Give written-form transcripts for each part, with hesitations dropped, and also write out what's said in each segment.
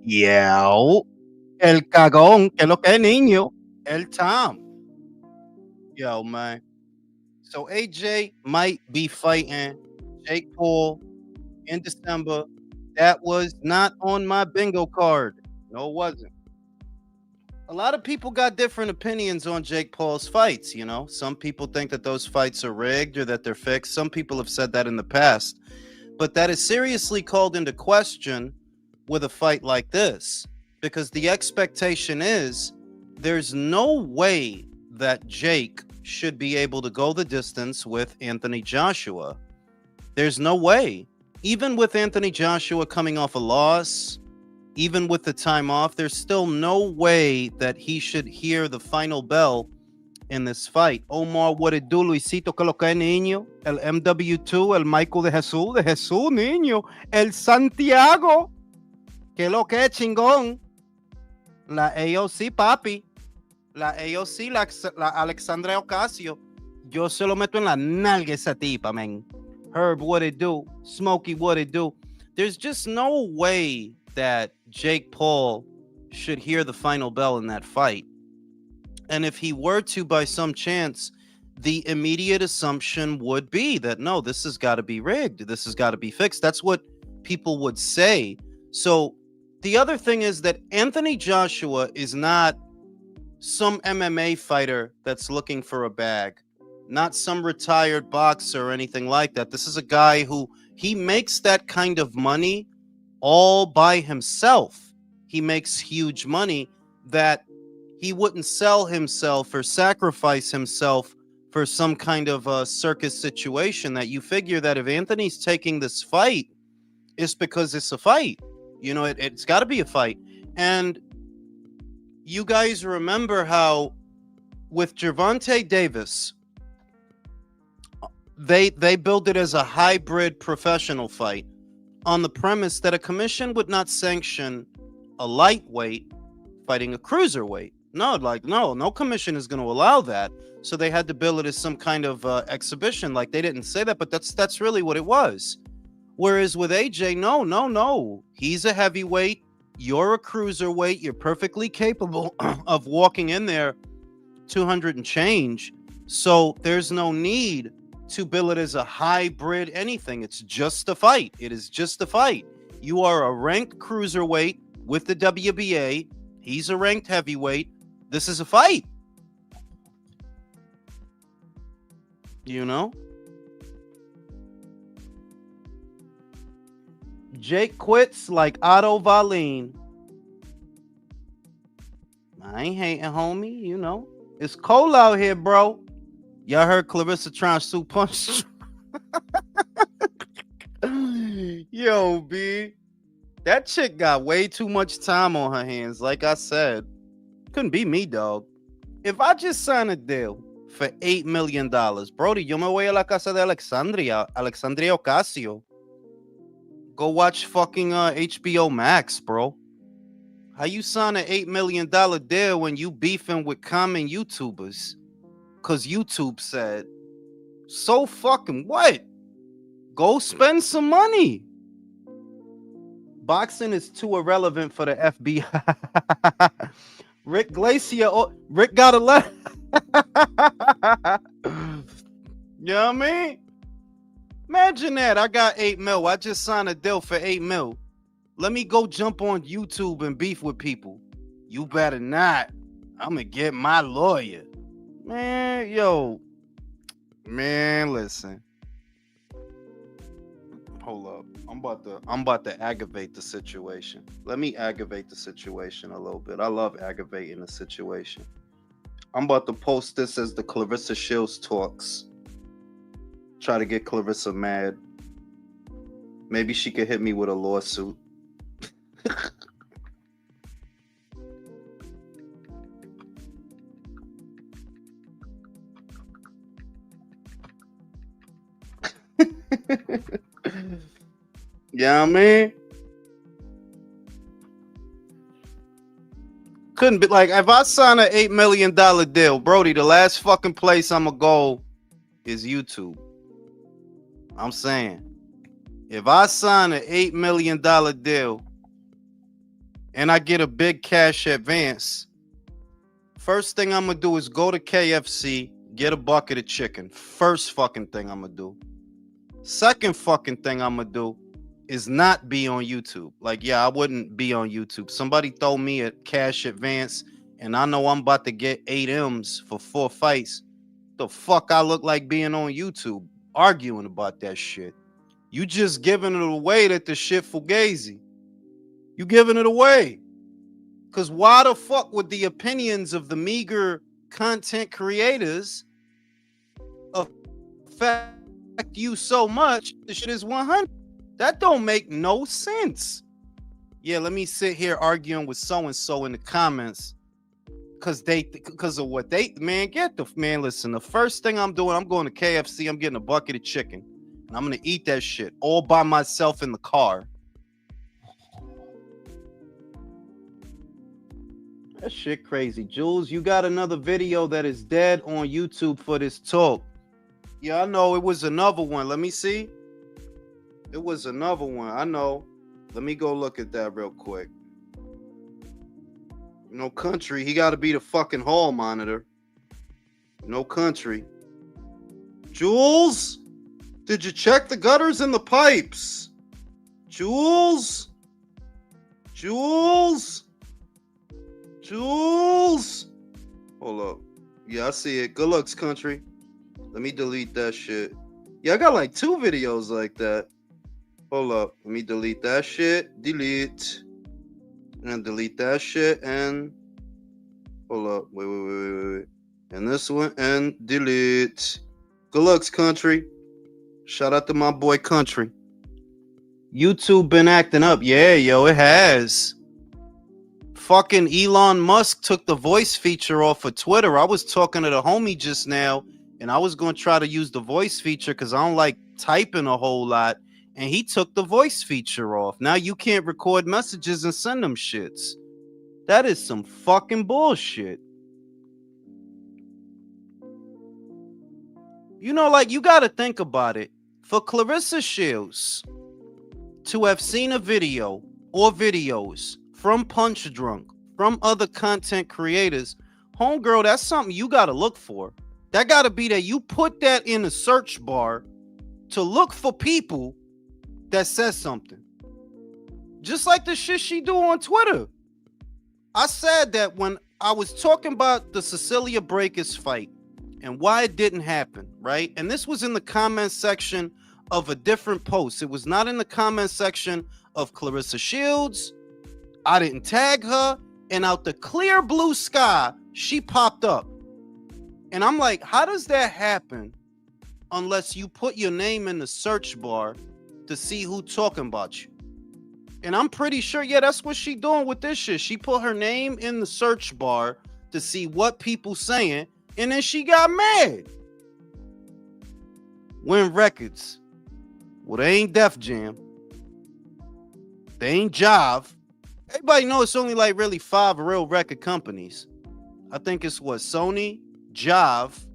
Yeah, el cagón, que lo que es niño, el Tom. Yo, man. So AJ might be fighting Jake Paul in December. That was not on my bingo card. No, it wasn't. A lot of people got different opinions on Jake Paul's fights. Some people think that those fights are rigged or that they're fixed. Some people have said that in the past. But that is seriously called into question with a fight like this because the expectation is there's no way that Jake should be able to go the distance with Anthony Joshua. There's no way. Even with Anthony Joshua coming off a loss, even with the time off, there's still no way that he should hear the final bell in this fight. Omar, what it do, Luisito, que lo que es, niño? El MW2, el Michael de Jesús, niño. El Santiago, que lo que es, chingón. La AOC, papi. La AOC, la Alexandra Ocasio. Yo se lo meto en la nalga esa tipa, man. Herb, what it do? Smokey, what it do? There's just no way that Jake Paul should hear the final bell in that fight. And if he were to, by some chance, the immediate assumption would be that, no, this has got to be rigged. This has got to be fixed. That's what people would say. So the other thing is that Anthony Joshua is not some MMA fighter that's looking for a bag, not some retired boxer or anything like that. This is a guy who he makes that kind of money all by himself. He makes huge money that he wouldn't sell himself or sacrifice himself for some kind of a circus situation. That you figure that if Anthony's taking this fight, it's because it's a fight. It's got to be a fight. And you guys remember how with Gervonta Davis, they built it as a hybrid professional fight on the premise that a commission would not sanction a lightweight fighting a cruiserweight. No commission is going to allow that. So they had to bill it as some kind of exhibition. Like, they didn't say that, but that's really what it was. Whereas with AJ, no. He's a heavyweight. You're a cruiserweight. You're perfectly capable of walking in there 200 and change. So there's no need to bill it as a hybrid anything. It's just a fight. It is just a fight. You are a ranked cruiserweight with the WBA. He's a ranked heavyweight. This is a fight. Jake quits like Otto Valine. I ain't hating, homie. It's cold out here, bro. Y'all heard Clarissa trying to sue punch? Yo, B. That chick got way too much time on her hands. Like I said, couldn't be me, dog. If I just sign a deal for $8 million, Brody, yo me voy a la casa de Alexandria Ocasio. Go watch fucking HBO Max, bro. How you sign an $8 million deal when you beefing with common YouTubers? Because YouTube said, so fucking what? Go spend some money. Boxing is too irrelevant for the FBI. Rick Glacier, Rick got a letter. You know what I mean? Imagine that. I got 8 mil. I just signed a deal for 8 mil. Let me go jump on YouTube and beef with people. You better not. I'm going to get my lawyer. Man, listen. Hold up. I'm about to aggravate the situation. Let me aggravate the situation a little bit. I love aggravating the situation. I'm about to post this as the Clarissa Shields talks. Try to get Clarissa mad. Maybe she could hit me with a lawsuit. Yeah, man. Couldn't be like, if I sign an $8 million deal, Brody, the last fucking place I'm gonna go is YouTube. I'm saying, if I sign an $8 million deal and I get a big cash advance, first thing I'm gonna do is go to KFC, get a bucket of chicken. First fucking thing I'm gonna do. Second fucking thing I'm gonna do is not be on YouTube. Like, yeah, I wouldn't be on YouTube. Somebody throw me a cash advance and I know I'm about to get 8 M's for 4 fights. The fuck I look like being on YouTube arguing about that shit. You just giving it away that the shit fugazi. You giving it away. Cause why the fuck would the opinions of the meager content creators affect you so much? The shit is 100. That don't make no sense. Yeah, let me sit here arguing with so-and-so in the comments because of what they, man, listen, the first thing I'm doing, I'm going to KFC, I'm getting a bucket of chicken, and I'm gonna eat that shit all by myself in the car. That shit crazy. Jules, you got another video that is dead on YouTube for this talk. Yeah, I know. It was another one. Let me see. It was another one. I know. Let me go look at that real quick. No country. He got to be the fucking hall monitor. No country. Jules, did you check the gutters and the pipes? Jules? Jules? Jules? Hold up. Yeah, I see it. Good looks, country. Let me delete that shit. Yeah, I got like 2 videos like that. Hold up. Let me delete that shit. Delete. And delete that shit. And hold up. Wait. And this one. And delete. Good looks, country. Shout out to my boy, country. YouTube been acting up. Yeah, yo, it has. Fucking Elon Musk took the voice feature off of Twitter. I was talking to the homie just now, and I was going to try to use the voice feature because I don't like typing a whole lot. And he took the voice feature off. Now you can't record messages and send them shits. That is some fucking bullshit. You know, like, you got to think about it. For Clarissa Shields to have seen a video or videos from Punch Drunk, from other content creators, homegirl, that's something you got to look for. That got to be that you put that in the search bar to look for people that says something. Just like the shit she do on Twitter. I said that when I was talking about the Cecilia Breakers fight and why it didn't happen, right? And this was in the comment section of a different post. It was not in the comment section of Clarissa Shields. I didn't tag her, and out the clear blue sky, she popped up. And I'm like, how does that happen unless you put your name in the search bar to see who talking about you? And I'm pretty sure, yeah, that's what she doing with this shit. She put her name in the search bar to see what people saying, and then she got mad. Win Records. Well, they ain't Def Jam. They ain't Jive. Everybody knows it's only like really 5 real record companies. I think it's what, Sony, Jive,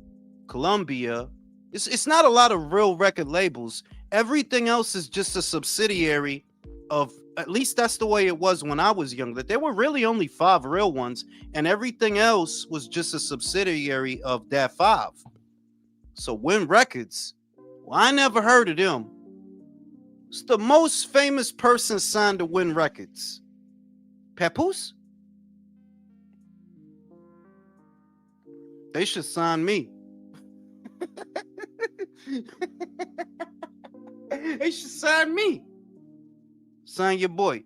Columbia. It's not a lot of real record labels. Everything else is just a subsidiary of, at least that's the way it was when I was young, that there were really only 5 real ones, and everything else was just a subsidiary of that 5. So Win Records, well, I never heard of them. It's the most famous person signed to Win Records. Papoose? They should sign me. They should sign me. Sign your boy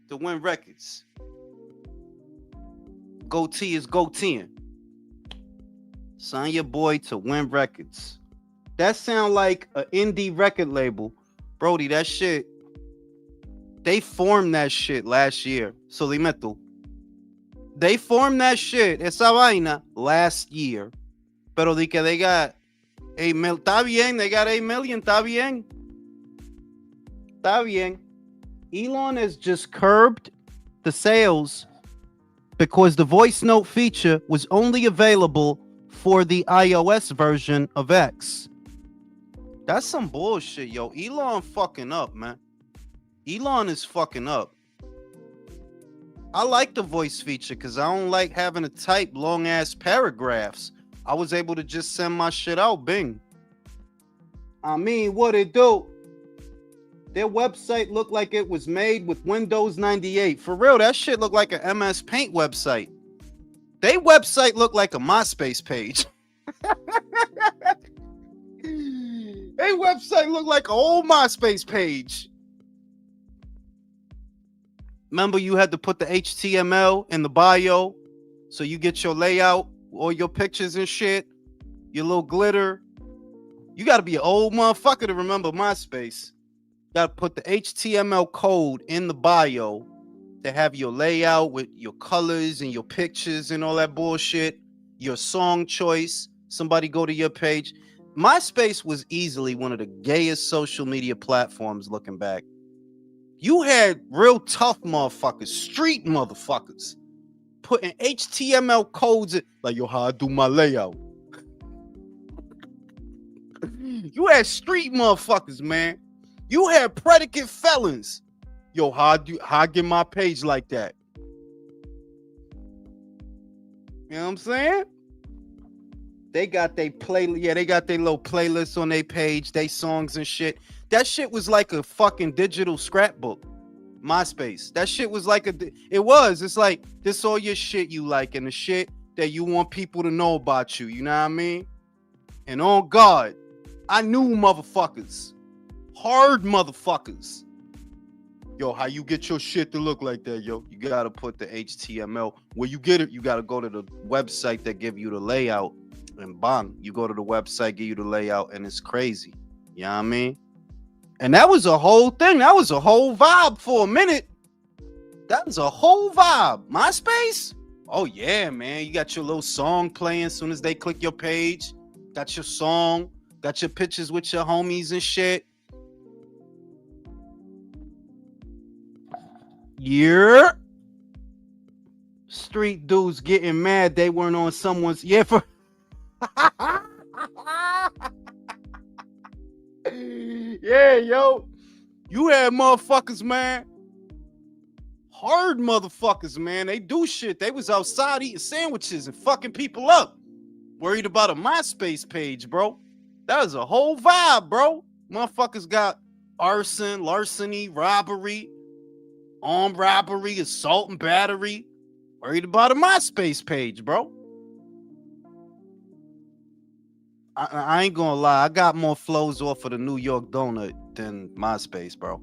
to Win Records. Goatee is goateeing. Sign your boy to Win Records. That sound like an indie record label. Brody, that shit, they formed that shit last year. Solimeto. They formed that shit, esa vaina, last year. Pero di que they got 8 million. Está bien, they got 8 million. Está bien. Está bien. Elon has just curbed the sales because the voice note feature was only available for the iOS version of X. That's some bullshit, yo. Elon fucking up, man. Elon is fucking up. I like the voice feature because I don't like having to type long ass paragraphs. I was able to just send my shit out. Bing. I mean, what it do? Their website looked like it was made with Windows 98. For real, that shit looked like an MS Paint website. They website looked like a MySpace page. They website looked like an old MySpace page. Remember, you had to put the HTML in the bio so you get your layout, all your pictures and shit, your little glitter. You got to be an old motherfucker to remember MySpace. You got to put the HTML code in the bio to have your layout with your colors and your pictures and all that bullshit, your song choice. Somebody go to your page. MySpace was easily one of the gayest social media platforms looking back. You had real tough motherfuckers, street motherfuckers, putting HTML codes in, like, yo, how I do my layout. You had street motherfuckers, man. You had predicate felons. Yo, how I get my page like that? You know what I'm saying? They got their they got their little playlists on their page, they songs and shit. That shit was like a fucking digital scrapbook. MySpace. That shit was like it's like this all your shit you like and the shit that you want people to know about you. You know what I mean? And on God, I knew motherfuckers. Hard motherfuckers. Yo, how you get your shit to look like that, yo? You gotta put the HTML. Where you get it, you gotta go to the website that give you the layout. And bang, you go to the website, give you the layout, and it's crazy. You know what I mean? And that was a whole thing. That was a whole vibe for a minute. That was a whole vibe. MySpace? Oh, yeah, man. You got your little song playing as soon as they click your page. Got your song. Got your pictures with your homies and shit. Yeah. Street dudes getting mad they weren't on someone's... Yeah, for... Yeah, yo. You had motherfuckers, man. Hard motherfuckers, man. They do shit. They was outside eating sandwiches and fucking people up. Worried about a MySpace page, bro. That was a whole vibe, bro. Motherfuckers got arson, larceny, robbery, armed robbery, assault and battery. Worried about a MySpace page, bro. I ain't gonna lie. I got more flows off of the New York Donut than MySpace, bro.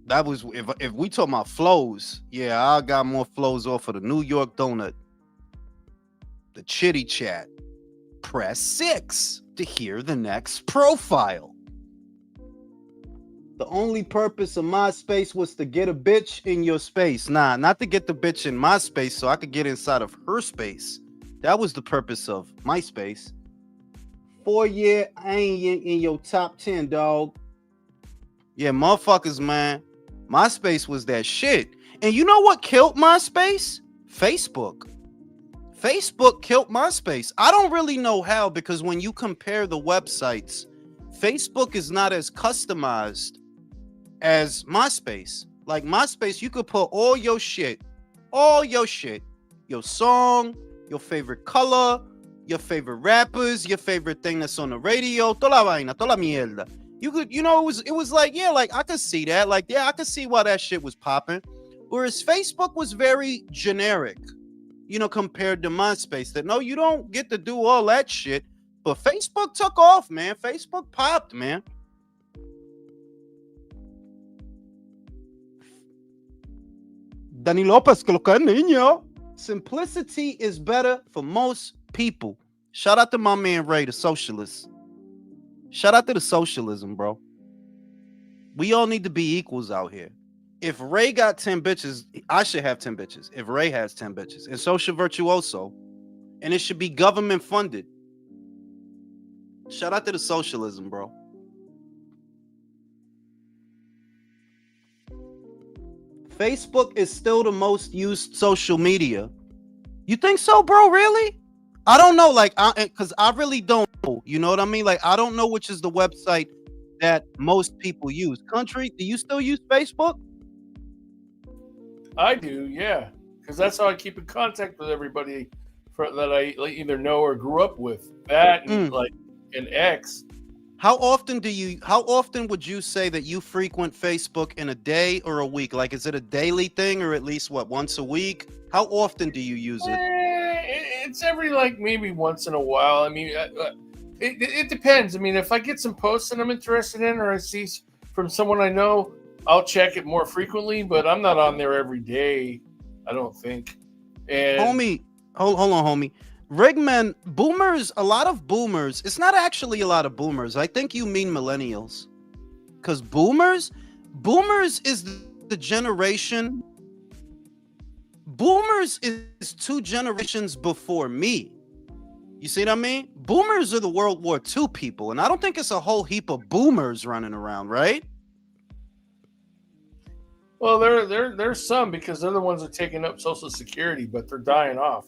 That was if we talk about flows, yeah, I got more flows off of the New York Donut. The Chitty Chat. Press 6 to hear the next profile. The only purpose of MySpace was to get a bitch in your space. Nah, not to get the bitch in my space so I could get inside of her space. That was the purpose of MySpace. 4 year, I ain't in your top 10, dog. Yeah, motherfuckers, man. MySpace was that shit. And you know what killed MySpace? Facebook. Facebook killed MySpace. I don't really know how, because when you compare the websites, Facebook is not as customized as MySpace. Like MySpace, you could put all your shit, your song, your favorite color, your favorite rappers, your favorite thing that's on the radio, toda la vaina, toda la mierda. You could, you know, it was like, yeah, like I could see that. Like, yeah, I could see why that shit was popping. Whereas Facebook was very generic, you know, compared to MySpace. That no, you don't get to do all that shit. But Facebook took off, man. Facebook popped, man. Dani Lopez, que lo que es, niño. Simplicity is better for most people. Shout out to my man Ray, the socialist. Shout out to the socialism, bro. We all need to be equals out here. If Ray got 10 bitches, I should have 10 bitches. If Ray has 10 bitches, and so should Virtuoso. And it should be government funded. Shout out to the socialism, bro. Facebook is still the most used social media. You think so, bro? Really? I don't know, like, because I really don't know. You know what I mean? Like, I don't know which is the website that most people use. Country, do you still use Facebook? I do, yeah, because that's how I keep in contact with everybody that I either know or grew up with. That and like an ex. How often would you say that you frequent Facebook in a day or a week? Like, is it a daily thing or at least once a week? How often do you use it? It's every like maybe once in a while. I mean, it depends. I mean, if I get some posts that I'm interested in or I see from someone I know, I'll check it more frequently, but I'm not on there every day, I don't think. And homie, hold on, homie. Rigman, boomers, a lot of boomers. It's not actually a lot of boomers. I think you mean millennials. Because boomers is the generation. Boomers is 2 generations before me. You see what I mean? Boomers are the World War II people, and I don't think it's a whole heap of boomers running around, right? well, there's some because they're the ones that are taking up Social Security, but they're dying off.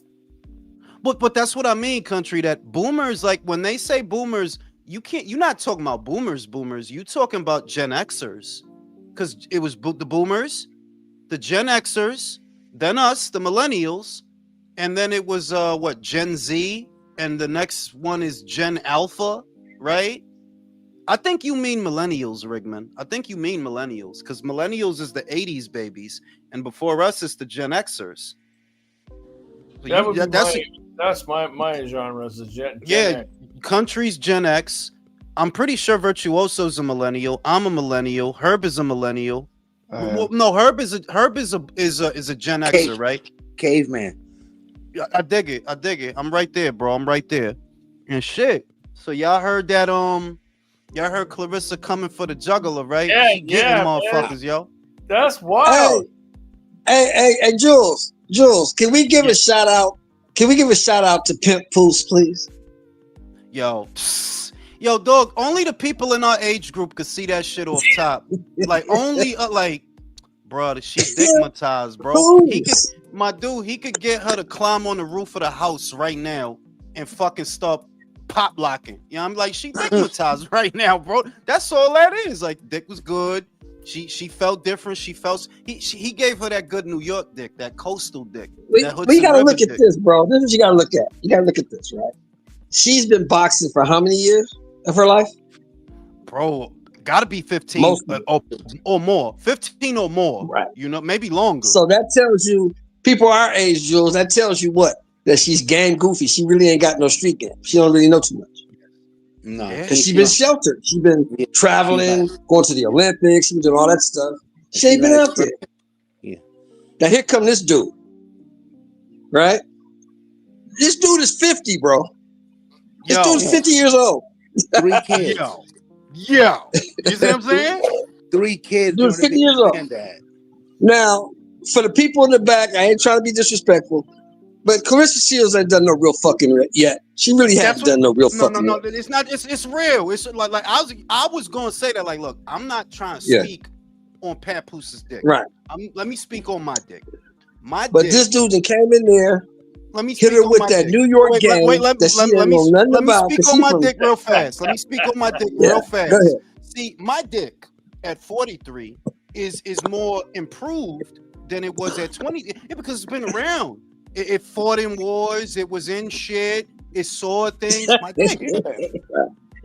But that's what I mean, country. That boomers, like when they say boomers, you're not talking about boomers. You talking about Gen Xers, because it was the boomers, the Gen Xers, then us, the millennials, and then it was Gen Z, and the next one is Gen Alpha, right? I think you mean millennials, Rigman. I think you mean millennials, because millennials is the 80s babies, and before us it's the Gen Xers. So that's my genre is Gen yeah, X. country's Gen X. I'm pretty sure Virtuoso's a millennial. I'm a millennial. Herb is a millennial. Well, no, Herb is a Gen Xer, right? Caveman. I dig it. I'm right there, bro. I'm right there. And shit. So y'all heard that y'all heard Clarissa coming for the juggler, right? Yeah, she getting motherfuckers, man. yo. That's wild. Hey, Jules, can we give a shout out? Can we give a shout out to Pimp Poos, please? Yo, dog. Only the people in our age group could see that shit off top. Like only bro, she stigmatized, bro. He could get her to climb on the roof of the house right now and fucking start pop locking. You know, I'm like, she stigmatized right now, bro. That's all that is. Like, dick was good. She felt different. He gave her that good New York dick, that coastal dick. We gotta look at this, bro. This is what you gotta look at. You gotta look at this, right? She's been boxing for how many years of her life? Bro, gotta be 15 or more. 15 or more. Right. You know, maybe longer. So that tells you, people our age, Jules, that tells you what? That she's game goofy. She really ain't got no street game. She don't really know too much. No, because she's been sheltered. She's been traveling, going to the Olympics. She's been doing all that stuff. She ain't been out there. Yeah. Now here come this dude, right? This dude is 50, bro. This dude's 50 years old. 3 kids. Yo. You see what I'm saying? 3 kids. Dude, 50 years old. Now, for the people in the back, I ain't trying to be disrespectful, but Clarissa Shields ain't done no real fucking yet. She really hasn't done no real fucking. No, it's not. It's real. It's like I was gonna say that. Like, look, I'm not trying to speak on Papoose' dick. Right. Let me speak on my dick. But this dude that came in there, let me hit her with that New York game. Let me speak on my dick real fast. Let me speak on my dick real fast. Go ahead. See, my dick at 43 is more improved than it was at 20. Because it's been around. It fought in wars. It was in shit. It saw things. My dick.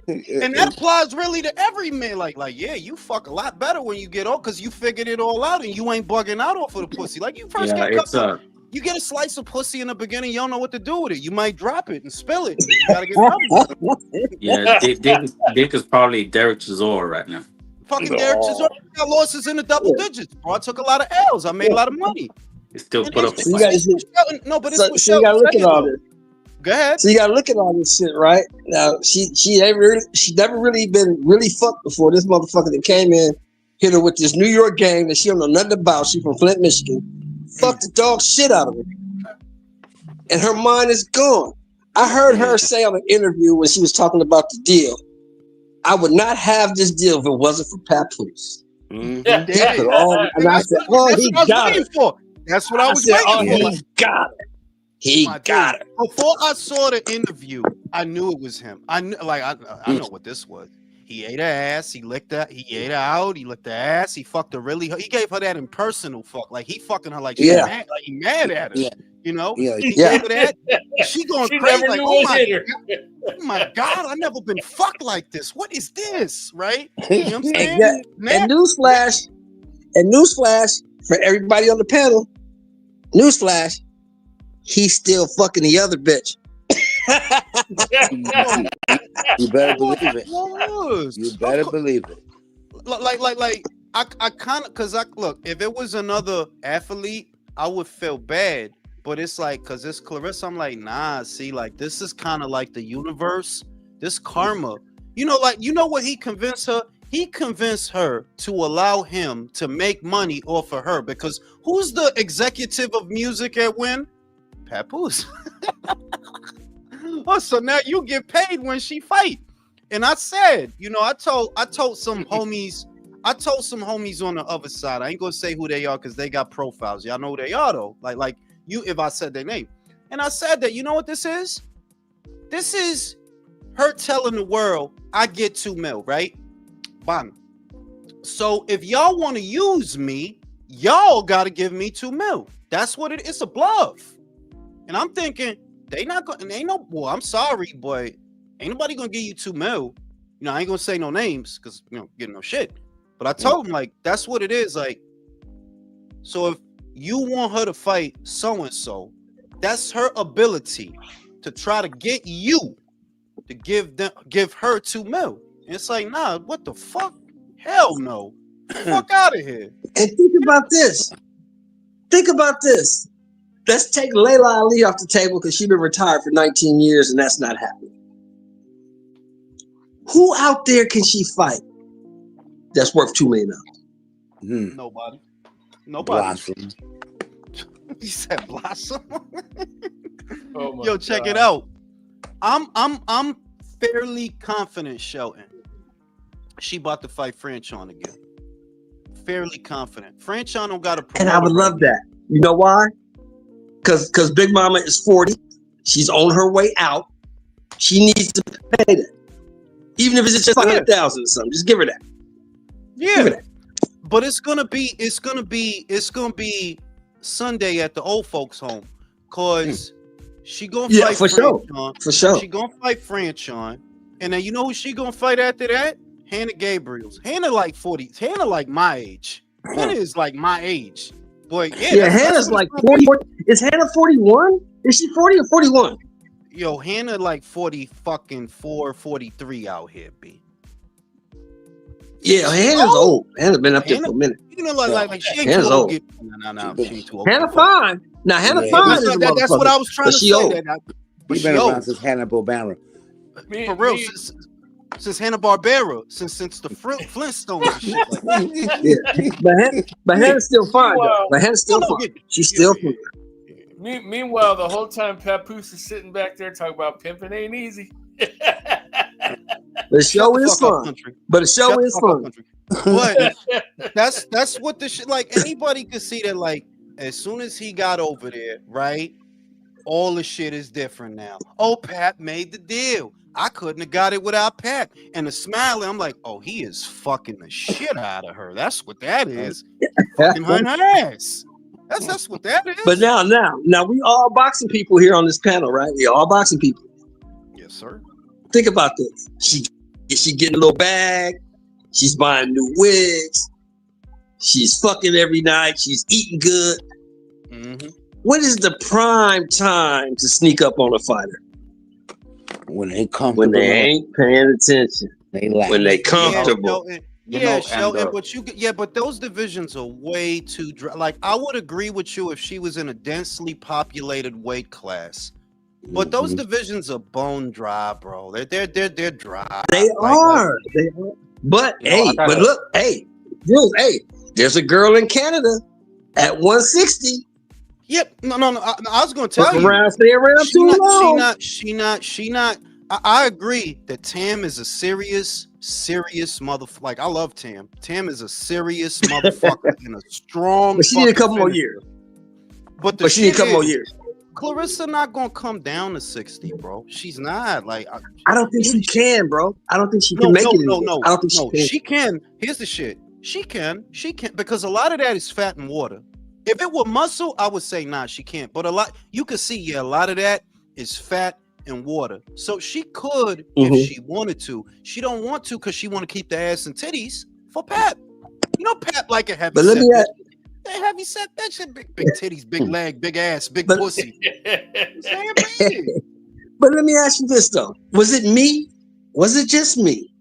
And that applies really to every man. Like, yeah, you fuck a lot better when you get old because you figured it all out and you ain't bugging out off of the pussy. Like you first you get a slice of pussy in the beginning, you don't know what to do with it. You might drop it and spill it. You gotta get Dick is probably Derek Chisora right now. Fucking Derek Chisora got losses in the double digits, bro. I took a lot of L's. I made a lot of money. He still put up. So you gotta look at all this. Go ahead. So you gotta look at all this shit, right? Now she never really been really fucked before. This motherfucker that came in, hit her with this New York gang that she don't know nothing about. She from Flint, Michigan. Fucked the dog shit out of her. And her mind is gone. I heard her say on an interview when she was talking about the deal, I would not have this deal if it wasn't for Papoose. And I said, he got it. That's what I was waiting for. He got it. He got it. Before I saw the interview, I knew it was him. I knew, I know what this was. He ate her ass. He licked her. He ate her out. He licked her ass. He fucked her really. He gave her that impersonal fuck. Like he fucking her like she Yeah. mad. Like he mad at her. Yeah. You know. Yeah. He Yeah. gave her that. She going She crazy. never Like knew oh what my, hit her. oh my god, I never been fucked like this. What is this? Right? You know what I'm saying? And, and newsflash, for everybody on the panel. Newsflash, he's still fucking the other bitch. You better believe it. Was. You better believe it. Like I kind of because I look, if it was another athlete, I would feel bad. But it's like because it's Clarissa, I'm like, nah, see, like this is kind of like the universe, this karma. You know, like you know what he convinced her? He convinced her to allow him to make money off of her because who's the executive of music at Win? Papoose. Oh, so now you get paid when she fight. And I said, you know, I told some homies on the other side. I ain't gonna say who they are because they got profiles. Y'all know who they are though. Like you, if I said their name. And I said that, you know what this is? This is her telling the world, I get 2 mil, right? Bam. So if y'all want to use me, y'all gotta give me 2 mil. That's what it's a bluff. And I'm thinking, they not gonna, ain't no, well, I'm sorry, but ain't nobody gonna give you 2 mil. You know, I ain't gonna say no names because you know, getting no shit. But I told him like that's what it is. Like, so if you want her to fight so and so, that's her ability to try to get you to give her 2 mil. And it's like, nah, what the fuck? Hell no. Fuck out of here. And think about this. Let's take Layla Ali off the table because she's been retired for 19 years and that's not happening. Who out there can she fight that's worth $2 million? Nobody. Blossom. He said Blossom. Oh my Yo, check God. it out. I'm fairly confident, Shelton. She about to fight Franchon again. Fairly confident. Franchon don't got a promoter. And I would love that. You know why? Because Big Mama is 40. She's on her way out. She needs to pay that. Even if it's just 500,000 or something. Just give her that. Yeah. Give her that. But it's gonna be Sunday at the old folks' home. Cause she gonna fight for sure. Franchon. For sure. She gonna fight Franchon. And then you know who she gonna fight after that? Hannah Gabriels. Hannah like 40. Hannah like my age. Hannah is like my age. Boy, Yeah, Hannah's like 40. Is Hannah 41? Is she 40 or 41? Yo, Hannah like 40 fucking 43 out here, B. Yeah, Hannah's old. Hannah's been up there for a minute. You know, like she ain't Hannah's too old. old. No, she ain't too old. Hannah fine. Now Hannah Yeah. fine is a That's what I was trying but to she say. old. But You've she been around old. since Hannibal Barra. Me- For real, me- since Hanna-Barbera, since the Flintstones and shit like that. Yeah. But Hannah's still fine, though. Wow. But Hannah's still No, fine. yeah, She's still yeah, fine. Meanwhile, the whole time Papoose is sitting back there talking about pimping ain't easy. The show Shut the is fuck up, fun. country. But the show Shut the is fuck up, fun. country. But that's what the shit. Like anybody could see that. Like as soon as he got over there, right? All the shit is different now. Oh, Pat made the deal. I couldn't have got it without Pat. And the smiling, I'm like, oh, he is fucking the shit out of her. That's what that is. Fucking her in her ass. That's what that is. But now we all boxing people here on this panel, right? We all boxing people. yes, sir. Think about this. She getting a little bag. She's buying new wigs. She's fucking every night. She's eating good. Mm-hmm. What is the prime time to sneak up on a fighter? When they come, When they ain't paying attention. they laugh. When they comfortable. But those divisions are way too dry. Like I would agree with you if she was in a densely populated weight class. But those divisions are bone dry, bro. They're dry. They are. They are. But You know, but look, Jules, there's a girl in Canada at 160. Yep. No. I was going to tell you. Stay around too long. She not. I agree that Tam is a serious motherfucker. Like I love Tam. Tam is a serious motherfucker and a strong. But she need a couple more years. But she need a couple more years. Clarissa not gonna come down to 60, bro. She's not. Like, I don't think she can, bro. I don't think she can no, make no, it. no, anymore. no, I don't think no. she can. She can. Here's the shit. She can, because a lot of that is fat and water. If it were muscle, I would say nah, she can't. But a lot, you can see, yeah, a lot of that is fat and water. So she could if she wanted to. She don't want to because she want to keep the ass and titties for Pap. You know, Pap like a heavy But let set me bitch. ask, That heavy set bitch, big titties, big leg, big ass, big But- pussy. Saying big. but let me ask you this though: was it me? Was it just me?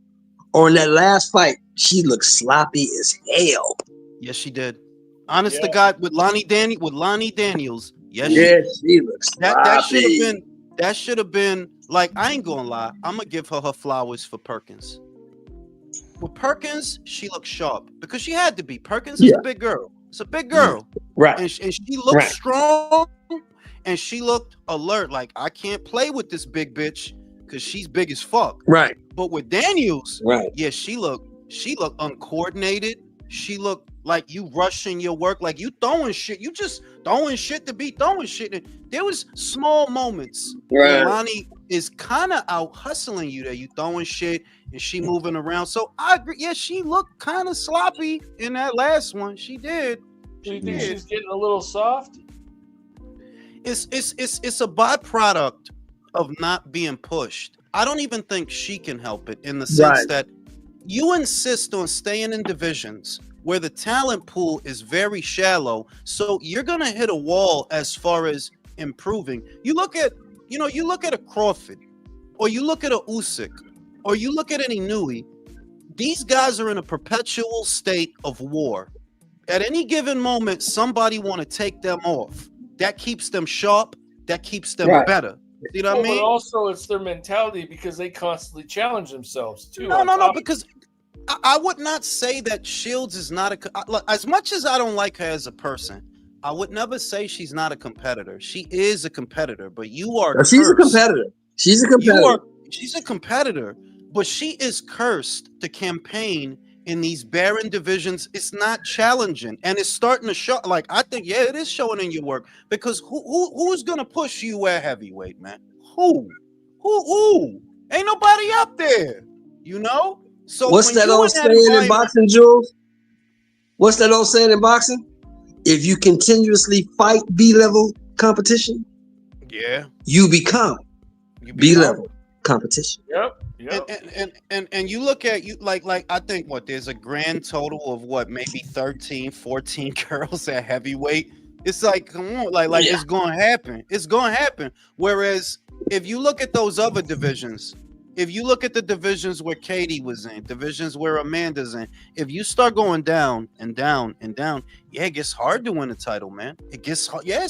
Or in that last fight, she looked sloppy as hell. Yes, she did. Honest to Yeah. God, with Lonnie Daniels. Yes, She looks sloppy. that should have been like, I ain't gonna lie. I'm gonna give her flowers for Perkins. With Perkins, she looked sharp because she had to be. Perkins is a big girl. It's a big girl, Right. and she looked strong, and she looked alert. Like, I can't play with this big bitch because she's big as fuck. Right. But with Daniels, Right. yeah, she looked uncoordinated. She looked like you rushing your work, like you throwing shit. You just throwing shit to be throwing shit. And there was small moments where Lonnie is kind of out hustling you there. You throwing shit and she moving around. So I agree. Yeah, she looked kind of sloppy in that last one. She did. Do you think she's getting a little soft? It's a byproduct of not being pushed. I don't even think she can help it in the sense that you insist on staying in divisions where the talent pool is very shallow, so you're gonna hit a wall as far as improving. You look at a Crawford, or you look at a Usyk, or you look at any Nui. These guys are in a perpetual state of war. At any given moment, somebody want to take them off. That keeps them sharp. That keeps them better. You know what I mean? But also, it's their mentality because they constantly challenge themselves too. No. Because I would not say that Shields is not as much as I don't like her as a person. I would never say she's not a competitor. She is a competitor, but you are. She's a competitor. She's a competitor. She's a competitor, but she is cursed to campaign in these barren divisions. It's not challenging, and it's starting to show. Like, I think, yeah, it is showing in your work, because who's gonna push you at heavyweight, man? Who? Ain't nobody up there, you know. So what's that old saying in boxing, Jules? What's that old saying in boxing? If you continuously fight B-level competition, you become B-level competition. Yep. And you look at like I think there's a grand total of maybe 13, 14 girls at heavyweight. It's like, come on, like it's gonna happen. It's gonna happen. Whereas if you look at those other divisions, if you look at the divisions where Katie was in, divisions where Amanda's in, if you start going down and down and down, it gets hard to win a title, man. It's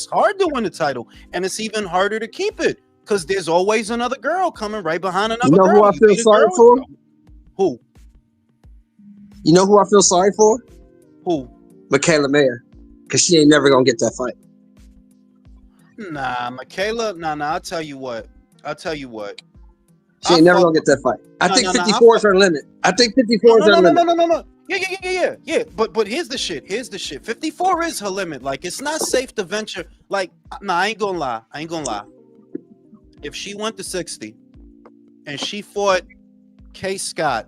hard to win a title, and it's even harder to keep it because there's always another girl coming right behind another girl. You know who I feel sorry for? Who? You know who I feel sorry for? Who? Michaela Mayer, because she ain't never gonna get that fight. Nah, Michaela. Nah. I'll tell you what. She ain't never gonna get that fight. I think 54 is her limit. I think 54 is her limit. No. Yeah. But here's the shit. 54 is her limit. Like, it's not safe to venture. Like, I ain't gonna lie. If she went to 60 and she fought Kay Scott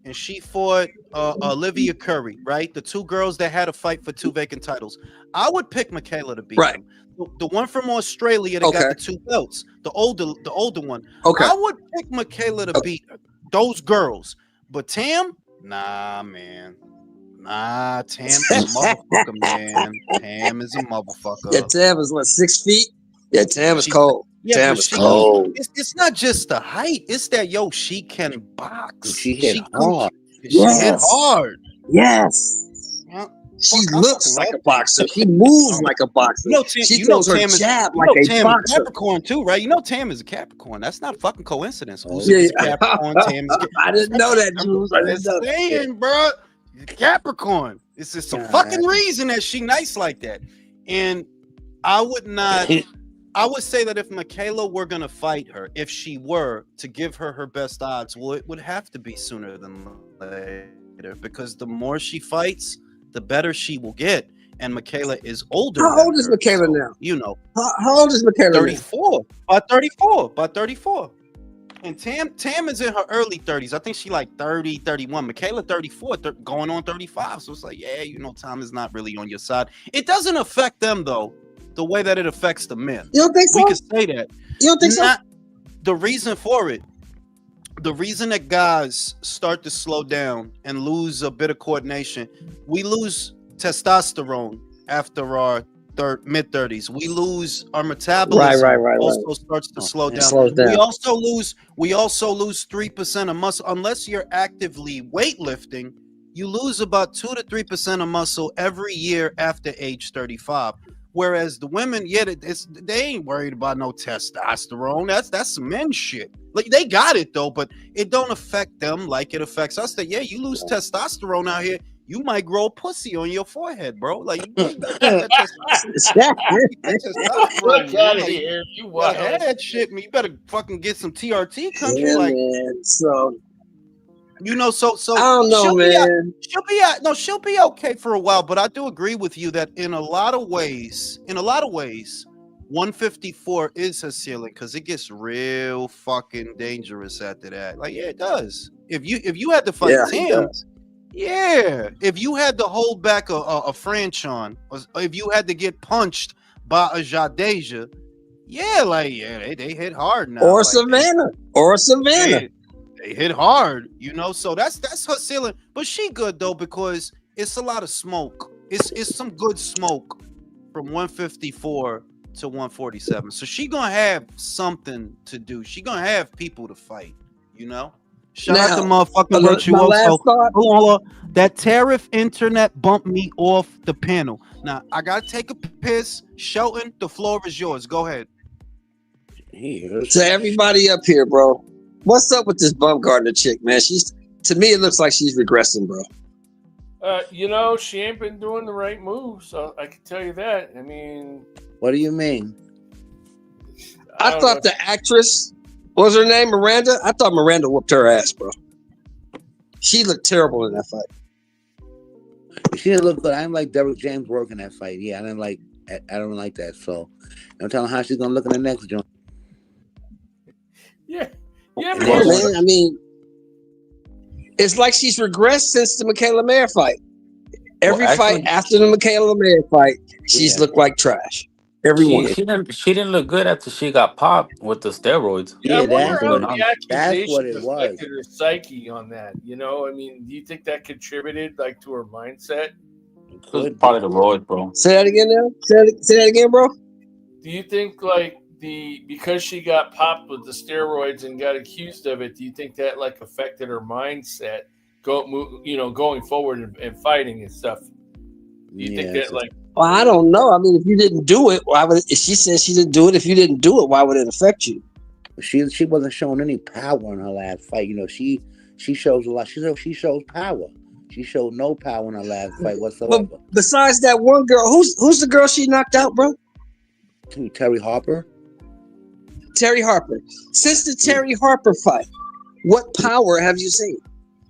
and she fought Olivia Curry, right? The two girls that had a fight for 2 vacant titles, I would pick Michaela to beat them. The one from Australia that got the 2 belts, the older one. I would pick Michaela to beat those girls. But Tam, nah, man. Nah, Tam is a motherfucker, man. Tam is a motherfucker. Yeah, Tam is what, 6 feet? Yeah, Tam is cold. Yeah, Tam is cold. It's not just the height. It's that, she can box. She hit hard. She hit hard. Yes. She looks like a boxer. She moves like a boxer. She throws her jab like a boxer. Capricorn too, right? You know Tam is a Capricorn. That's not fucking coincidence. Yeah. Capricorn, Tam is I didn't know that, Jules. I didn't know that, bro. Capricorn. It's just some fucking reason that she nice like that. And I would not. I would say that if Michaela were gonna fight her, if she were to give her best odds, well, it would have to be sooner than later, because the more she fights, the better she will get. and Michaela is older. How than old is her, Michaela so, now? You know, How old is Michaela now? 34. By 34. By 34. And Tam is in her early 30s. I think she like 30, 31. Michaela 34, going on 35. So it's like, yeah, you know, time is not really on your side. It doesn't affect them though, the way that it affects the men. You don't think so? We can say that. You don't think so? Not the reason for it. The reason that guys start to slow down and lose a bit of coordination, we lose testosterone after our mid 30s. We lose our metabolism. Right. Also starts to slow down. Slows down. We also lose 3% of muscle unless you're actively weightlifting. You lose about 2 to 3% of muscle every year after age 35. Whereas the women, they ain't worried about no testosterone. That's some men shit. Like they got it though, but it don't affect them like it affects us. That you lose testosterone out here, you might grow a pussy on your forehead, bro. Like you got that testosterone. Fuck out of here, you wild. That shit, man. You better fucking get some TRT country, Yeah, like man. So you know. So I don't know, man. She'll be okay for a while, but I do agree with you that in a lot of ways, 154 is her ceiling because it gets real fucking dangerous after that. Like, it does. If you had to fight Tam, if you had to hold back a Franchon, or if you had to get punched by a Jadeja, they hit hard now. Or like, Savannah. They hit hard, you know. So that's her ceiling. But she good though because it's a lot of smoke. It's some good smoke from 154 to 147. So she gonna have something to do. She gonna have people to fight, you know. Shout out to motherfucking Virtuoso. Hold on. That tariff internet bumped me off the panel. Now I gotta take a piss. Shelton, the floor is yours. Go ahead. To everybody up here, bro. What's up with this Bumgarner chick, man? To me, it looks like she's regressing, bro. You know, she ain't been doing the right moves, so I can tell you that. I mean, what do you mean? I thought the actress, what was her name, Miranda? I thought Miranda whooped her ass, bro. She looked terrible in that fight. She didn't look good. I didn't like Derek James working that fight. Yeah, I don't like that. So I'm telling her how she's gonna look in the next joint. Yeah, man. I mean, it's like she's regressed since the Michaela Mayer fight. Every fight after the Michaela Mayer fight, she's looked like trash. Every one. She didn't look good after she got popped with the steroids. Yeah, that's what it was. Affected her psyche on that. You know, I mean, do you think that contributed like to her mindset? It was probably the roids, bro. Say that again now. Say that again, bro. Do you think like because she got popped with the steroids and got accused of it, do you think that like affected her mindset going forward and fighting and stuff? Do you think that like? Well, I don't know. I mean, if you didn't do it, why would if she said she didn't do it? If you didn't do it, why would it affect you? She wasn't showing any power in her last fight. You know, she shows a lot. She shows power. She showed no power in her last fight whatsoever. But besides that one girl, who's the girl she knocked out, bro? Terry Harper. Terry Harper. Since the Terry Harper fight, what power have you seen?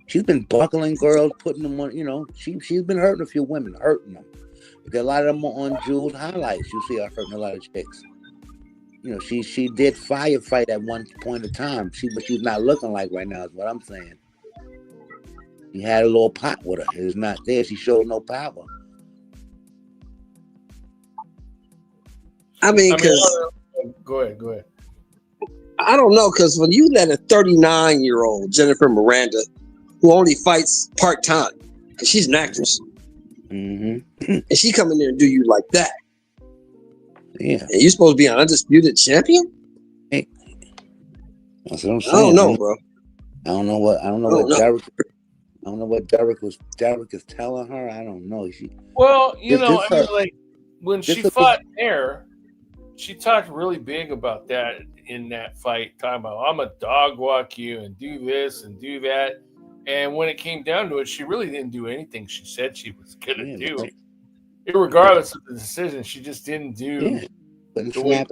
She's been buckling girls, putting them on. You know, she's been hurting a few women, hurting them. Because a lot of them are on Jules highlights. You see her hurting a lot of chicks. You know, she did firefight at one point in time. But she's not looking like right now. Is what I'm saying. She had a little pot with her. It's not there. She showed no power. I mean, because go ahead. I don't know, because when you let a 39-year-old Jennifer Miranda, who only fights part-time, because she's an actress, and she come in there and do you like that, and you're supposed to be an undisputed champion? Hey, that's what I'm saying. I don't know, bro. I don't know what Derek is telling her. I don't know. Like when she fought there, she talked really big about that in that fight, talking about I'm a dog walk you and do this and do that. And when it came down to it, she really didn't do anything she said she was gonna do. Regardless of the decision, she just didn't do the way.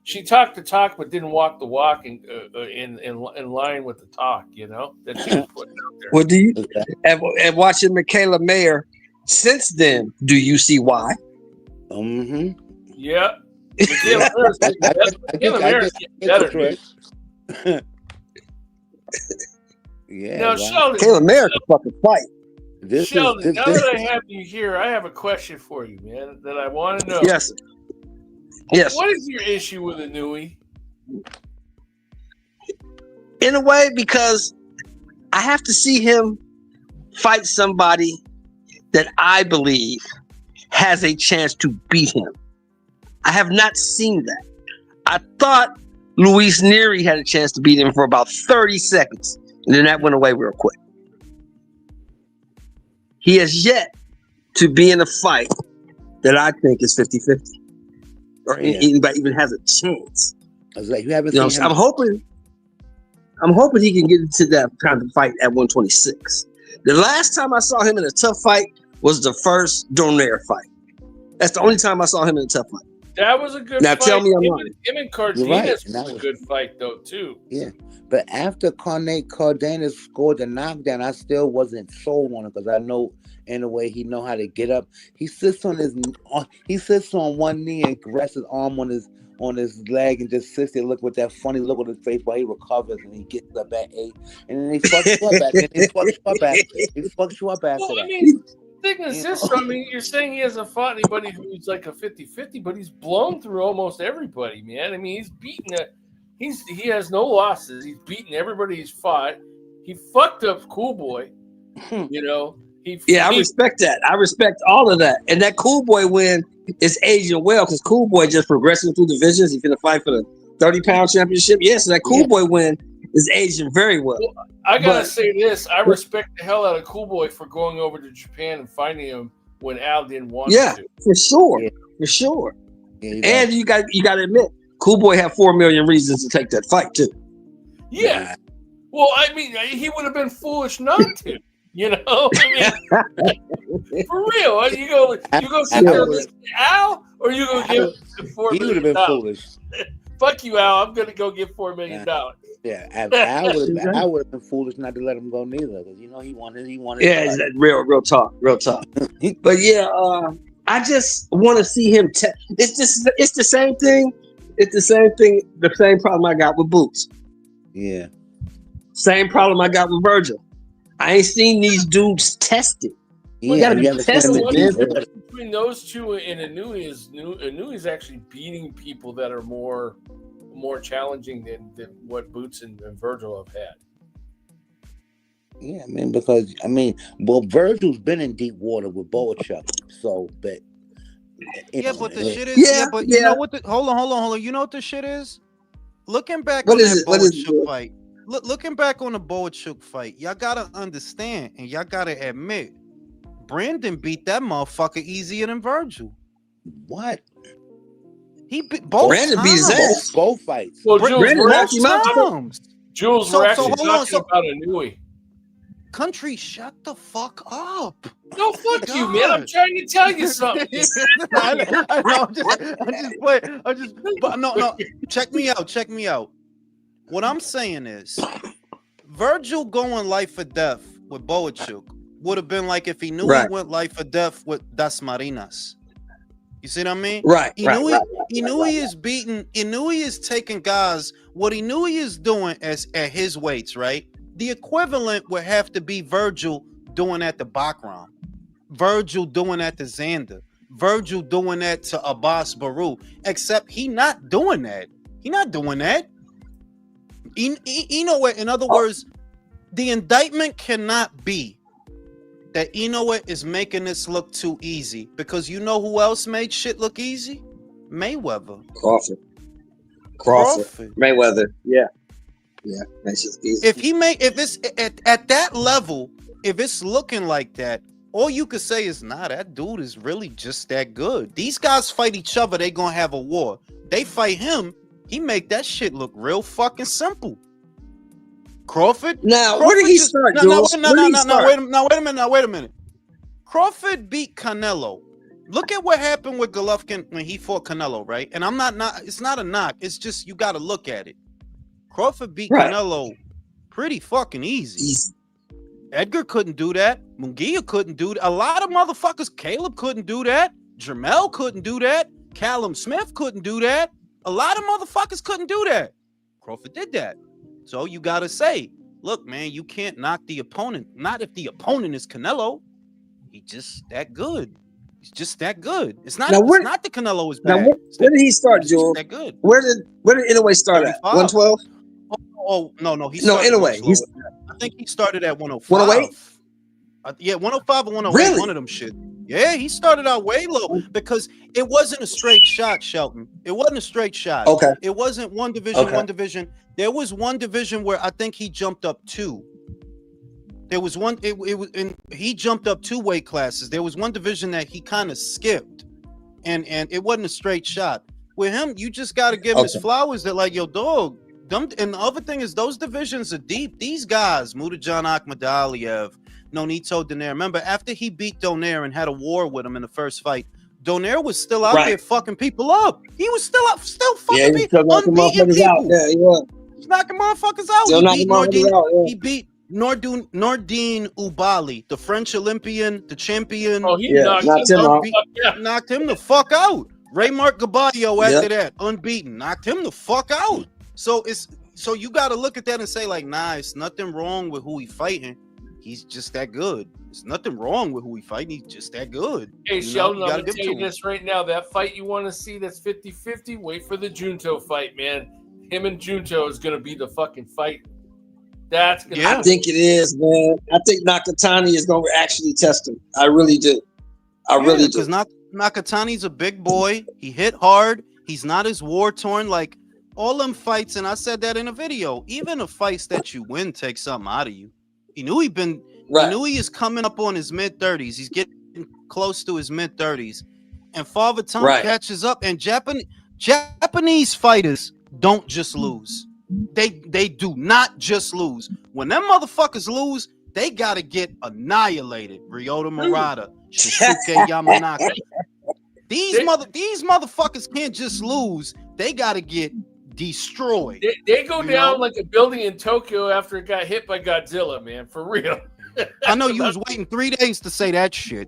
She talked the talk, but didn't walk the walk in line with the talk. You know that she was putting out there. Well, do you and watching Michaela Mayer Since then, do you see why? Mm-hmm. Yeah. Michaela Harris I, getting I, better. get, I, Michaela get, I, Harris get, I getting get the better, dude. threat. Yeah, Now, wow. Sheldon, Kayla Merrick can fucking fight. This Sheldon, is now this. that I have you here, I have a question for you, man, that I want to know. Yes. Yes. What is your issue with Inui? In a way, because I have to see him fight somebody that I believe has a chance to beat him. I have not seen that. I thought Luis Nery had a chance to beat him for about 30 seconds, and then that went away real quick. He has yet to be in a fight that I think is 50-50. Or Yeah. anybody even has a chance. I was like, you haven't You know, seen him. I'm hoping he can get into that kind of fight at 126. The last time I saw him in a tough fight was the first Donaire fight. That's the only time I saw him in a tough fight. That was a good Now fight. tell me I'm him, wrong. him and You're Cardenas right, was and that a was- good fight, though, too. Yeah, but after Cardenas scored the knockdown, I still wasn't sold on it because I know in a way he know how to get up. He sits on one knee and rests his arm on his leg and just sits there look with that funny look on his face while he recovers and he gets up at 8 and then he fucks you up back. Then he fucks you up after Well, I that. mean, the thing is You this, know? I mean, you're saying he hasn't fought anybody who's like a 50-50, but he's blown through almost everybody, man. I mean, he has no losses. He's beaten everybody he's fought. He fucked up Cool Boy, you know. I respect that. I respect all of that. And that Cool Boy win is aging well because Cool Boy just progressing through divisions. He's going to fight for the 30-pound championship. Yes, that Cool Boy win is aging very well. I got to say this. I respect the hell out of Cool Boy for going over to Japan and fighting him when Al didn't want to. For sure. Yeah. For sure. Yeah, And you got to admit, Cool Boy had 4 million reasons to take that fight, too. Yeah. Well, I mean, he would have been foolish not to. You know, I mean, for real. You go sit there and listen to Al, or you go give him $4 million. He would have been foolish. Fuck you, Al. I'm gonna go get $4 million. Yeah, Al would have been foolish not to let him go neither because you know he wanted. Yeah, real talk. But yeah, I just want to see him. It's the same thing. It's the same thing. The same problem I got with Boots. Yeah. Same problem I got with Virgil. I ain't seen these dudes tested. Yeah, gotta be you haven't seen tested, him What in the deep difference between those two and Inui is actually beating people that are more challenging than what Boots and Virgil have had. Yeah, well, Virgil's been in deep water with Boachuk, so but But the shit is but you know what? Hold on. You know what the shit is? Looking back on that Boachuk fight. Looking back on the Boachuk fight, y'all gotta understand and y'all gotta admit, Brandon beat that motherfucker easier than Virgil. What? He beat both Brandon beat his ass. Both fights. Well, Jules, Brandon we're knocked actually, him out. Jules, So we're actually hold on, talking about Inui. Country, shut the fuck up. No, fuck you, man. I'm trying to tell you something. I know. I'm just but no. Check me out. What I'm saying is, Virgil going life or death with Boachuk would have been like if he knew he went life or death with Das Marinas. You see what I mean? Right. Inui is beating. Inui is taking guys. What Inui is doing at his weights, right? The equivalent would have to be Virgil doing that to Bakram, Virgil doing that to Xander, Virgil doing that to Abbas Baru. Except he not doing that. He not doing that. You know what? In other words, the indictment cannot be that Inoue is making this look too easy because you know who else made shit look easy? Mayweather. Crawford. Mayweather. Yeah. That's just easy. If it's at that level, if it's looking like that, all you could say is, nah, that dude is really just that good. These guys fight each other, they gonna have a war. They fight him, he make that shit look real fucking simple. Crawford? Now, where did he start, Jules? Wait a minute. Crawford beat Canelo. Look at what happened with Golovkin when he fought Canelo, right? And it's not a knock. It's just you got to look at it. Crawford beat Canelo pretty fucking easy. Edgar couldn't do that. Munguia couldn't do that. A lot of motherfuckers. Caleb couldn't do that. Jermel couldn't do that. Callum Smith couldn't do that. A lot of motherfuckers couldn't do that. Crawford did that. So you gotta say, look, man, you can't knock the opponent. Not if the opponent is Canelo. He's just that good. He's just that good. It's not. It's not the Canelo is bad. Now, where did he start, Joel? That good. Where did Inoue start 35. At? 112? Oh no. Inoue. I think he started at 105. 108? Yeah, 105 or 108. Really? One of them shit. Yeah, he started out way low because it wasn't a straight shot, Shelton. It wasn't a straight shot. Okay. It wasn't one division. There was one division where I think he jumped up 2. There was one. It was, and he jumped up 2 weight classes. There was one division that he kind of skipped, and it wasn't a straight shot. With him, you just got to give him his flowers. That like, yo, dog. And the other thing is, those divisions are deep. These guys, Mutajan Akhmadaliev, Nonito Donaire. Remember, after he beat Donaire and had a war with him in the first fight, Donaire was still out there fucking people up. He was still fucking people, unbeaten people. Out. Yeah, he was. He's knocking motherfuckers out. He beat Nordine Ubali, the French Olympian, the champion. Oh, he knocked him out. Knocked him the fuck out. Ray-Mark Gaballo after that, unbeaten, knocked him the fuck out. So you got to look at that and say like, nah, it's nothing wrong with who he fighting. He's just that good. There's nothing wrong with who he fighting. He's just that good. Hey, Sheldon, I'm going to tell you this right now. That fight you want to see that's 50-50, wait for the Junto fight, man. Him and Junto is going to be the fucking fight. That's going to I think it is, man. I think Nakatani is going to actually test him. I really do. I really do. Because Nakatani's a big boy. He hit hard. He's not as war-torn. Like, all them fights, and I said that in a video, even the fights that you win take something out of you. He knew he knew he is coming up on his mid-30s. He's getting close to his mid-30s. And Father Time catches up, and Japanese fighters don't just lose. They do not just lose. When them motherfuckers lose, they gotta get annihilated. Ryota Murata, Shinsuke Yamanaka. These motherfuckers can't just lose. They gotta get destroyed. They go down like a building in Tokyo after it got hit by Godzilla, man. For real. I know you was waiting 3 days to say that shit.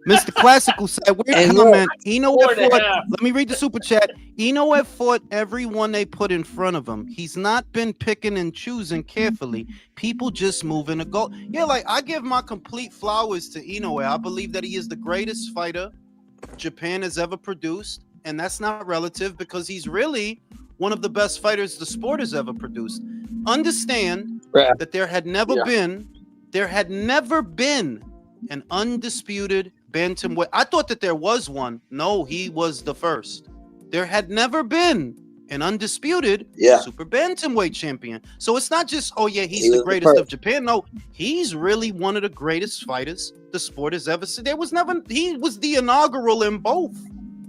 Mr. Classical said, we're comment. Let me read the super chat. Inoue fought everyone they put in front of him. He's not been picking and choosing carefully. People just moving a goal. Yeah, like I give my complete flowers to Inoue. I believe that he is the greatest fighter Japan has ever produced. And that's not relative because he's really one of the best fighters the sport has ever produced. Understand that there had never been an undisputed bantamweight. I thought that there was one. No, he was the first. There had never been an undisputed super bantamweight champion. So it's not just, he's the greatest of Japan. No, he's really one of the greatest fighters the sport has ever seen. He was the inaugural in both.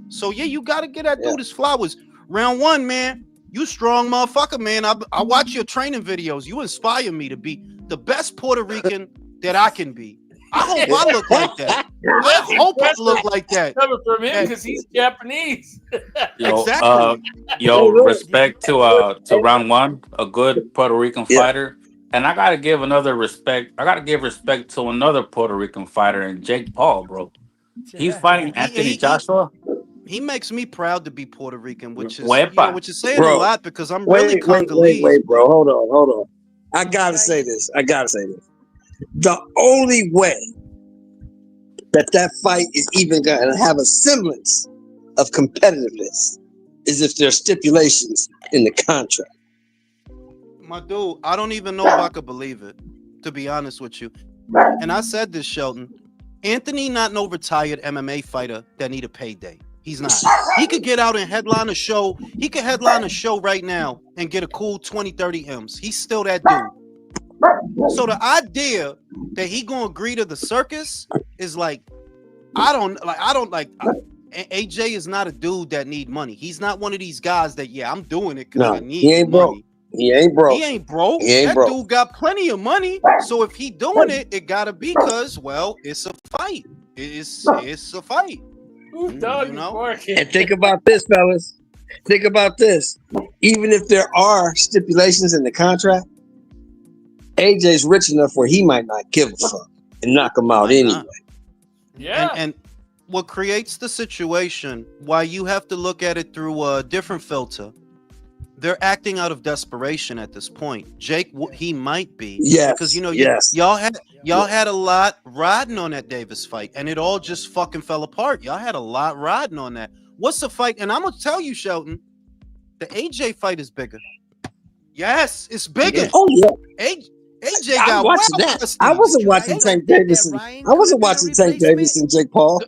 So you got to get that dude his flowers. Round 1, man. You strong motherfucker, man. I watch your training videos. You inspire me to be the best Puerto Rican that I can be. I hope I look like that. I hope I look like that. Coming from him because he's Japanese. Respect to round 1, a good Puerto Rican fighter. And I gotta give respect to another Puerto Rican fighter, and Jake Paul, bro. He's fighting Anthony Joshua. He makes me proud to be Puerto Rican, which is saying a lot because I'm really Congolese. Wait, bro. Hold on. I gotta say this. The only way that fight is even gonna have a semblance of competitiveness is if there's stipulations in the contract. My dude, I don't even know if I could believe it, to be honest with you. And I said this, Shelton. Anthony not no retired MMA fighter that need a payday. He's not. He could get out and headline a show. He could headline a show right now and get a cool 20, 30 M's. He's still that dude. So the idea that he gonna agree to the circus is like, AJ is not a dude that need money. He's not one of these guys that, I'm doing it because I need money. He ain't broke. That dude got plenty of money. So if he doing it, it gotta be because, it's a fight. It's a fight. And think about this, fellas. Think about this. Even if there are stipulations in the contract, AJ's rich enough where he might not give a fuck and knock him out Might anyway. not. Yeah. And what creates the situation, why you have to look at it through a different filter, they're acting out of desperation at this point. Jake, he might be, Yes, because yes. y'all had a lot riding on that Davis fight, and it all just fucking fell apart. Y'all had a lot riding on that. What's the fight? And I'm gonna tell you, Shelton, the AJ fight is bigger. Yes, it's bigger. Oh yeah. AJ I'm got watching well that. prestige. I wasn't You watching guys Tank don't think that Davis. Ryan I wasn't could have been watching a Tank Davis replacement? and Jake Paul,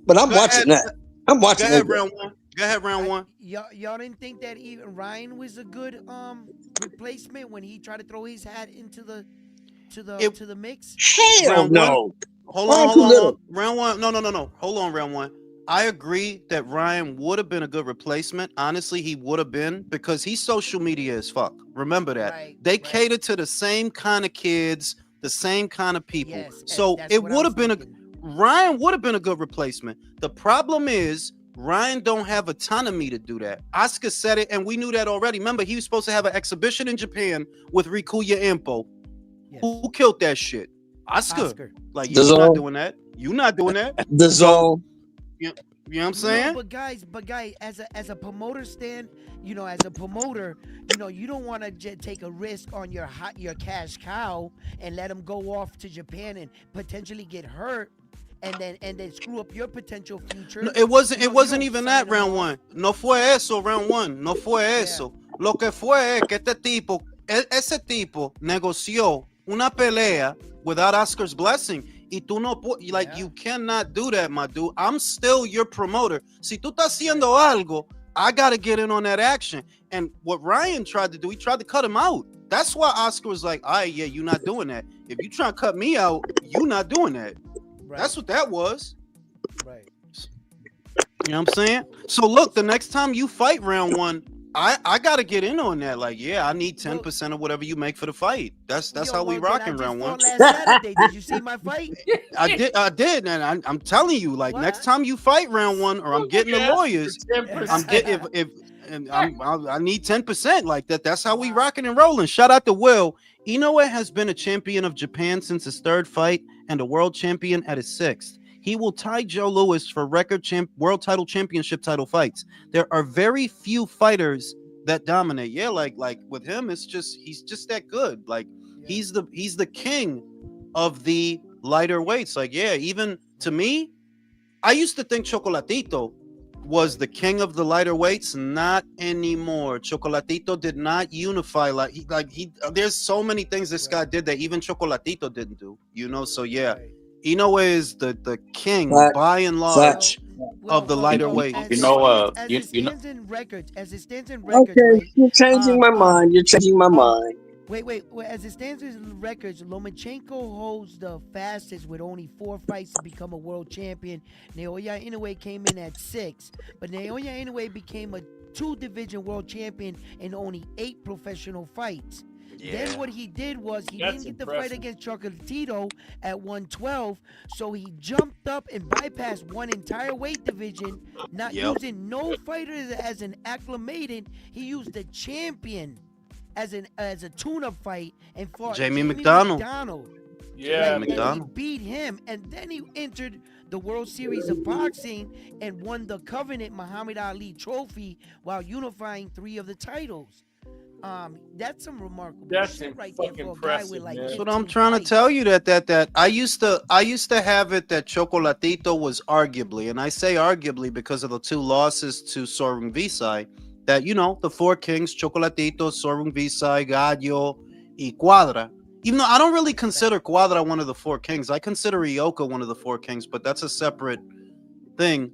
but I'm Go watching ahead. that. I'm Go watching ahead, that. round one. Go ahead, round one. Y'all didn't think that even Ryan was a good replacement when he tried to throw his hat into the It- to the mix? Hell Round one. no. Hold Ryan on, too hold on. little. Round one. No. Hold on, round one. I agree that Ryan would have been a good replacement. Honestly, he would have been, because he's social media as fuck. Remember that. Right, They right. cater to the same kind of kids, the same kind of people. Yes, and So that's it what I would was have been thinking. Ryan would have been a good replacement. The problem is Ryan don't have autonomy to do that. Oscar said it, and we knew that already. Remember, he was supposed to have an exhibition in Japan with Rikuya Impo. Yes. Who killed that shit? Oscar. Like, The you're not Zone. doing that. You're not doing that. The zone. You know what I'm No, saying? but guys, as a promoter stand, as a promoter, you don't want to take a risk on your cash cow and let him go off to Japan and potentially get hurt, and then screw up your potential future. No, it wasn't You don't even sign that him round off. one. No fue eso, round one. No fue eso. Lo que fue es que ese tipo negoció una pelea without Oscar's blessing. Y tú no, Yeah. you cannot do that, my dude. I'm still your promoter. Si tú estás haciendo algo, I got to get in on that action. And what Ryan tried to do, he tried to cut him out. That's why Oscar was like, all right, yeah, you're not doing that. If you try to cut me out, you're not doing that. Right. That's what that was. Right. You know what I'm saying? So look, the next time you fight round one, I gotta get in on that. Like, yeah, I need 10% of whatever you make for the fight. That's how we rocking round one. Last Saturday, did you see my fight? I did, and I'm telling you, like, What? next time you fight round one, or I'm getting the Yes, lawyers, for 10%. I'm getting I need 10% like that. That's how we rocking and rolling. Shout out to Will. Inoue has been a champion of Japan since his third fight and a world champion at his sixth. He will tie Joe Louis for record world title championship title fights. There are very few fighters that dominate. Yeah, like with him, he's just that good. Like he's the king of the lighter weights. Like, yeah, even to me, I used to think Chocolatito was the king of the lighter weights. Not anymore. Chocolatito did not unify there's so many things this guy did that even Chocolatito didn't do. So yeah. Right. Inoue is the king Fact. by and large. Fact. Of the lighter weight. As You know, it you know- stands in records, right? Okay, you're changing my mind. You're changing my mind. Wait. As it stands in records, Lomachenko holds the fastest with only 4 fights to become a world champion. Naoya Inoue came in at 6, but Naoya Inoue became a 2-division world champion in only 8 professional fights. Then what he did was he That's didn't get the impressive. fight against Chocolatito at 112, so he jumped up and bypassed one entire weight division, not using no fighter as an acclimated. He used the champion as a tune-up fight and fought Jamie McDonald. Yeah, and he McDonald. beat him, and then he entered the World Series of Boxing and won the Covenant Muhammad Ali Trophy while unifying 3 of the titles. That's some remarkable That's shit right there fucking for a guy with impressive, like. man. That's what I'm 15 trying to fights. tell you that I used to have it that Chocolatito was arguably, and I say arguably because of the 2 losses to Sorung Visay, that the 4 kings, Chocolatito, Sorung Visay, Gallo, y Cuadra. Even though I don't really consider Cuadra one of the 4 kings, I consider Ioka one of the 4 kings, but that's a separate thing.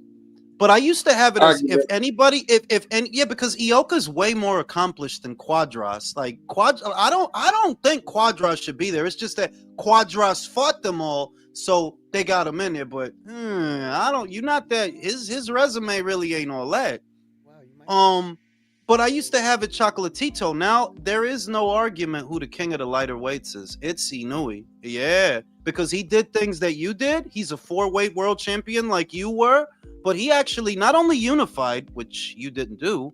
But I used to have it as if anybody, because Ioka's way more accomplished than Quadras. Like I don't think Quadras should be there. It's just that Quadras fought them all, so they got him in there. But you're not that. His resume really ain't all that. Wow, you might- But I used to have it Chocolatito. Now there is no argument who the king of the lighter weights is. It's Inoue. Yeah, because he did things that you did. He's a 4-weight world champion like you were. But he actually not only unified, which you didn't do,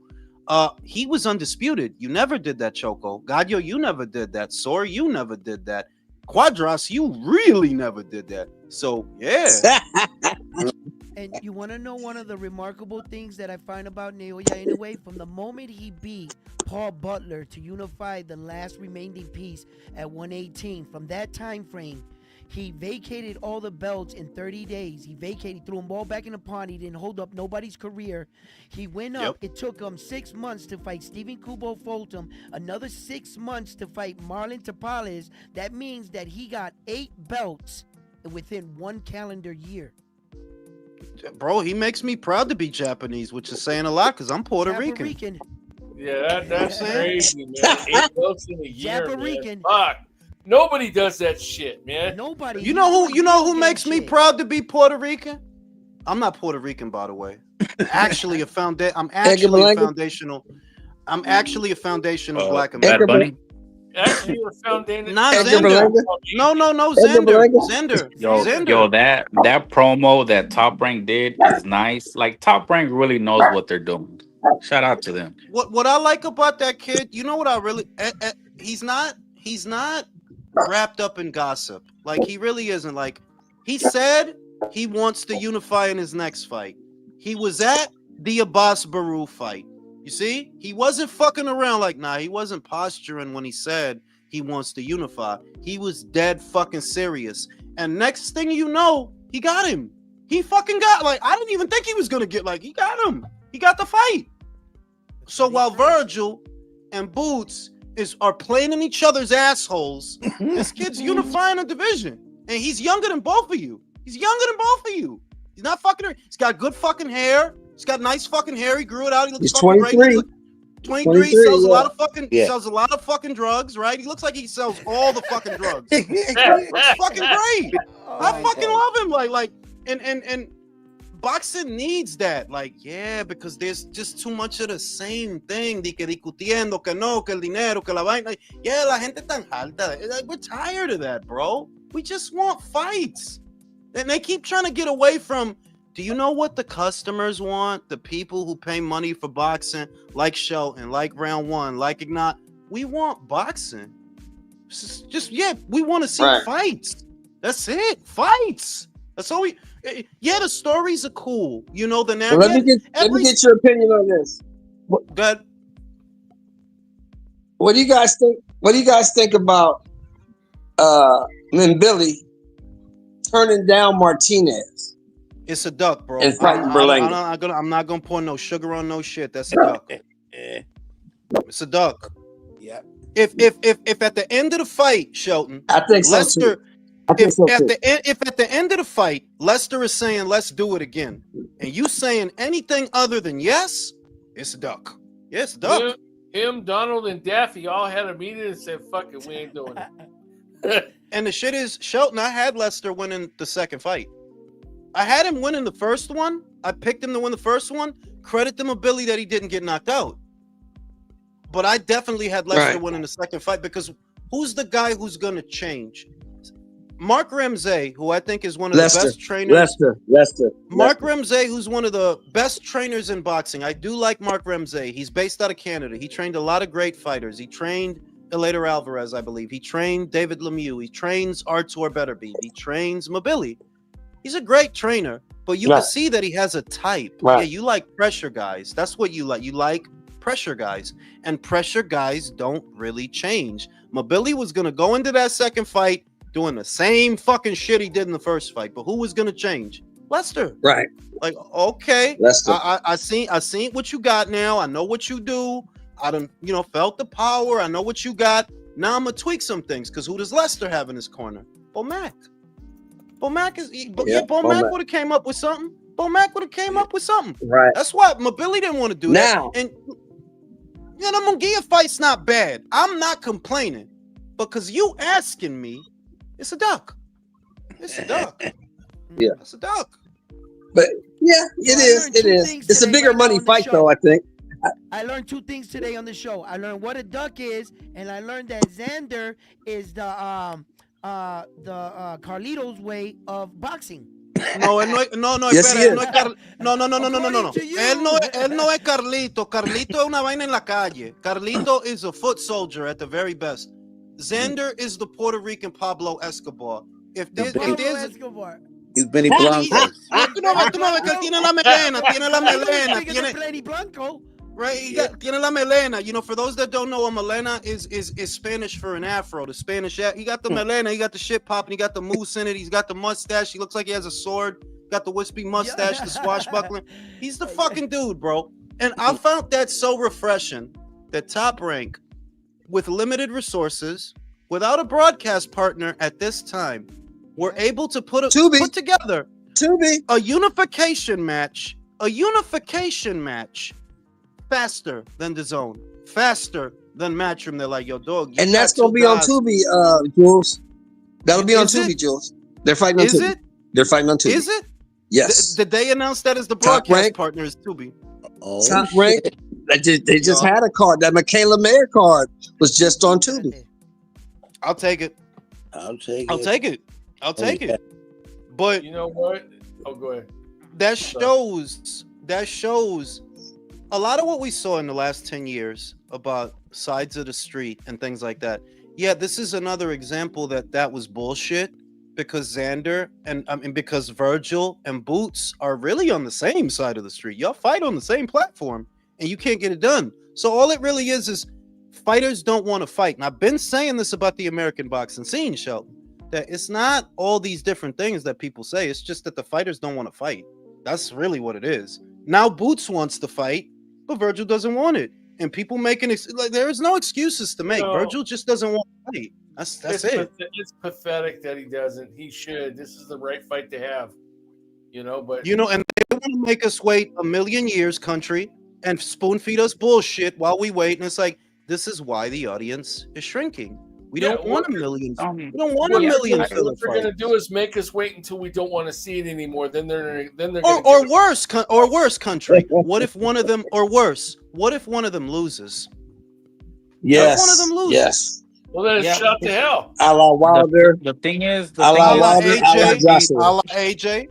he was undisputed. You never did that, Choco. Gadio, you never did that. Sor, you never did that. Quadras, you really never did that. So yeah. And you want to know one of the remarkable things that I find about Naoya Inoue? From the moment he beat Paul Butler to unify the last remaining piece at 118, from that time frame, he vacated all the belts in 30 days. He threw them all back in the pot. He didn't hold up nobody's career. He went up. It took him 6 months to fight Stephen Kubo Fulton, another 6 months to fight Marlon Tapales. That means that he got 8 belts within 1 calendar year. Bro, he makes me proud to be Japanese, which is saying a lot because I'm Puerto Rican. Yeah, that's crazy, man. 8 belts in a year, man. Fuck. Nobody does that shit, man. Nobody. You know who makes me proud to be Puerto Rican? I'm not Puerto Rican, by the way. I'm actually a foundational black American. Bunny? Actually, you're foundational. Not Zender. No, Zender. Yo, that promo that Top Rank did is nice. Like, Top Rank really knows what they're doing. Shout out to them. What I like about that kid, you know what I really he's not wrapped up in gossip. Like, he really isn't. Like, he said he wants to unify in his next fight. He was at the Abbas Baru fight. You see? He wasn't fucking around. Like, nah, he wasn't posturing when he said he wants to unify. He was dead fucking serious. And next thing you know, he got him. He fucking got, like, I didn't even think he was gonna get, like, he got him. He got the fight. So while Virgil and Boots are playing in each other's assholes, this kid's unifying a division. And he's younger than both of you. He's not fucking, he's got good fucking hair. He's got nice fucking hair. He grew it out. He looks fucking 23. Great. 23 sells a lot of fucking drugs, right? He looks like he sells all the fucking drugs. It's fucking great. I fucking love him. Like and boxing needs that. Like, yeah, because there's just too much of the same thing. De que discutiendo, que no, que el dinero, que la vaina. Yeah, la gente tan alta. Like, we're tired of that, bro. We just want fights. And they keep trying to get away from, do you know what the customers want? The people who pay money for boxing, like Shelton, like Round One, like Ignat. We want boxing. We want to see fights. That's it. Fights. That's all we. Yeah, the stories are cool. You know, the narrative. Let me get your opinion on this. Good. What do you guys think? What do you guys think about Billy turning down Martinez? It's a duck, bro. And fighting Berlanga. I'm not gonna pour no sugar on no shit. That's a duck. It's a duck. Yeah. If at the end of the fight, Shelton, I think so Lester. too. If at the end of the fight, Lester is saying, let's do it again, and you saying anything other than yes, it's a duck. Yeah, it's a duck. Him, Donald, and Daffy all had a meeting and said, fuck it, we ain't doing it. And the shit is, Shelton, I had Lester winning the second fight. I had him winning the first one. I picked him to win the first one. Credit the ability that he didn't get knocked out. But I definitely had Lester winning the second fight, because who's the guy who's going to change? Mark Ramsey, who I think is one of the best trainers. Lester. Mark Ramsey, who's one of the best trainers in boxing. I do like Mark Ramsey. He's based out of Canada. He trained a lot of great fighters. He trained Eleider Alvarez, I believe. He trained David Lemieux. He trains Artur Beterbiev. He trains Mobili. He's a great trainer, but you can see that he has a type. Right. Yeah, you like pressure guys. That's what you like. You like pressure guys. And pressure guys don't really change. Mobili was going to go into that second fight doing the same fucking shit he did in the first fight. But who was going to change? Lester. Right. Like, okay. Lester. I seen what you got now. I know what you do. I done, felt the power. I know what you got. Now I'm going to tweak some things, because who does Lester have in his corner? Bo Mac. Bo Mac would have came up with something. Right. That's why Mobili didn't want to do that. And the Munguia fight's not bad. I'm not complaining. Because you asking me, it's a duck. It's a duck. Yeah. It's a duck. But yeah, it is. It's a bigger money fight, though, I think. I learned 2 things today on the show. I learned what a duck is, and I learned that Xander is the Carlito's way of boxing. No, no, Yes, he espera, él no is. es no. According to you. Él no es Carlito. Carlito es una vaina en la calle. Carlito is a foot soldier at the very best. Xander is the Puerto Rican Pablo Escobar. If The there's, Benny, if Pablo there's, Escobar. he's Benny he- Blancos. tú no ves que él tiene la melena, Bigger than Plenty Blanco. right? Tiene la melena. You know, for those that don't know, a melena is Spanish for an afro. The Spanish, he got the melena, he got the shit popping, he got the moose in it, he's got the mustache, he looks like he has a sword, got the wispy mustache, the swashbuckling. He's the fucking dude, bro. And I found that so refreshing that Top Rank, with limited resources, without a broadcast partner at this time, were able to put together a unification match faster than the zone, faster than Matchroom. They're like, yo, dog. And that's gonna be on Tubi, Jules. That'll be on Tubi, Jules. They're fighting on Tubi. They're fighting on Tubi. Is it? Yes. Did they announce that as the broadcast partner is Tubi? Oh, Top Rank. They just had a card. That Michaela Mayer card was just on Tubi. I'll take it. I'll take it. But you know what? Oh, go ahead. That shows a lot of what we saw in the last 10 years about sides of the street and things like that. Yeah, this is another example that was bullshit, because Xander and because Virgil and Boots are really on the same side of the street. Y'all fight on the same platform and you can't get it done. So all it really is fighters don't want to fight. And I've been saying this about the American boxing scene, Shelton, that it's not all these different things that people say. It's just that the fighters don't want to fight. That's really what it is. Now Boots wants to fight, but Virgil doesn't want it. And people making like there is no excuses to make. No. Virgil just doesn't want to fight. That's it. It's pathetic that he doesn't. He should. This is the right fight to have. But and they want to make us wait a million years, country, and spoon feed us bullshit while we wait. And it's like, this is why the audience is shrinking. We don't want a million. We don't want a million. What they're going to do is make us wait until we don't want to see it anymore. Then they're or worse, country. What if one of them, or worse? What if one of them loses? Yes. One of them loses. Yes. Well, then it's shot to hell. A la Wilder. The thing is, a la AJ.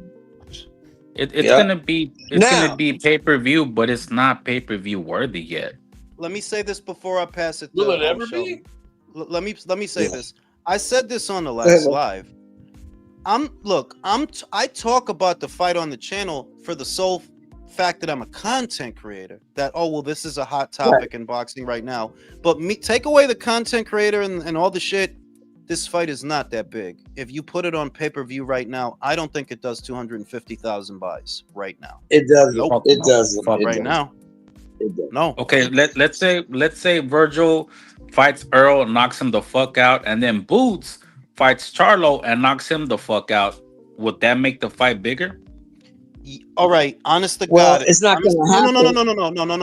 It's gonna be pay-per-view, but it's not pay-per-view worthy yet. Let me say this before I pass it. Will it ever be? Let me say this. I said this on the last live. I talk about the fight on the channel for the sole fact that I'm a content creator. That this is a hot topic in boxing right now. But take away the content creator and all the shit. This fight is not that big. If you put it on pay-per-view right now, I don't think it does 250,000 buys right now. It doesn't. Nope. It doesn't. Right now. No. Okay, let's say Virgil fights Earl, knocks him the fuck out, and then Boots fights Charlo and knocks him the fuck out. Would that make the fight bigger? All right, honest to God, it's not going to happen.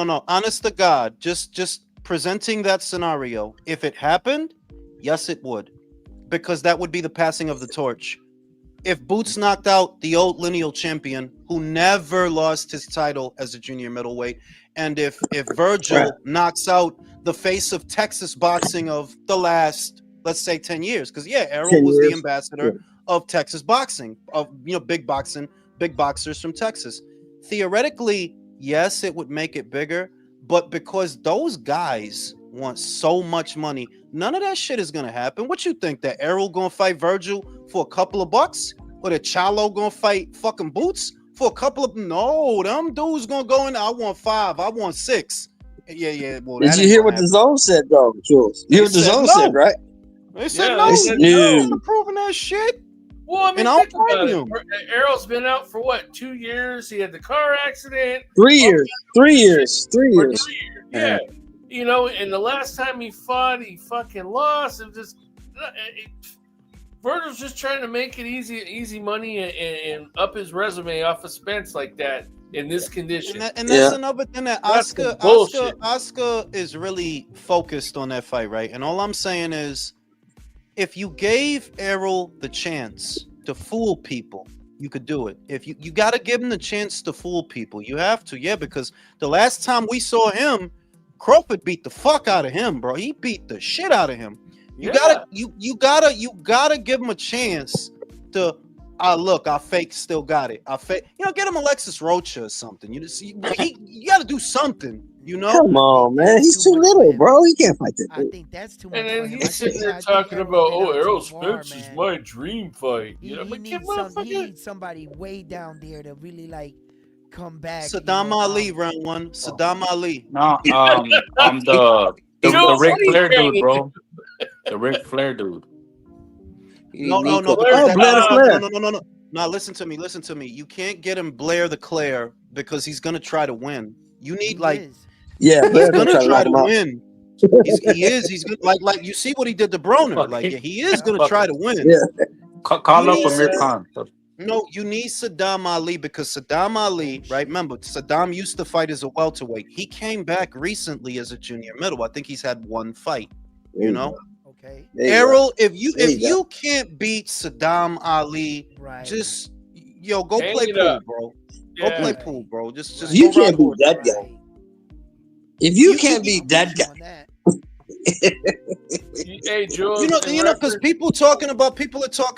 No. Honest to God, just presenting that scenario. If it happened, yes, it would, because that would be the passing of the torch. If Boots knocked out the old lineal champion who never lost his title as a junior middleweight, and if Virgil knocks out the face of Texas boxing of the last, let's say, 10 years, because Errol was the ambassador of Texas boxing, of big boxers from Texas. Theoretically, yes, it would make it bigger, but because those guys want so much money, none of that shit is gonna happen. What you think, that Errol gonna fight Virgil for a couple of bucks, or that Charlo gonna fight fucking Boots for a couple of? No, them dudes gonna go in. I want 5, I want 6. Yeah. Well, did you hear what the zone said, though, Jules? You hear what the zone said, right? They said no. They're proving that shit. Well, I mean, think about it. Errol's been out for what, 2 years? He had the car accident. 3 years. 3 years. 3 years. Yeah. And the last time he fought, he fucking lost. It just Virgil's just trying to make it easy money and up his resume off of Spence like that in this condition. And that's another thing that Oscar is really focused on that fight, right? And all I'm saying is, if you gave Errol the chance to fool people, you could do it. If you got to give him the chance to fool people, you have to, because the last time we saw him, Crawford beat the fuck out of him, bro. He beat the shit out of him. You gotta give him a chance to Look, our fake still got it. Our fake, get him Alexis Rocha or something. You got to do something. Come on, man. He's too little, bro. He can't fight that I dude. think that's too much. And for then him. he's sitting there I think talking Errol's about, been out Errol too far, Spence is man. my dream fight. He Like, he needs somebody way down there to really like come back. Saddam Ali, round one. Saddam Ali. No, I'm the Ric Flair dude, bro. The Ric Flair dude. No. No. No, listen to me. You can't get him Blair the Claire because he's gonna try to win. You need Yeah, he's Blair's gonna try to knock him out. win. He's good. Like you see what he did to Broner. Like he is gonna try to win. Yeah. Call up Amir Khan. No, you need Saddam Ali because Saddam Ali, right? Remember, Saddam used to fight as a welterweight. He came back recently as a junior middle. I think he's had one fight. You know. Okay. Errol, if you can't beat Saddam Ali, Right. just go Hang play it pool, up. bro. Yeah. Go play pool, bro. Just You go can't ride beat horse, that bro. guy. If you can't beat that guy, On that. Hey, Jules. Because people are talking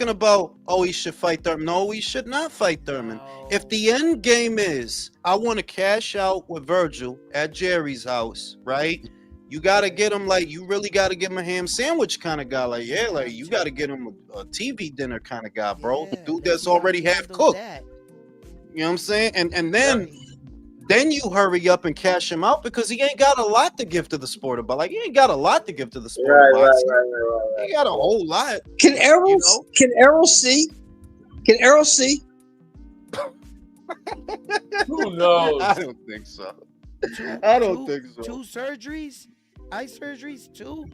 about, oh, he should fight Thurman. No, he should not fight Thurman. No. If the end game is, I want to cash out with Virgil at Jerry's house, right? You got to get him, you really got to give him a ham sandwich kind of guy. You got to get him a TV dinner kind of guy, bro. Yeah, Dude let's that's see how already he half handles cooked. that. You know what I'm saying? And then you hurry up and cash him out because he ain't got a lot to give to the sport about. He ain't got a lot to give to the sport. right. He got a whole lot. Can Errol see? Can Errol see? Who knows? I don't think so. I don't think so. 2 surgeries, eye surgeries, 2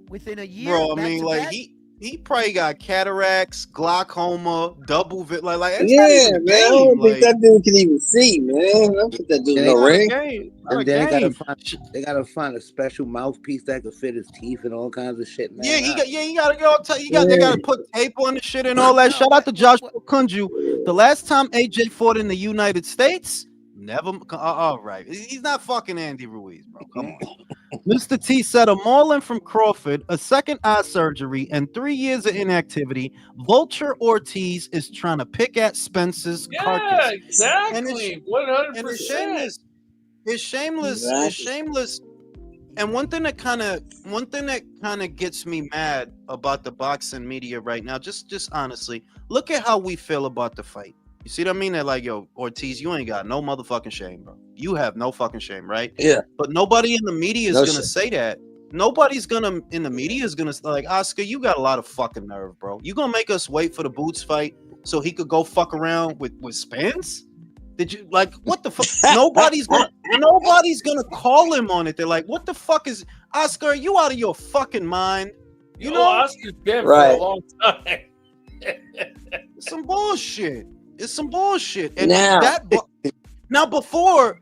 within a year. Bro, I back mean, to back? he probably got cataracts, glaucoma, double it's Yeah, not man. even a I game. don't think that dude can even see, man. I don't think that dude Yeah, no Not a ring. game. Not And a then game. they gotta find a special mouthpiece that could fit his teeth and all kinds of shit, man. You gotta go. They gotta put tape on the shit and all that. No, Shout out to Joshua what- Kunju. The last time AJ fought in the United States, never. All right, he's not fucking Andy Ruiz, bro. Come on. Mr. T said a mauling from Crawford, a second eye surgery, and 3 years of inactivity. Vulture Ortiz is trying to pick at Spence's Yeah, exactly. exactly. 100%. And it's shameless. It's shameless. It's Exactly. shameless. And one thing that kind of gets me mad about the boxing media right now, just honestly, look at how we feel about the fight. You see what I mean? They're like, yo, Ortiz, you ain't got no motherfucking shame, bro. You have no fucking shame, right? Yeah. But nobody in the media is No gonna shame. say that. Nobody's gonna in the media is gonna like, Oscar, you got a lot of fucking nerve, bro. You gonna make us wait for the Boots fight so he could go fuck around with Spence? Did you what the fuck? nobody's gonna call him on it. They're like, what the fuck is Oscar? Are you out of your fucking mind? You know, Oscar's been Right. for a long time. it's some bullshit. It's some bullshit. And Now. now before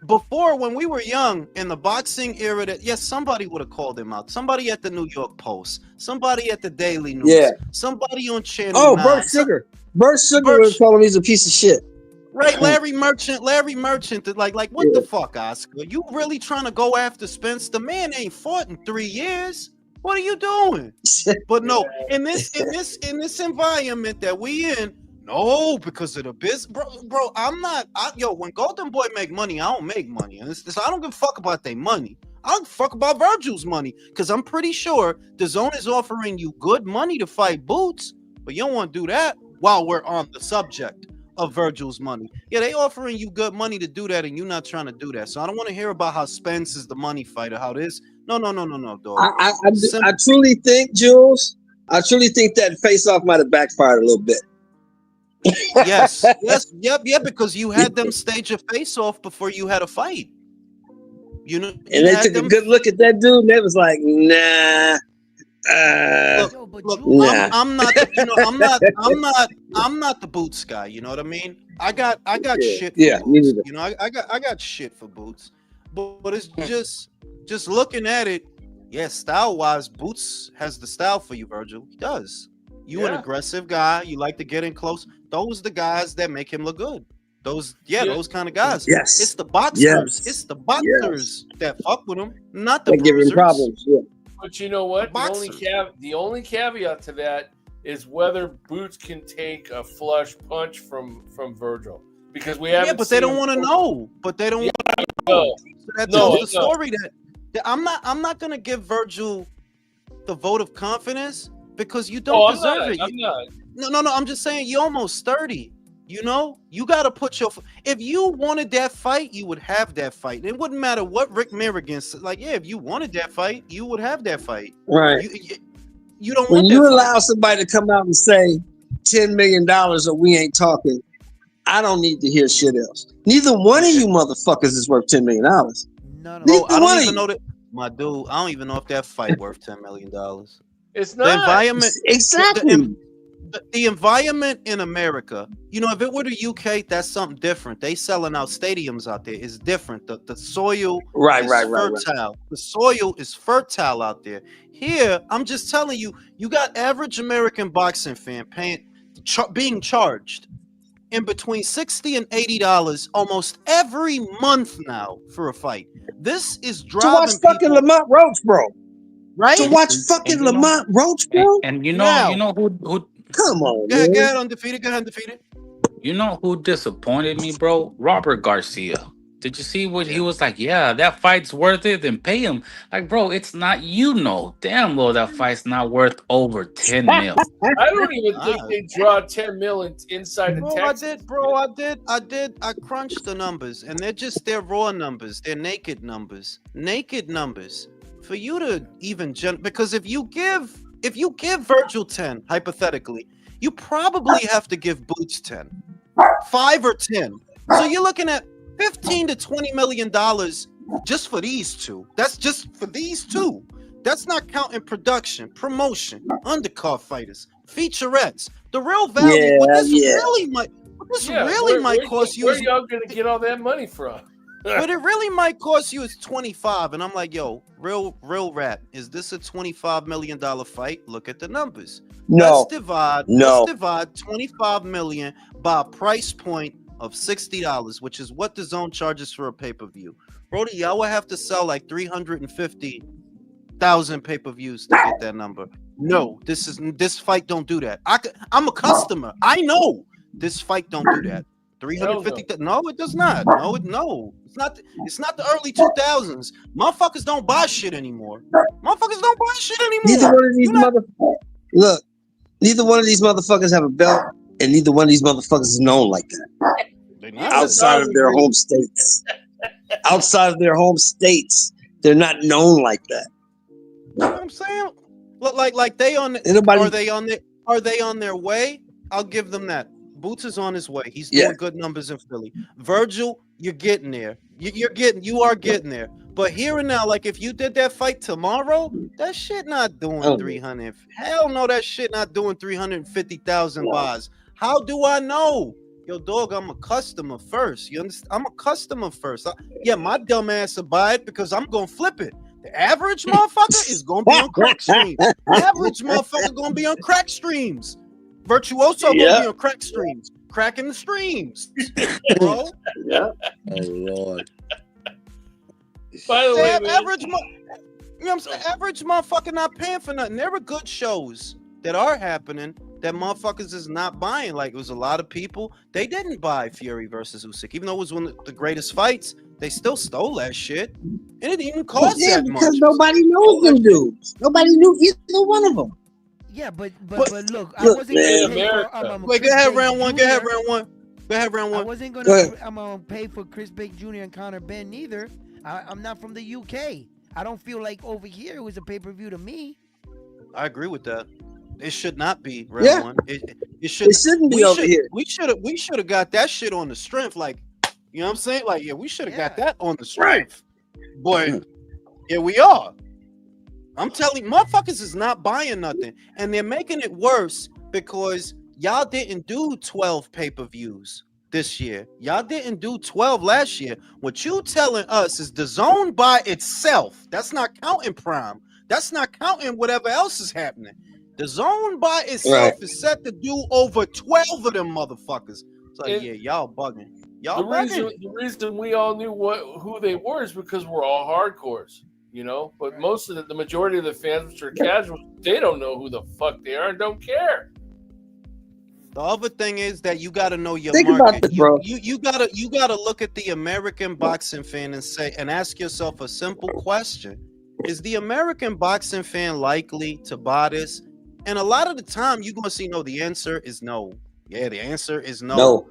when we were young in the boxing era, that yes, somebody would have called him out. Somebody at the New York Post, somebody at the Daily News, Yeah. somebody on Channel Oh, 9. Bert Sugar. Bert Sugar was telling me he's a piece of shit. Right, Larry Merchant, like what the fuck, Oscar? You really trying to go after Spence? The man ain't fought in 3 years. What are you doing? But no, in this environment that we in, no, because of the business, bro. When Golden Boy make money, I don't make money, and I don't give a fuck about their money. I don't fuck about Virgil's money, because I'm pretty sure the Zone is offering you good money to fight Boots, but you don't want to do that while we're on the subject of Virgil's money. Yeah, they offering you good money to do that, and you're not trying to do that. So I don't want to hear about how Spence is the money fighter, how this. No, dog. I truly think, Jules, that face-off might have backfired a little bit. Yes, because you had them stage a face-off before you had a fight. You know, And they took a good look at that dude, and they was like, nah. Look, Nah. I'm not the Boots guy. You know what I mean? I got shit. For Yeah, me Boots. neither. You know, I got shit for Boots, but it's just looking at it. Yeah, style-wise, Boots has the style for you, Virgil. He does. You an aggressive guy. You like to get in close. Those are the guys that make him look good. Those kind of guys. Yes. It's the boxers. Yes. It's the boxers that fuck with him, not the They give him bruisers. problems. Yeah. But you know what? Boxers. The only caveat to that is whether Boots can take a flush punch from Virgil, because we haven't. Yeah, but they don't want to know. But they don't want to know. So that tells the story that I'm not gonna give Virgil the vote of confidence because you don't deserve it. I'm not. No. I'm just saying you're almost 30. You know, you got to put your. If you wanted that fight, you would have that fight. It wouldn't matter what Rick Mirrigan said. Like, yeah, if you wanted that fight, you would have that fight. Right. You don't. When want you that allow fight. somebody to come out and say $10 million or we ain't talking, I don't need to hear shit else. Neither one of you motherfuckers is worth $10 million. None of Bro, them. I don't even know that. My dude, I don't even know if that fight worth $10 million. It's not. The environment. Exactly. The environment in America, you know, if it were the UK, that's something different. They selling out stadiums out there. It's different. The soil is fertile. The soil is fertile out there. Here, I'm just telling you, you got average American boxing fan being charged in between $60 and $80 almost every month now for a fight. This is driving to watch fucking Lamont Roach, bro. Right? To watch fucking Lamont Roach, bro. And you know who Come on, Go man. ahead, undefeated. Go ahead, undefeated. You know who disappointed me, bro? Robert Garcia. Did you see what he was like? Yeah, that fight's worth it. Then pay him. Like, bro, it's not. You know, damn well that fight's not worth over 10 mil. I don't even think they draw 10 mil inside the Texas. I crunched the numbers, and they're just their raw numbers. They're naked numbers. Naked numbers. For you to even because if you give Virgil 10, hypothetically, you probably have to give Boots 10, 5 or 10. So you're looking at $15 to $20 million just for these two. That's just for these two. That's not counting production, promotion, undercard fighters, featurettes. The real value. What this really might cost you. Where y'all gonna get all that money from? What it really might cost you is 25, and I'm like, yo, real rap. Is this a $25 million fight? Look at the numbers. No. Let's divide 25 million by a price point of $60, which is what the zone charges for a pay-per-view. Brody, y'all would have to sell like 350,000 pay-per-views to get that number. No, this fight don't do that. I'm a customer. I know this fight don't do that. 350. No, it does not. No. It's not the early 2000s. Motherfuckers don't buy shit anymore. Neither one of these Look, neither one of these motherfuckers have a belt, and neither one of these motherfuckers is known like that. Outside of their home states. They're not known like that. You know what I'm saying? Look, like they on. Are they on their way? I'll give them that. Boots is on his way. He's doing good numbers in Philly. Virgil, you're getting there. You are getting there. But here and now, like if you did that fight tomorrow, that shit not doing 300. Hell no, that shit not doing 350,000 buys. How do I know? Yo, dog, I'm a customer first. You understand? I'm a customer first. My dumb ass will buy it because I'm gonna flip it. The average motherfucker is gonna be on crack streams. Average motherfucker gonna be on crack streams. Virtuoso gonna be on crack streams, cracking the streams, bro. Oh Lord. By the way, average motherfucker not paying for nothing. There were good shows that are happening that motherfuckers is not buying. Like it was a lot of people. They didn't buy Fury versus Usyk, even though it was one of the greatest fights. They still stole that shit, and it didn't even cost that much. Because nobody knows them dudes. Nobody knew either one of them. Yeah, but look, I wasn't gonna pay for. Wait, go ahead, round one. I wasn't gonna pay for Chris Bake Jr. and Conor Benn either. I'm not from the UK. I don't feel like over here it was a pay-per-view to me. I agree with that. It should not be round one. It shouldn't be over here. We should have got that shit on the strength. Like, you know what I'm saying? Like, we should have got that on the strength. But here we are. I'm telling you, motherfuckers is not buying nothing. And they're making it worse because y'all didn't do 12 pay-per-views this year. Y'all didn't do 12 last year. What you telling us is the zone by itself. That's not counting Prime. That's not counting whatever else is happening. The zone by itself is set to do over 12 of them motherfuckers. It's like, y'all bugging. The reason we all knew who they were is because we're all hardcores. You know, but most of the majority of the fans, which are casual, they don't know who the fuck they are and don't care. The other thing is that you got to know your Think about market. this, bro. You gotta look at the American boxing fan and ask yourself a simple question: is the American boxing fan likely to buy this? And a lot of the time, you're gonna see no. The answer is no. Yeah, the answer is no.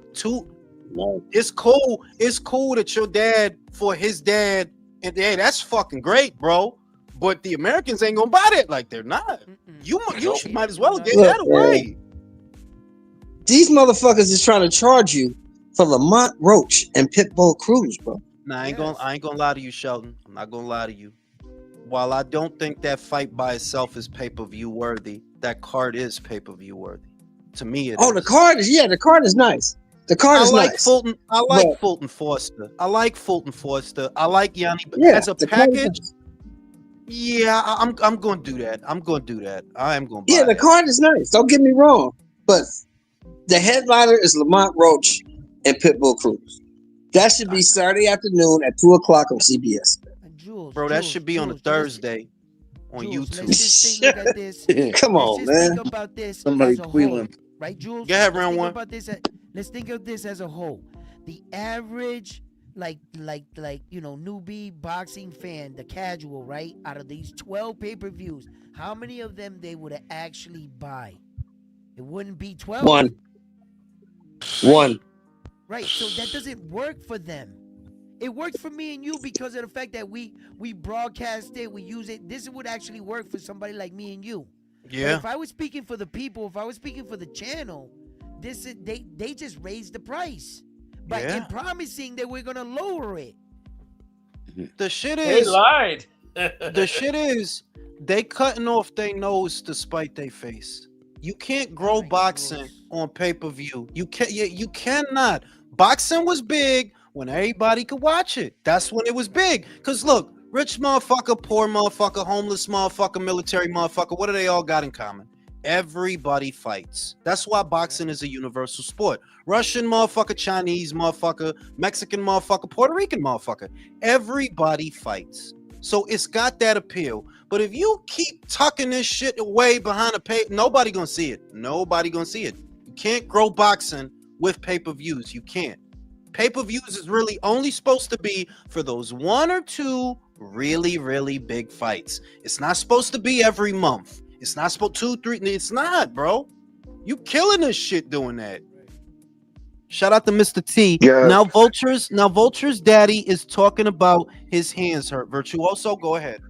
No. It's cool. It's cool that your dad for his dad, and hey, that's fucking great, bro. But the Americans ain't gonna buy that. Like they're not. You might as well give that away. These motherfuckers is trying to charge you for Lamont Roach and Pitbull Cruz, bro. Nah, I ain't gonna lie to you, Sheldon. I'm not gonna lie to you. While I don't think that fight by itself is pay-per-view worthy, that card is pay-per-view worthy. To me, it is. The card is nice. The card is nice. Fulton. I like Fulton Foster. I like Fulton Foster. I like Yanni. As a package, yeah, I'm gonna do that. I am gonna buy the card is nice. Don't get me wrong, but the headliner is Lamont Roach and Pitbull Cruz. That should be Saturday afternoon at 2:00 on CBS. Bro, that should be on a Thursday on YouTube. Let's just look at this. Come on, man. Think about this Somebody as a whole, squealing. right, Jules? Go ahead, round one. Let's think of this as a whole. The average, newbie boxing fan, the casual, right? Out of these 12 pay-per-views, how many of them they would actually buy? It wouldn't be 12. One. Right, so that doesn't work for them. It works for me and you because of the fact that we broadcast it, we use it. This would actually work for somebody like me and you. Yeah. But if I was speaking for the people, if I was speaking for the channel, they just raised the price. But in promising that we're gonna lower it. The shit They is lied. the shit is they cutting off their nose to spite their face. You can't grow boxing on pay-per-view. You cannot. Boxing was big when everybody could watch it. That's when it was big. Cause look, rich motherfucker, poor motherfucker, homeless motherfucker, military motherfucker, what do they all got in common? Everybody fights. That's why boxing is a universal sport. Russian motherfucker, Chinese motherfucker, Mexican motherfucker, Puerto Rican motherfucker. Everybody fights. So it's got that appeal. But if you keep tucking this shit away behind a pay, nobody gonna see it. Nobody gonna see it. You can't grow boxing with pay-per-views. You can't. Pay-per-views is really only supposed to be for those one or two really, really big fights. It's not supposed to be every month. It's not supposed to 2, 3. It's not, bro. You killing this shit doing that. Shout out to Mr. T. Yeah. Now Vulture's daddy is talking about his hands hurt. Virtuoso, go ahead.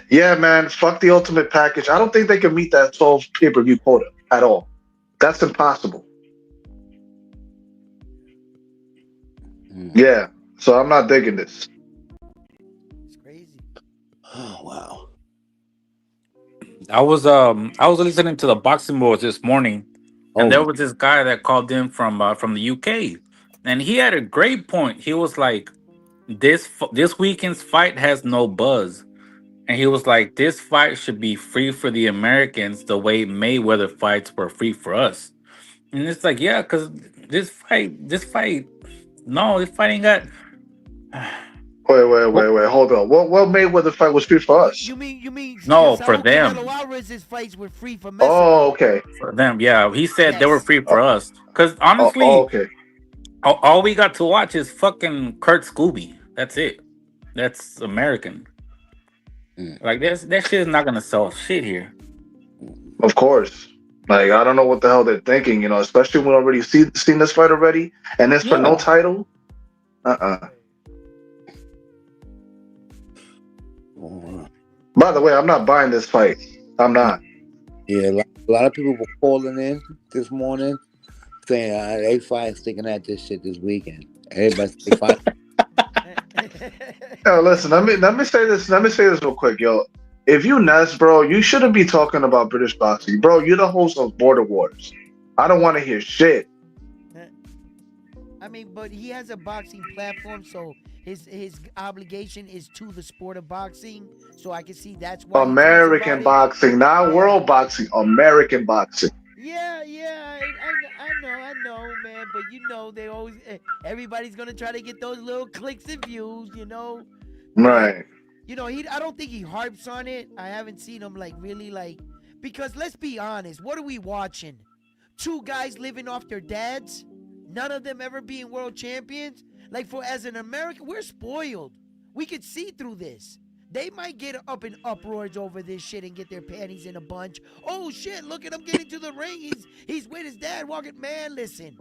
Yeah, man. Fuck the ultimate package. I don't think they can meet that 12 pay-per-view quota at all. That's impossible. Yeah. So I'm not digging this. It's crazy. Oh wow. I was listening to the boxing boys this morning, and there was this guy that called in from the UK, and he had a great point. He was like, this weekend's fight has no buzz, and he was like, this fight should be free for the Americans the way Mayweather fights were free for us. And it's like, yeah, because this fight, no, this fight ain't got. Wait. Hold on. What Mayweather fight was free for us? You mean No, for them. Alvarez's fights were free for Mexico. Oh, okay. For them, yeah. He said they were free for us. Because honestly, okay. all we got to watch is fucking Kurt Scooby. That's it. That's American. Like that shit is not gonna sell shit here. Of course. Like I don't know what the hell they're thinking, especially when we already seen this fight already, and it's for no title. By the way, I'm not buying this fight. I'm not. Yeah, a lot of people were calling in this morning saying they fight sticking at this shit this weekend. Everybody's fight. Yo, listen, let me say this. Let me say this real quick, yo. If you Ness, bro, you shouldn't be talking about British boxing, bro. You're the host of Border Wars. I don't want to hear shit. I mean, but he has a boxing platform, so his obligation is to the sport of boxing. So I can see that's why American boxing, not world boxing. American boxing. Yeah, I know, man. But they always everybody's gonna try to get those little clicks and views, Right. I don't think he harps on it. I haven't seen him really because let's be honest, what are we watching? 2 guys living off their dads, none of them ever being world champions. Like, for as an American, we're spoiled. We could see through this. They might get up in uproars over this shit and get their panties in a bunch. Oh shit, look at him getting to the ring. He's with his dad walking. Man, listen.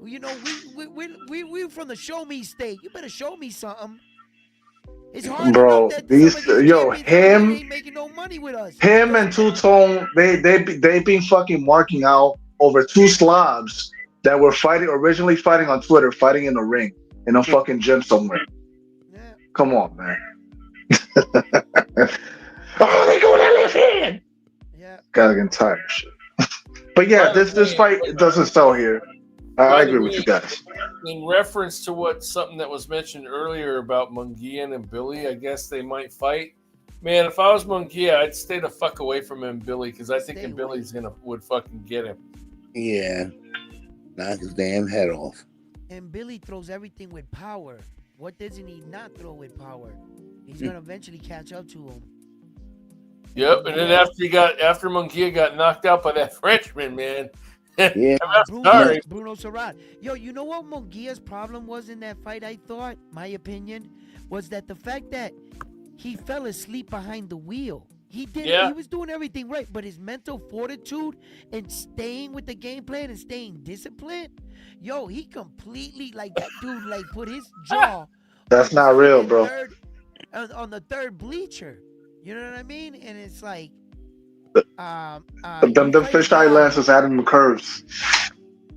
You know, we're from the show me state. You better show me something. It's hard enough Bro, that these some of these yo champions out here him ain't making no money with us. him and Two Tone they been fucking marking out over 2 slobs that were originally fighting on Twitter, fighting in the ring in a fucking gym somewhere. Yeah. Come on, man. Oh, they go to left hand. Yeah. Gotta get tired of shit. But yeah, By the this way- fight doesn't sell here. I By the agree with way, you guys. In reference to something that was mentioned earlier about Munguia and Billy, I guess they might fight. Man, if I was Munguia, I'd stay the fuck away from him, Billy, because I think Stay away. Billy's would fucking get him. Yeah. Knock his damn head off. And Billy throws everything with power. What doesn't he not throw with power? He's gonna eventually catch up to him. Yep, and then after Munguia got knocked out by that Frenchman, man. Yeah. I'm sorry. Bruno Serrat. Yo, you know what Munguia's problem was in that fight, I thought, my opinion, was that the fact that he fell asleep behind the wheel. He was doing everything right, but his mental fortitude and staying with the game plan and staying disciplined, yo, he completely, like, that dude, like, put his jaw That's on not the real, freaking bro. on the third bleacher. You know what I mean? And it's like, Them you fight a fisheye guy- lenses adding the curves.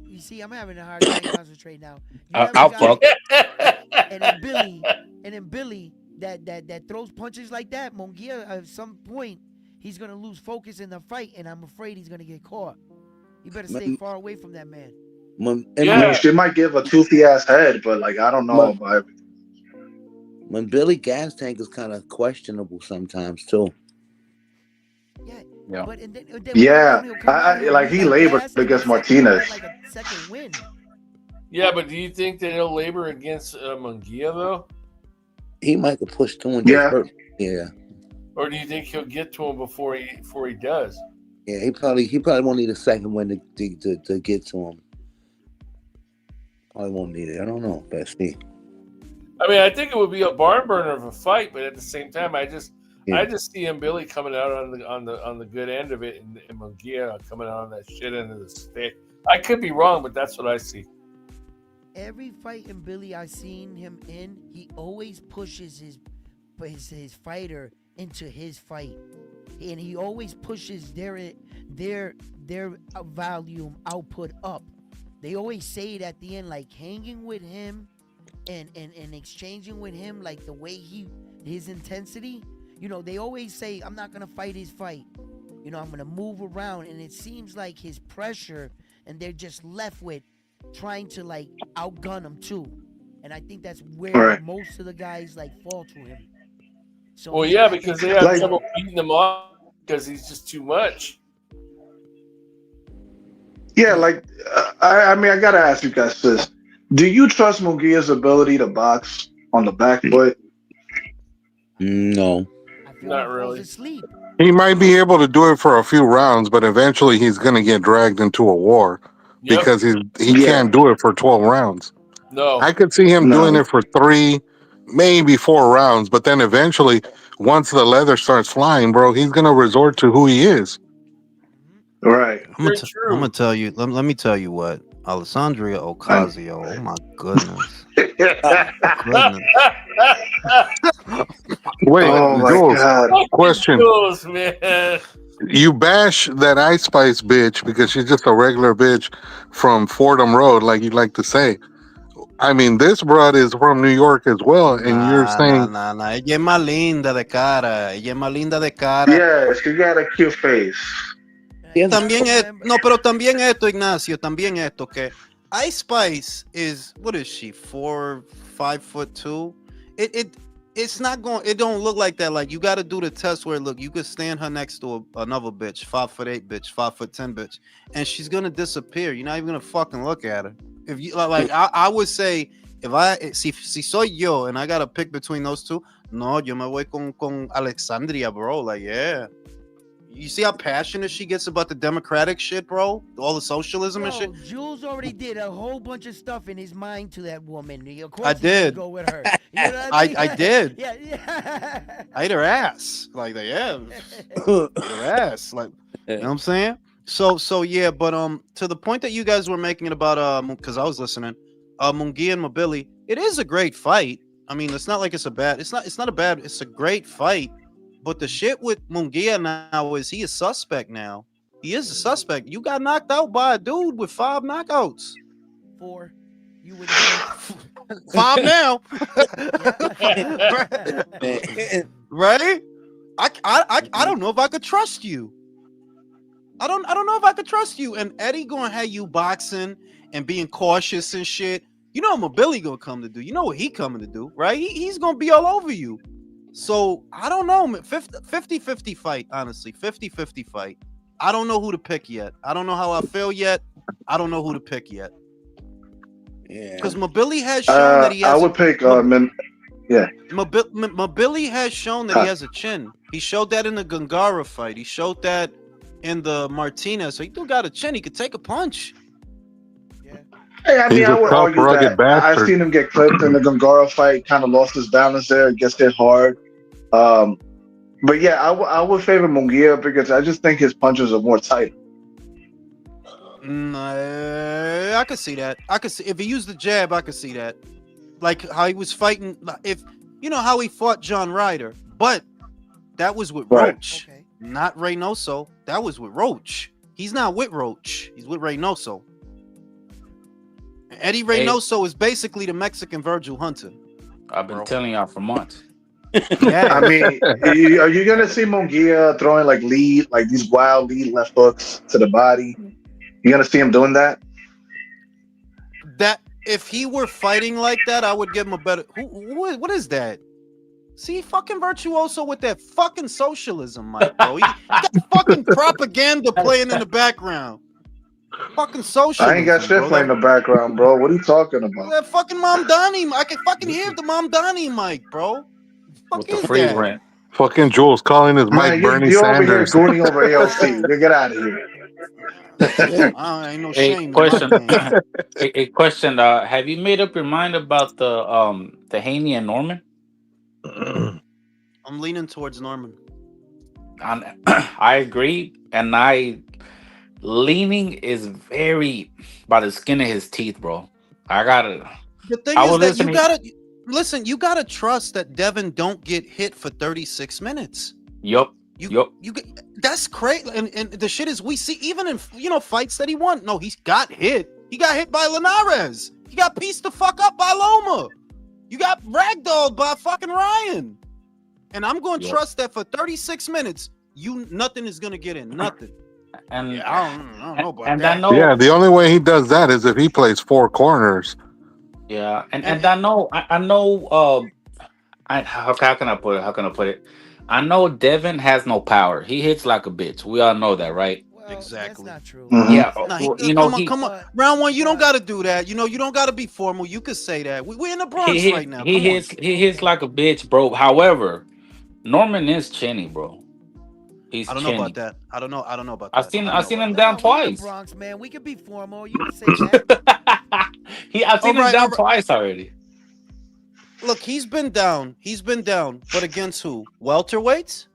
You see, I'm having a hard time concentrating now. You have a I'll guy- fuck. and then Billy that throws punches like that, Munguia at some point he's gonna lose focus in the fight, and I'm afraid he's gonna get caught. You better stay far away from that man. Yeah. I mean, she might give a toothy ass head, but like I don't know about everything. When Billy gas tank is kind of questionable sometimes too. Yeah. But and then Yeah, he'll come out and like he'll he be labored gassed, and against the second he'll Martinez. get, like a second win. Yeah, but do you think that he'll labor against Munguia, though? He might have pushed him and Yeah. hurt. Yeah. Or do you think he'll get to him before he does? Yeah, he probably won't need a second win to get to him. Probably won't need it. I don't know. Let's see. I mean, I think it would be a barn burner of a fight, but at the same time, I just see him Billy coming out on the good end of it, and Munguia coming out on that shit end of the stick. I could be wrong, but that's what I see. Every fight in Billy I've seen him in, he always pushes his fighter into his fight, and he always pushes their volume output up. They always say it at the end, like hanging with him and exchanging with him, like the way his intensity. You know, they always say, I'm not gonna fight his fight. You know, I'm gonna move around, and it seems like his pressure, and they're just left with trying to like outgun him too. And I think that's where most of the guys like fall to him. So Well, yeah, because they have Like- trouble beating him off because he's just too much. Yeah, like I mean, I gotta ask you guys this: do you trust Munguia's ability to box on the back foot? No. I feel Not he really. falls asleep. He might be able to do it for a few rounds, but eventually he's going to get dragged into a war Yep. because he Yeah. can't do it for 12 rounds. No. I could see him No. doing it for 3, maybe 4 rounds, but then eventually, once the leather starts flying, bro, he's going to resort to who he is. Right. Very true. I'm gonna tell you. Let me tell you what Alessandria Ocasio. Oh my goodness. Goodness. Wait, Oh my Jules, god. question. Jules, man. You bash that Ice Spice bitch because she's just a regular bitch from Fordham Road, like you like to say. I mean, this broad is from New York as well, and you're saying Nah. Ella es más linda de cara. Ella es más linda de cara. Yeah, she got a cute face. Yeah. También no, pero también esto, Ignacio, también esto que Ice Spice is, what is she, 5'2"? It's not going. It don't look like that. Like you got to do the test where look, you could stand her next to another bitch, 5'8" bitch, 5'10" bitch, and she's gonna disappear. You're not even gonna fucking look at her. If you like, I would say si soy yo and I gotta pick between those two, no, yo me voy con Alexandria, bro. Like You see how passionate she gets about the democratic shit, bro? All the socialism and shit. Bro, Jules already did a whole bunch of stuff in his mind to that woman. Of course I he's gonna did. go with her. You know what I mean? I did. Yeah. I ate her ass. Like, yeah, ate her ass. Like, you know what I'm saying? So yeah, but to the point that you guys were making about because I was listening, Munguia and Mobili, it is a great fight. I mean, it's not like it's not a bad, it's a great fight. But the shit with Munguia now is he a suspect now. He is a suspect. You got knocked out by a dude with 5 knockouts. 4. You would have 5 now. Right? I don't know if I could trust you. I don't know if I could trust you. And Eddie gonna have you boxing and being cautious and shit. You know what Billy gonna come to do. You know what he coming to do, right? He's gonna be all over you. So I don't know, man. 50-50 fight, honestly. 50-50 fight. I don't know who to pick yet. I don't know how I feel yet. I don't know who to pick yet. Yeah. Because Mobili has shown that he has. I would pick yeah. Mobili has shown that he has a chin. He showed that in the Gangara fight. He showed that in the Martinez. So he still got a chin. He could take a punch. Hey, I mean, He's I a would tough, argue rugged that I've bastard. seen him get clipped in the Gangara fight. Kind of lost his balance there. Gets hit hard. But yeah, I would favor Munguia because I just think his punches are more tight. I could see that. I could see if he used the jab. I could see that, like how he was fighting. If you know how he fought John Ryder, but that was with Right. Roach, not Reynoso. That was with Roach. He's not with Roach. He's with Reynoso. Eddie Reynoso is basically the Mexican Virgil Hunter. I've been telling y'all for months. Yeah. I mean, are you gonna see Munguia throwing like these wild lead left hooks to the body? You gonna see him doing that? That if he were fighting like that, I would give him a better. What is that? See, fucking virtuoso with that fucking socialism, Mike, bro. He got fucking propaganda playing in the background. Fucking socialism. I ain't got shit bro. playing in the background, bro. What are you talking about? That fucking Mamdani. I can fucking hear the Mamdani mic, bro. Fuck With the is free that? rent. Fucking Jules calling his Mike Man, Bernie you over here Sanders. gooning over ALC. You get out of here. I ain't no A shame in question. my game. a question. Have you made up your mind about the Haney and Norman? I'm leaning towards Norman. I agree, and leaning is very by the skin of his teeth, bro. The thing I is was that listening. you gotta listen. You gotta trust that Devin don't get hit for 36 minutes. Yup. That's crazy. And the shit is, we see even in fights that he won. No, he got hit. He got hit by Linares. He got pieced the fuck up by Loma. You got ragdolled by fucking Ryan. And I'm going to trust that for 36 minutes, nothing is going to get in. Nothing. And I don't know about and that. I know. Yeah, the only way he does that is if he plays 4 corners. Yeah, and I know. How can I put it? How can I put it? I know Devin has no power. He hits like a bitch. We all know that, right? Well, Exactly. That's not true. Mhm. Yeah. Nah, come on. Round one, you don't got to do that. You don't got to be formal. You could say that. We're in the Bronx right now. He hits like a bitch, bro. However, Norman is chinny, bro. He's I don't know about that. I don't know about that. I've seen him down We in twice. the Bronx, man. We could be formal. You can say that. I've seen him down twice already. Look, he's been down. But against who? Welterweights?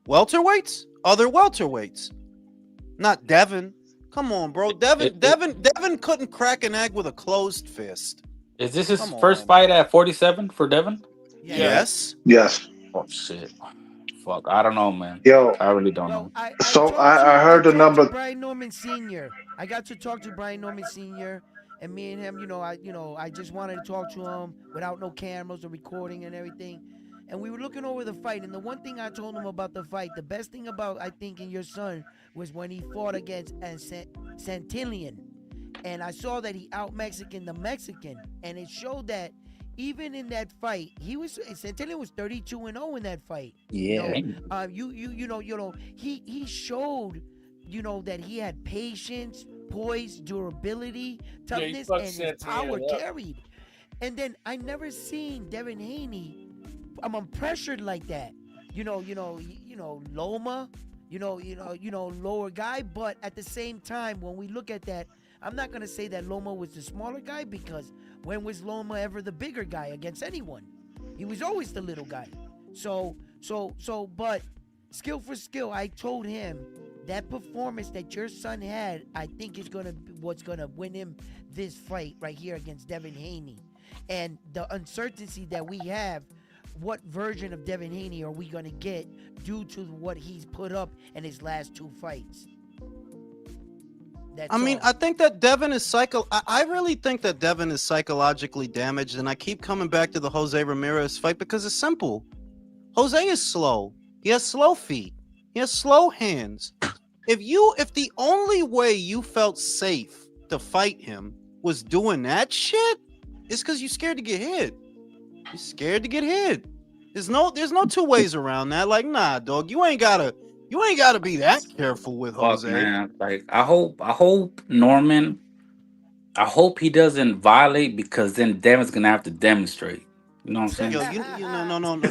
Other welterweights. Not Devin. Come on, bro. Devin couldn't crack an egg with a closed fist. Is this his first fight at 47 for Devin? Yes. Yes. Oh shit. Fuck. I don't know, man. Yo. I really don't know. I heard the number. Brian Norman Sr. I got to talk to Brian Norman Sr. And me and him, I just wanted to talk to him without no cameras or recording and everything. And we were looking over the fight. And the one thing I told him about the fight, the best thing about, I think, in your son was when he fought against Santillan. And I saw that he out-Mexican the Mexican. And it showed that even in that fight, Santillan was 32-0 in that fight. Yeah. He showed, that he had patience, poise, durability, toughness, and his power carried. And then I never seen Devin Haney. I'm pressured like that. Loma, lower guy. But at the same time, when we look at that, I'm not gonna say that Loma was the smaller guy, because when was Loma ever the bigger guy against anyone? He was always the little guy. But skill for skill, I told him that performance that your son had, I think is what's gonna win him this fight right here against Devin Haney. And the uncertainty that we have, what version of Devin Haney are we gonna get due to what he's put up in his last 2 fights? I mean, I think that Devin is I really think that Devin is psychologically damaged, and I keep coming back to the Jose Ramirez fight because it's simple. Jose is slow. He has slow feet. He has slow hands. If the only way you felt safe to fight him was doing that shit, it's because you're scared to get hit. You're scared to get hit. There's no 2 ways around that. Like, nah, dog, you ain't gotta be that careful with Jose. Man. Like, I hope Norman, I hope he doesn't violate, because then Devin's gonna have to demonstrate. You know what I'm saying? Yo, no.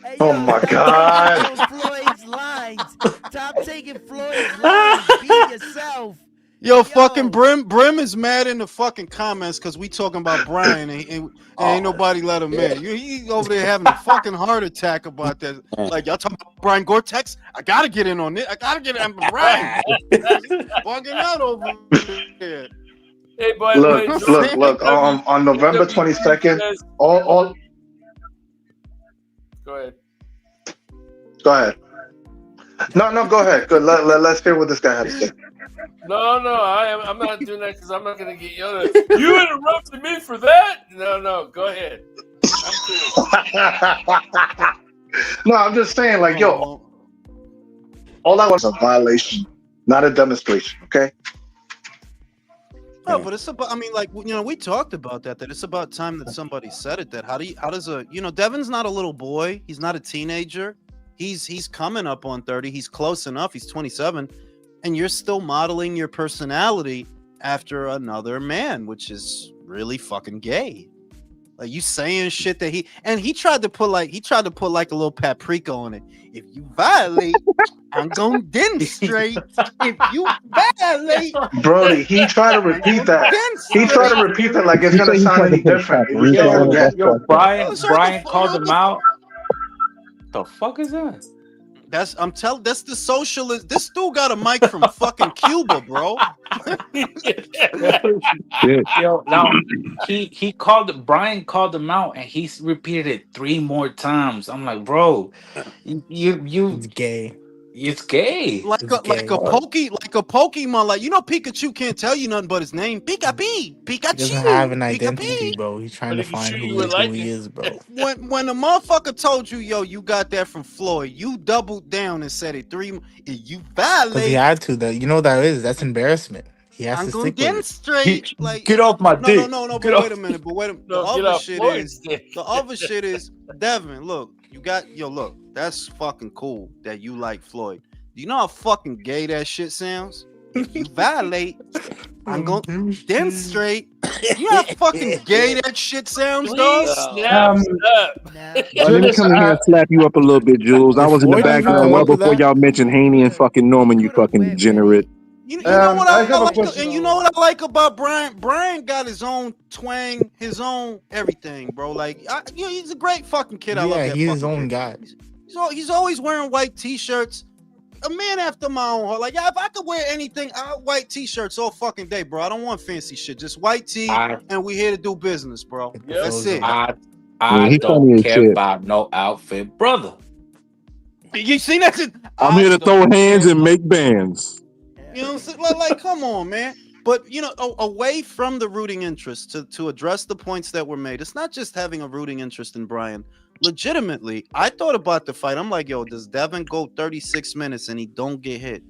Hey, Oh my God. Floyd's lines. Stop taking Floyd's lines. Be yourself. Yo, fucking Brim is mad in the fucking comments because we talking about Brian and ain't nobody let him in. He over there having a fucking heart attack about that. Like, y'all talking about Brian Gore-Tex? I gotta get in on it. I gotta get in on Brian. Bugging out over there. Hey, by the way, Look. On November 22nd, all. Go ahead. Go ahead. No, go ahead. Good. Let's hear what this guy had to say. No, I'm not doing that because I'm not going to get yelled at. You interrupted me for that? No, go ahead. I'm kidding. No, I'm just saying, like, yo, all I want is a violation, not a demonstration, okay? No, but it's about, I mean, like, we talked about that it's about time that somebody said it, that how does Devin's not a little boy. He's not a teenager. He's coming up on 30. He's close enough. He's 27. And you're still modeling your personality after another man, which is really fucking gay. Like, you saying shit that he tried to put like a little paprika on it. If you violate, I'm gonna demonstrate. If you violate, Brody, he tried to repeat that. He tried to repeat that like it's gonna sound any different. Yo, Brian called him out. The fuck is that? That's the socialist. This dude got a mic from fucking Cuba, bro. Yo, now Brian called him out, and he repeated it 3 more times. I'm like, bro, It's gay. It's gay. Like a Pokemon. Like, Pikachu can't tell you nothing but his name. Pikachu. He doesn't have an identity, Pikachu. bro. He's trying But to he can find shoot who you with lightning. he is, bro. When the motherfucker told you, yo, you got that from Floyd, you doubled down and said it 3. You Because violate. he had to. That's embarrassment. He has I'm to gonna stick with it. demonstrate. Like, Get off my dick. No. But Get wait off. a minute. The No, get other off shit Floyd's is dick. the other shit is Devin. Look, look. That's fucking cool that you like Floyd. Do you know how fucking gay that shit sounds? If you violate, I'm gonna demonstrate. You know how fucking gay that shit sounds, Please dog? snap up. Let me come in here and slap you up a little bit, Jules. I was in the Floyd didn't background come well up with before that? y'all mentioned Haney and fucking Norman, you fucking degenerate. You know what I I have a like, question. and you know what I like about Brian. Brian got his own twang, his own everything, bro. Like, he's a great fucking kid. I love Yeah, that. he's his fucking own kid. guy. He's always wearing white t-shirts. A man after my own heart. Like, yeah, if I could wear anything, white t-shirts all fucking day, bro. I don't want fancy shit. Just white tee, and we here to do business, bro. That's it. I He funny don't as care shit. about no outfit, brother. You seen that? I'm here to throw hands and make bands. You know what I'm saying? Like, come on, man. But, away from the rooting interest, to address the points that were made, it's not just having a rooting interest in Brian. Legitimately, I thought about the fight. I'm like, yo, does Devin go 36 minutes and he don't get hit?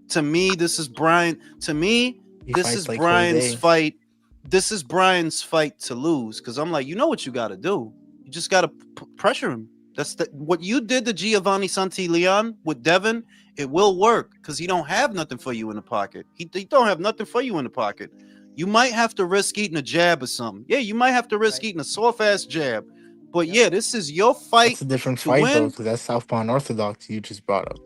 To me, this is Brian. To me, this is Brian's fight. This is Brian's fight to lose. Because I'm like, you know what you got to do? You just got to pressure him. That's what you did to Giovanni Santillan with Devin. It will work because he don't have nothing for you in the pocket. He don't have nothing for you in the pocket. You might have to risk eating a jab or something. Yeah, you might have to risk eating a soft ass jab. But yeah, this is your fight. It's a different to fight win. though, because that's Southpaw and Orthodox you just brought up.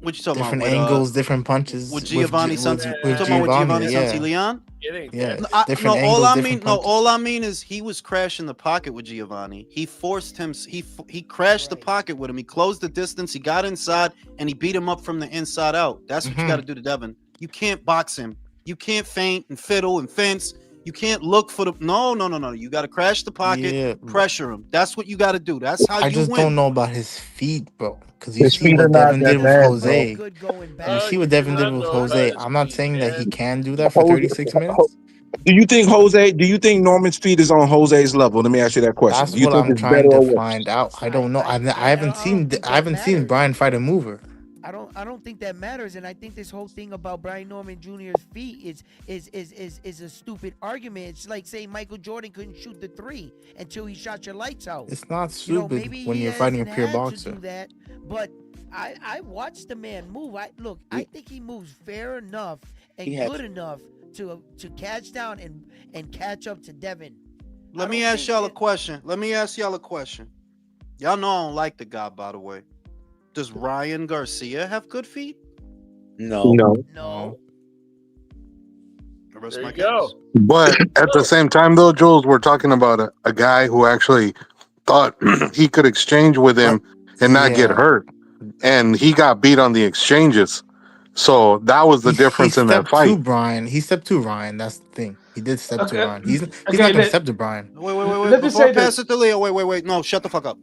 What you talking about different with angles, different punches with Giovanni Sant? You with talking about with Giovanni Giovanni. Yeah, Santillán? It ain't yeah. that. Different No, angles, different punches. all I mean is he was crashing the pocket with Giovanni. He forced him. He crashed the Right. pocket with him. He closed the distance. He got inside and he beat him up from the inside out. That's what you got to do to Devin. You can't box him. You can't feint and fiddle and fence. You can't look for the no. You got to crash the pocket, Yeah. pressure him. That's what you got to do. That's how I you just win. don't know about his feet, bro. Because you His see feet are what not Devin that did with bad, bro. Jose. Good going You back. see what You Devin do did not with know Jose. about his I'm not feet, saying that he man. can do that for Jose, 36 minutes. do you think Jose? Do you think Norman's feet is on Jose's level? Let me ask you that question. That's Do you what think I'm it's better trying to or worse? find out. I don't know. I I haven't don't seen think I that haven't seen matters. Brian fight a mover. I don't think that matters, and I think this whole thing about Brian Norman Jr.'s feet is a stupid argument. It's like saying Michael Jordan couldn't shoot the three until he shot your lights out. It's not You know, stupid maybe when he you're fighting a hasn't pure had to boxer. do that, but I watched the man move. I think he moves fair enough and He has- good enough to catch down and catch up to Devin. Let I me don't ask think y'all a that- question. Y'all know I don't like the guy, by the way. Does Ryan Garcia have good feet? No. No. The rest There of you my go. case. But at the same time, though, Jules, we're talking about a guy who actually thought he could exchange with him and not get Yeah. hurt. And he got beat on the exchanges. So that was the difference in that stepped fight. to Brian. He stepped to Ryan. That's the thing. He did step to Okay. Ryan. He's Okay, not gonna let- step to Brian. Wait. Let me Before I say pass this. it to Leo, wait. No, shut the fuck up.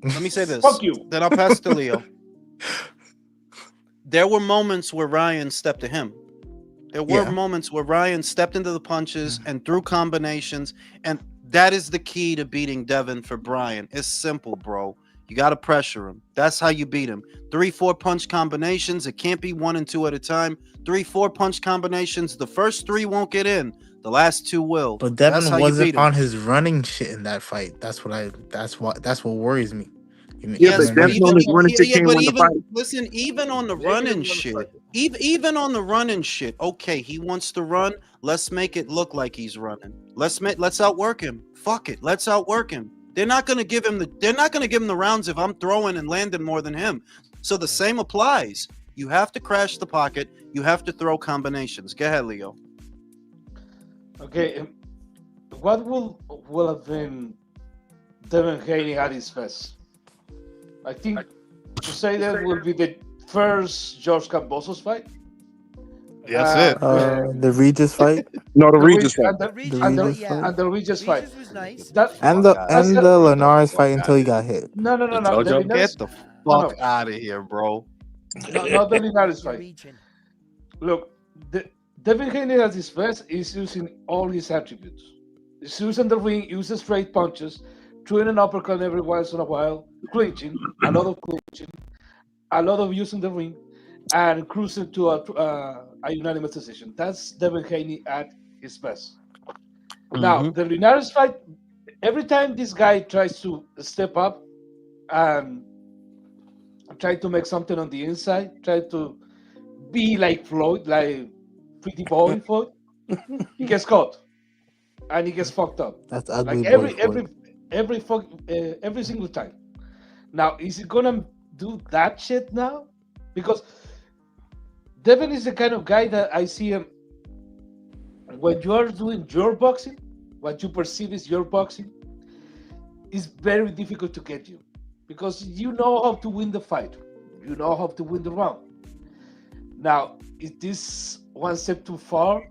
Let me say this. Fuck you. Then I'll pass it to Leo. There were moments where Ryan stepped to him. There were Yeah. moments where Ryan stepped into the punches and threw combinations, and that is the key to beating Devin for Brian. It's simple, bro. You got to pressure him. That's how you beat him. 3-4 punch combinations. It can't be 1 and 2 at a time. 3-4 punch combinations. The first 3 won't get in. The last 2 will. But That's Devin how you wasn't beat him. on his running shit in that fight. That's what worries me. Yeah, Yes, but but Devin on his running shit can't win the fight. listen, even on the Negative running on the shit, fight. even on the running shit. Okay, he wants to run. Let's make it look like he's running. Let's outwork him. Fuck it, let's outwork him. They're not gonna give him the rounds if I'm throwing and landing more than him. So the same applies. You have to crash the pocket. You have to throw combinations. Go ahead, Leo. Okay, what will have been Devin Haney at his best? I think to say that will be the first George Cambosos fight. That's it. The Regis fight No, the Regis fight. And the Regis and the- fight, yeah. and the Regis fight. Regis was nice. That and Fuck the outta and here. the Linares fight until he outta got hit. no. The The JoJo? Linares, Get the No, fuck out of here, bro. not the Linares You're fight. reaching. Look, Devin Haney at his best is using all his attributes. He's using the ring, uses straight punches, throwing an uppercut every once in a while, clinching, a lot of clinching, a lot of using the ring, and cruising to a unanimous decision. That's Devin Haney at his best. Now, the Linares fight, every time this guy tries to step up and try to make something on the inside, try to be like Floyd, like Pretty Boy Floyd, he gets caught and he gets fucked up. That's ugly Like boy Floyd. every single time. Now, is he gonna do that shit now? Because Devin is the kind of guy that I see him when you are doing your boxing, what you perceive is your boxing, is very difficult to get you because you know how to win the fight, you know how to win the round. Now, is this one step too far?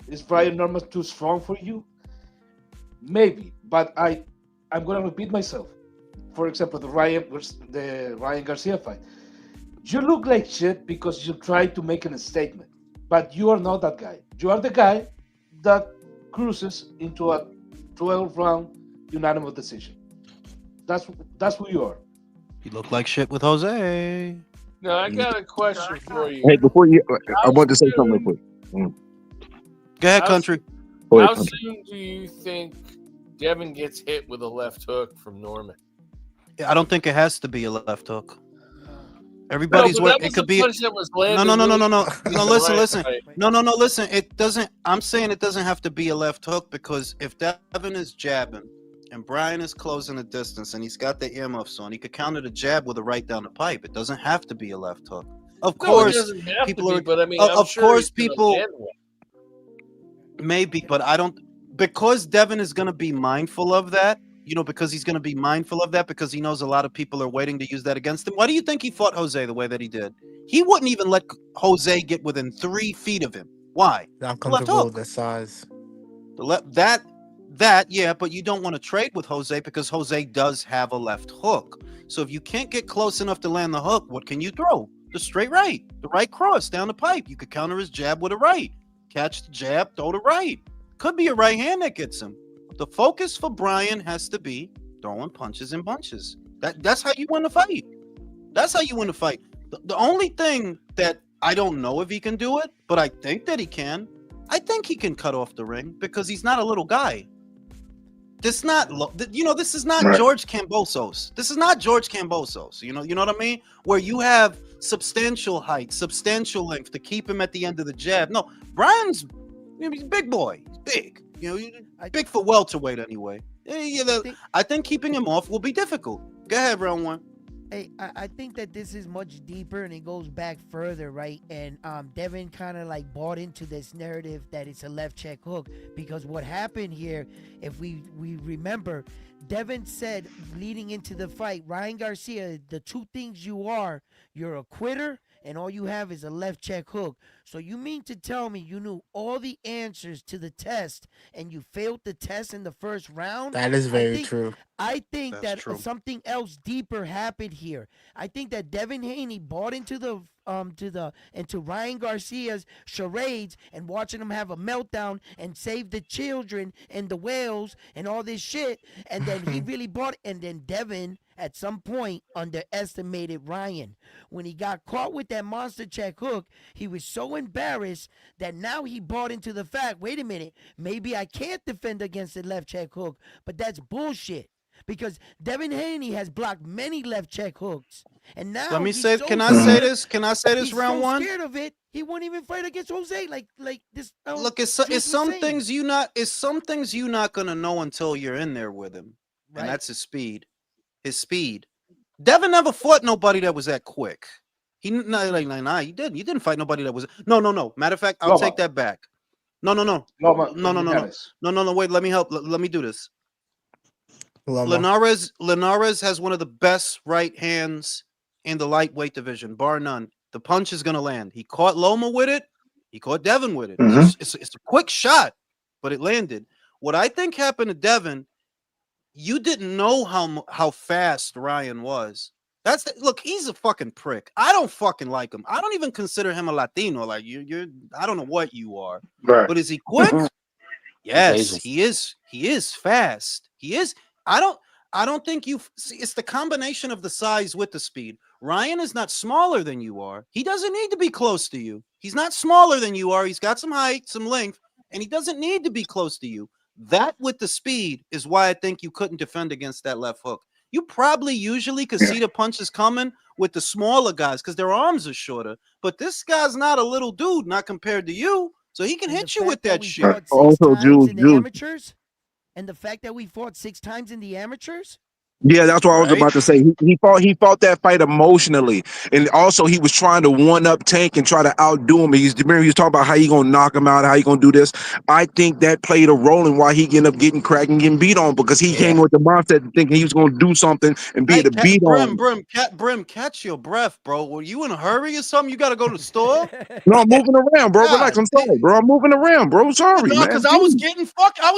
Is Brian Norman too strong for you? Maybe, but I'm gonna repeat myself. For example, the Ryan Garcia fight. You look like shit because you tried to make a statement, but you are not that guy. You are the guy that cruises into a 12-round unanimous decision. That's who you are. You look like shit with Jose. Now I got a question for you. Hey, before you, I want to say something real quick. Go ahead, How's- country. Go ahead, How country. soon do you think Devin gets hit with a left hook from Norman? I don't think it has to be a left hook. Everybody's No, what but that it was could the be. punch that was No, landing no, no, no, really no, no. No, listen, right, listen. right. No, listen. It doesn't. I'm saying it doesn't have to be a left hook because if Devin is jabbing and Brian is closing the distance and he's got the earmuffs on, he could counter the jab with a right down the pipe. It doesn't have to be a left hook. Of No, it course, doesn't have to people be, are. but I mean, I'm Of sure course, he's gonna people get one. maybe, but I don't. Because Devin is going to be mindful of that. Because he's going to be mindful of that because he knows a lot of people are waiting to use that against him. Why do you think he fought Jose the way that he did? He wouldn't even let Jose get within 3 feet of him. Why? Not The left comfortable with hook. the size. The left yeah, but you don't want to trade with Jose because Jose does have a left hook. So if you can't get close enough to land the hook, what can you throw? The straight right, the right cross down the pipe. You could counter his jab with a right. Catch the jab, throw the right. Could be a right hand that gets him. The focus for Brian has to be throwing punches and bunches. That's how you win the fight. That's how you win the fight. The only thing that I don't know if he can do it, but I think that he can. I think he can cut off the ring because he's not a little guy. This is not Right. George Kambosos. This is not George Kambosos. You know what I mean? Where you have substantial height, substantial length to keep him at the end of the jab. No, Brian's he's a big boy. He's big. Big for welterweight anyway. I think keeping him off will be difficult. Go ahead, round one. I think that this is much deeper and it goes back further, right? And Devin kind of like bought into this narrative that it's a left check hook because what happened here, if we remember, Devin said leading into the fight, Ryan Garcia, the two things you're a quitter and all you have is a left check hook. So you mean to tell me you knew all the answers to the test and you failed the test in the first round? That is very true. I think That's that true. something else deeper happened here. I think that Devin Haney bought into into Ryan Garcia's charades and watching him have a meltdown and save the children and the whales and all this shit. And then he really bought it. And then Devin at some point underestimated Ryan. When he got caught with that monster check hook, he was so embarrassed that now he bought into the fact, wait a minute, maybe I can't defend against the left check hook, but that's bullshit. Because Devin Haney has blocked many left check hooks. And now Let me he's say. so Can I scared- say this? Can I say this? he's Round so one. scared of it, he won't even fight against Jose. Like this. Look, it's Jules was some saying. things you not gonna know until you're in there with him, Right. and that's his speed. His speed. Devin never fought nobody that was that quick. He nah, you didn't fight nobody that was no. Matter of fact, I'll take that back. No. Wait, let me help. Let me do this. Loma. Linares has one of the best right hands in the lightweight division, bar none. The punch is gonna land. He caught Loma with it. He caught Devin with it. Mhm. It's a quick shot, but it landed. What I think happened to Devin, you didn't know how fast Ryan was. Look, he's a fucking prick. I don't fucking like him. I don't even consider him a Latino. Like you're I don't know what you are. Right. But is he quick? Yes, Asian. he is. He is fast. He is. I don't think you see, it's the combination of the size with the speed. Ryan is not smaller than you are. He doesn't need to be close to you. He's not smaller than you are. He's got some height, some length, and he doesn't need to be close to you. That with the speed is why I think you couldn't defend against that left hook. You probably usually could see the punches coming with the smaller guys because their arms are shorter. But this guy's not a little dude, not compared to you. So he can And the hit you fact with that we shit. fought six Also, times in the Jules. amateurs, and the fact that we fought 6 times in the amateurs. Yeah, that's what I was Right? about to say. He fought that fight emotionally, and also he was trying to one up Tank and try to outdo him. He was talking about how he gonna knock him out, how he gonna do this. I think that played a role in why he ended up getting cracked and getting beat on because he came with the mindset thinking he was gonna do something and be Hey, able to beat on. Brim, catch your breath, bro. Were you in a hurry or something? You got to go to the store? No, I'm moving around, bro. Relax. God I'm sorry, bro. I'm moving around, bro. Sorry, No, man. because I was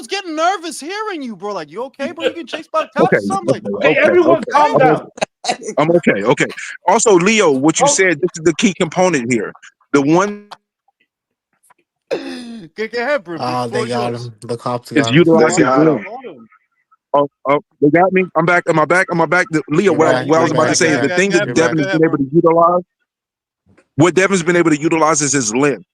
getting nervous hearing you, bro. Like, you okay, bro? You getting chased by the cops Okay, or something? Like, okay, Hey, everyone, calm I'm down. I'm okay. Okay. Also, Leo, what you Oh. said, this is the key component here. The one Get ahead, Brim. The Oh, they floor's got yours. him. The cops is got him. They utilizing got limb. him. Oh, they got me. I'm back. Am I back? Am I back? Leo, You're what back. I You're was about to back. say You're is the back. thing that You're Devin back. has been able to utilize. What Devin's been able to utilize is his length.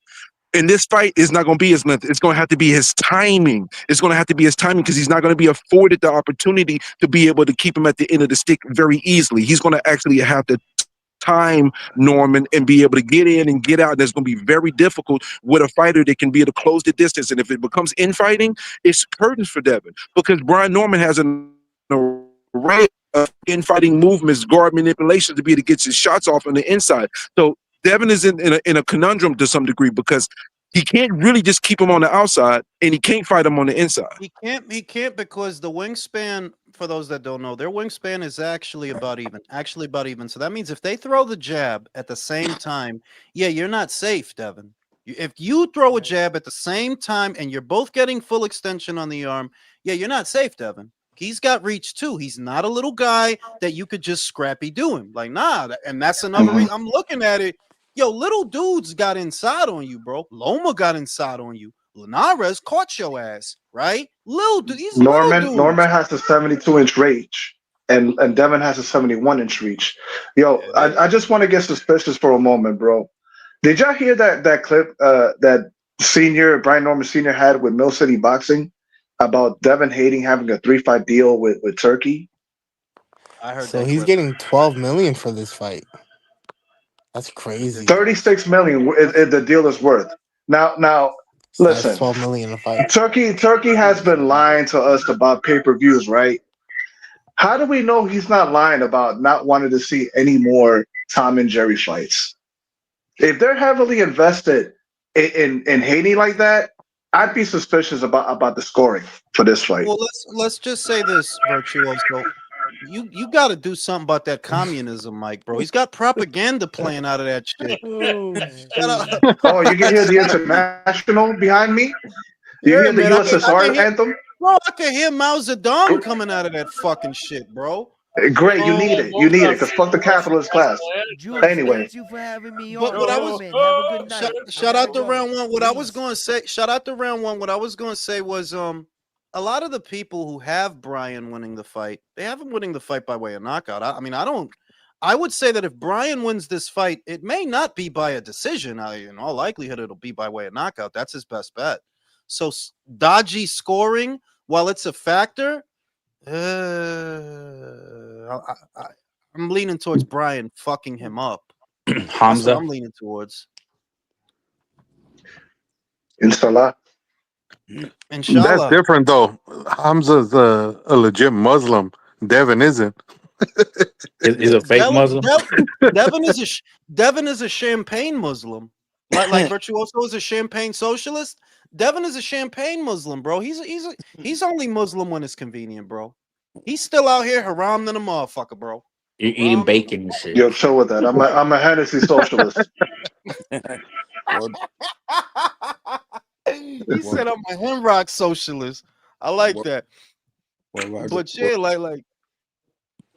And this fight is not going to be his length. It's going to have to be his timing. It's going to have to be his timing because he's not going to be afforded the opportunity to be able to keep him at the end of the stick very easily. He's going to actually have to time Norman and be able to get in and get out. That's going to be very difficult with a fighter that can be able to close the distance. And if it becomes infighting, it's curtains for Devin because Brian Norman has an array of infighting movements, guard manipulation to be able to get his shots off on the inside. So Devin is in a conundrum to some degree because he can't really just keep him on the outside, and he can't fight him on the inside. He can't. He can't because the wingspan. For those that don't know, their wingspan is actually about even. Actually about even. So that means if they throw the jab at the same time, yeah, you're not safe, Devin. If you throw a jab at the same time and you're both getting full extension on the arm, yeah, you're not safe, Devin. He's got reach too. He's not a little guy that you could just scrappy do him. Like, nah, and that's another reason I'm looking at it. Yo, little dudes got inside on you, bro. Loma got inside on you. Linares caught your ass, right? These little Norman dudes. has a 72-inch reach, and Devin has a 71-inch reach. Yo, I just want to get suspicious for a moment, bro. Did y'all hear that clip that senior Brian Norman Sr. had with Mill City Boxing about Devin Hading having a 3-fight deal with Turkey? I heard So that he's clip. getting 12 million for this fight. That's crazy. 36 million the deal is worth. Now, So that's listen. 12 million a fight. Turkey has been lying to us about pay-per-views, right? How do we know he's not lying about not wanting to see any more Tom and Jerry fights? If they're heavily invested in Haney like that, I'd be suspicious about the scoring for this fight. Well, let's just say this, Virtuoso. You got to do something about that communism, Mike, bro. He's got propaganda playing out of that shit. Oh, Shut up. Oh, you can hear the international behind me? You Yeah, hear the man. I can USSR hear, anthem? bro. I can hear Mao Zedong coming out of that fucking shit, bro. Great, you Oh, need it. You need it, because fuck the capitalist class. Jules, Anyway, thanks you for having me But on. what I Yo, was man, have a good shout, night. shout I out gotta to go. round one. What I was Peace. going to say, shout out to round one. What I was going to say was a lot of the people who have Brian winning the fight, they have him winning the fight by way of knockout. I mean, I would say that if Brian wins this fight, it may not be by a decision. In all likelihood, it'll be by way of knockout. That's his best bet. So dodgy scoring, while it's a factor, I'm leaning towards Brian fucking him up. That's what Hamza. I'm leaning towards. inshallah. That's Inshallah. different though. Hamza's a legit Muslim. Devin isn't. Is a fake Muslim. Devin is Devin is a champagne Muslim. Like Virtuoso is a champagne socialist. Devin is a champagne Muslim, bro. He's only Muslim when it's convenient, bro. He's still out here haram than a motherfucker, bro. You're eating bacon and shit. Yo, chill with that. I'm a Hennessy socialist. Well, He said I'm a Hemrock socialist. I like well, that. well, But yeah, like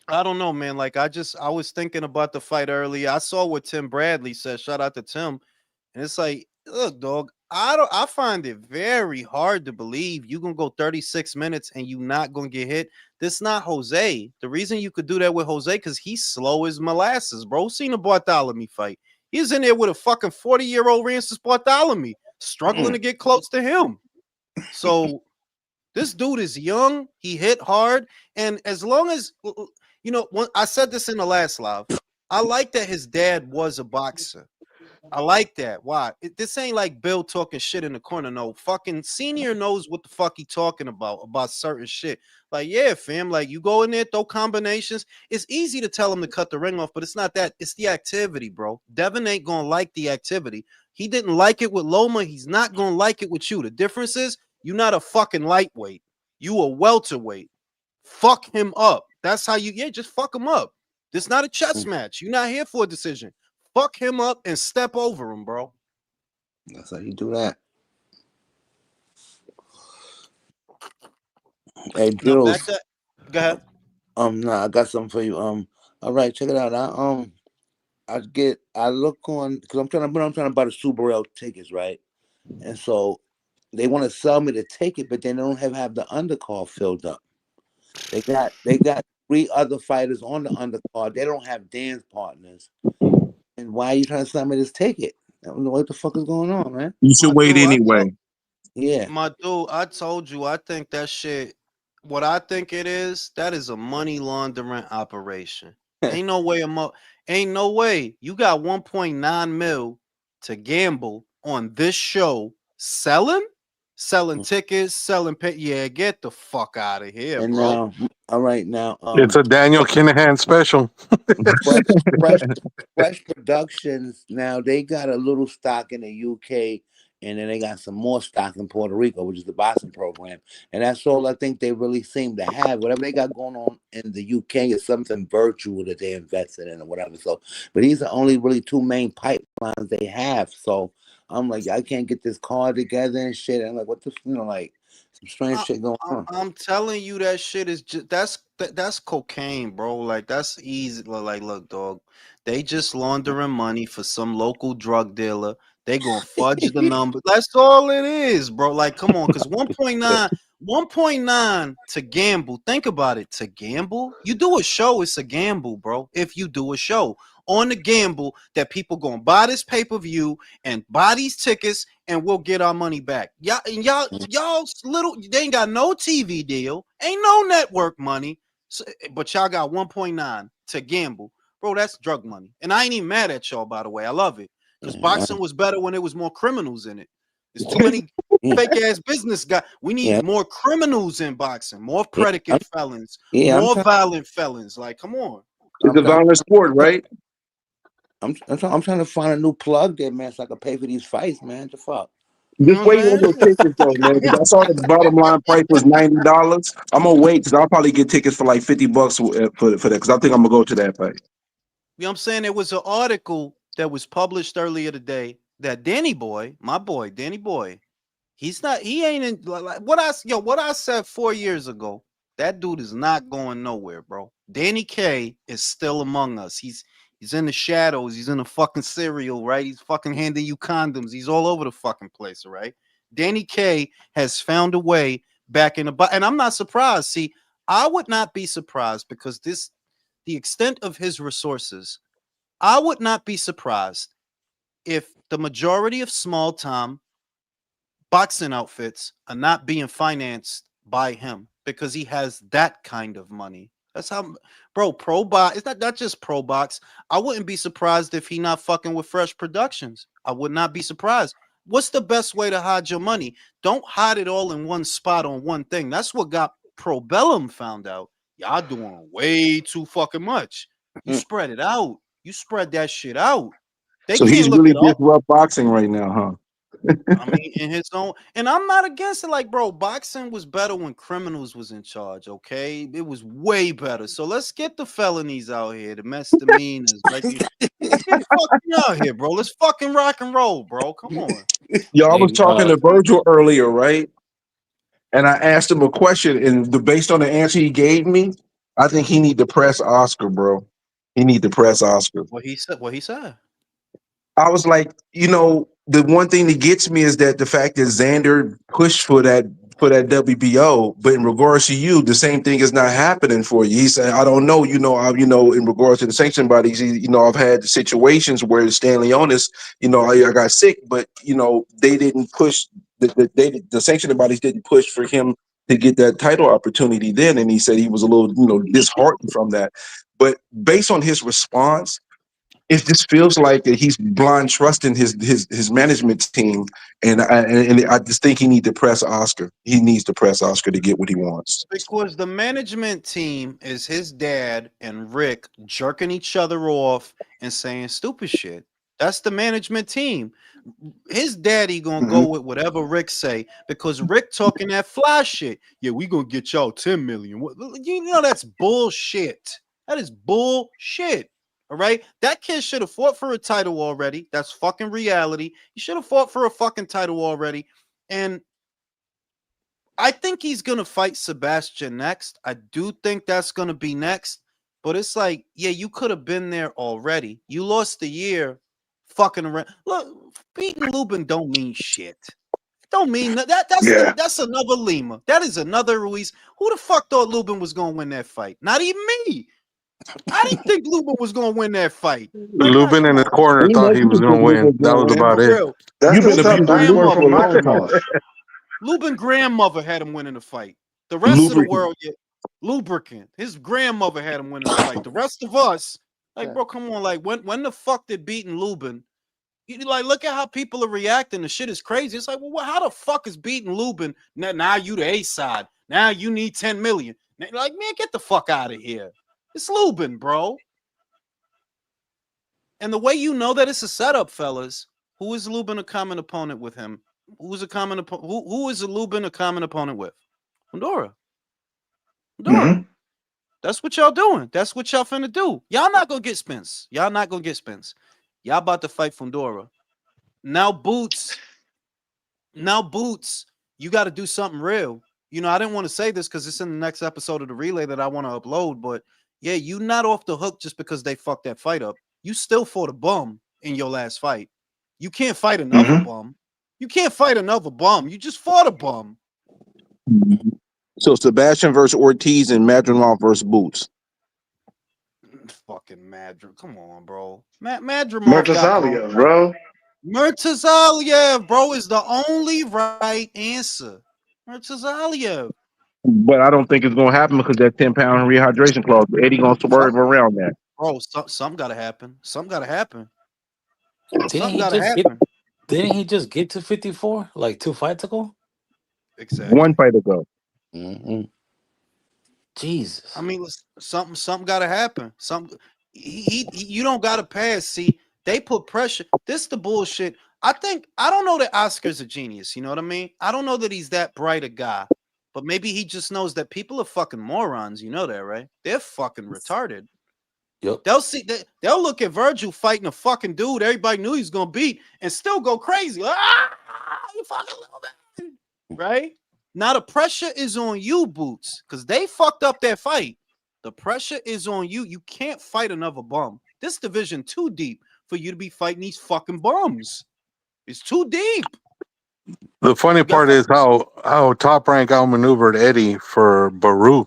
I don't know, man. Like I was thinking about the fight earlier. I saw what Tim Bradley said. Shout out to Tim. And it's like, look, dog, I find it very hard to believe you gonna go 36 minutes and you not gonna get hit. This not Jose. The reason you could do that with Jose because he's slow as molasses, bro. Seen a Bartholomew fight. He's in there with a fucking 40-year-old Rancis Bartholomew struggling to get close to him. So this dude is young, he hit hard, and as long as I said this in the last live, I like that his dad was a boxer. I like that. Why? This ain't like Bill talking shit in the corner. No, fucking senior knows what the fuck he talking about certain shit. Like, yeah, fam, like you go in there, throw combinations. It's easy to tell him to cut the ring off, but it's not that. It's the activity, bro. Devin ain't gonna like the activity. He didn't like it with Loma. He's not gonna like it with you. The difference is you're not a fucking lightweight. You a welterweight. Fuck him up. That's how just fuck him up. This not a chess match. You're not here for a decision. Fuck him up and step over him, bro. that's how you do that. Hey, Now Jules. back to go ahead. Nah, I got something for you. All right, check it out. I look on because I'm trying to buy the Subaru tickets, right? And so they want to sell me the ticket, but they don't have the undercard filled up. They got 3 other fighters on the undercard. They don't have dance partners. And why are you trying to sell me this ticket? I don't know what the fuck is going on, man. You should wait anyway. Yeah. My dude, I told you, I think that shit, what I think it is, that is a money laundering operation. Ain't no way ain't no way. You got 1.9 mil to gamble on this show selling? selling tickets, selling pay. Yeah, get the fuck out of here, And bro. now, all right, now, It's a Daniel Kinahan special. fresh, fresh, fresh productions. Now they got a little stock in the UK, and then they got some more stock in Puerto Rico, which is the boxing program. And that's all I think they really seem to have. Whatever they got going on in the UK is something virtual that they invested in or whatever. So, but these are only really two main pipelines they have. So I'm like, I can't get this card together and shit. I'm like, what the, like some strange shit going on. I'm telling you, that shit is just that's cocaine, bro. Like that's easy. Like, look, dog, they just laundering money for some local drug dealer. They gonna fudge the number. That's all it is, bro. Like, come on, because 1.9 to gamble. Think about it. To gamble, you do a show, it's a gamble, bro. If you do a show on the gamble that people gonna buy this pay-per-view and buy these tickets and we'll get our money back. Y'all little, they ain't got no TV deal, ain't no network money, but y'all got 1.9 to gamble. Bro, that's drug money. And I ain't even mad at y'all, by the way. I love it. Because boxing was better when there was more criminals in it. There's too many fake ass business guys. We need more criminals in boxing, more predicate felons, more violent felons. Like, come on. It's a violent sport, right? I'm trying to find a new plug there, man, so I can pay for these fights, man. The fuck. Just wait on those tickets though, man. Because I saw the bottom line price was $90. I'm gonna wait because I'll probably get tickets for like $50 for that. Because I think I'm gonna go to that fight. You know what I'm saying? There was an article that was published earlier today that Danny Boy, my boy, Danny Boy, he ain't in like what I said 4 years ago. That dude is not going nowhere, bro. Danny K is still among us. He's in the shadows. He's in the fucking cereal, right? He's fucking handing you condoms. He's all over the fucking place, right? Danny K has found a way back in the and I'm not surprised. See, I would not be surprised because the extent of his resources, I would not be surprised if the majority of small time boxing outfits are not being financed by him because he has that kind of money. That's how, bro. Pro box. It's not just pro box. I wouldn't be surprised if he not fucking with Fresh Productions. I would not be surprised. What's the best way to hide your money? Don't hide it all in one spot on one thing. That's what got Probellum found out. Y'all doing way too fucking much. You spread it out. You spread that shit out. They So can't he's look really it up. disrupt boxing right now, huh? I mean, in his own, and I'm not against it. Like, bro, boxing was better when criminals was in charge. Okay, it was way better. So let's get the felonies out here, the misdemeanors. Like, let's get fucking out here, bro. Let's fucking rock and roll, bro. Come on. Yo, I was talking to Virgil earlier, right? And I asked him a question, and based on the answer he gave me, I think he need to press Oscar, bro. He need to press Oscar. What he said. What he said. I was like, the one thing that gets me is that the fact that Xander pushed for that WBO, but in regards to you, the same thing is not happening for you. He said, I don't know, in regards to the sanction bodies, I've had situations where Stanley Onis, I got sick, but they didn't push the sanctioning bodies didn't push for him to get that title opportunity then, and he said he was a little disheartened from that. But based on his response, it just feels like that he's blind trusting his management team, and I just think he needs to press Oscar. He needs to press Oscar to get what he wants. Because the management team is his dad and Rick jerking each other off and saying stupid shit. That's the management team. His daddy gonna go with whatever Rick say because Rick talking that fly shit. Yeah, we gonna get y'all 10 million. That's bullshit. That is bullshit. All right, that kid should have fought for a title already. That's fucking reality. He should have fought for a fucking title already. And I think he's gonna fight Sebastian next. I do think that's gonna be next. But it's like, yeah, you could have been there already. You lost a year fucking around. Look, beating Lubin don't mean shit. Don't mean that. That's another Lima. That is another Ruiz. Who the fuck thought Lubin was gonna win that fight? Not even me. I didn't think Lubin was gonna win that fight. Lubin in his corner thought he was going to win. That was about it. That's You've the been stuff abusing I Lubin heard for from a long time. Mouthwash. Lubin grandmother had him winning the fight. The rest of the world, lubricant. His grandmother had him winning the fight. The rest of us, like, bro, come on, like, when the fuck did beating Lubin Like, look at how people are reacting. The shit is crazy. It's like, well, how the fuck is beating Lubin? Now you the A side. Now you need 10 million. Like, man, get the fuck out of here. It's Lubin, bro. And the way you know that it's a setup, fellas, who is Lubin a common opponent with him? Who is a Lubin a common opponent with? Fundora. Mm-hmm. That's what y'all doing. That's what y'all finna do. Y'all not gonna get Spence. Y'all not gonna get Spence. Y'all about to fight Fundora. Now Boots, you got to do something real. You know, I didn't want to say this because it's in the next episode of the relay that I want to upload, but yeah, you not off the hook just because they fucked that fight up. You still fought a bum in your last fight. You can't fight another bum. You can't fight another bum. You just fought a bum. So Sebastian versus Ortiz and Madrimov versus Boots. Fucking Madrim. Come on, bro. Madrimov got Murtazalia, bro. Murtazalia, bro, is the only right answer. Murtazalia. But I don't think it's gonna happen because that 10-pound rehydration clause. Eddie gonna swerve around that. Bro, something gotta happen. Something gotta happen. Didn't Something he gotta just happen. didn't he just get to 54 like 2 fights ago? Exactly. One fight ago. Mm-hmm. Jesus. I mean, something gotta happen. You don't gotta pass. See, they put pressure. This the bullshit. I don't know that Oscar's a genius. You know what I mean? I don't know that he's that bright a guy, but maybe he just knows that people are fucking morons. You know that, right? They're fucking retarded. Yep. They'll look at Virgil fighting a fucking dude everybody knew he was gonna beat and still go crazy. Like, you fucking little man. Right? Now the pressure is on you, Boots, because they fucked up that fight. The pressure is on you. You can't fight another bum. This division too deep for you to be fighting these fucking bums. It's too deep. The funny part is how Top Rank outmaneuvered Eddie for Baru.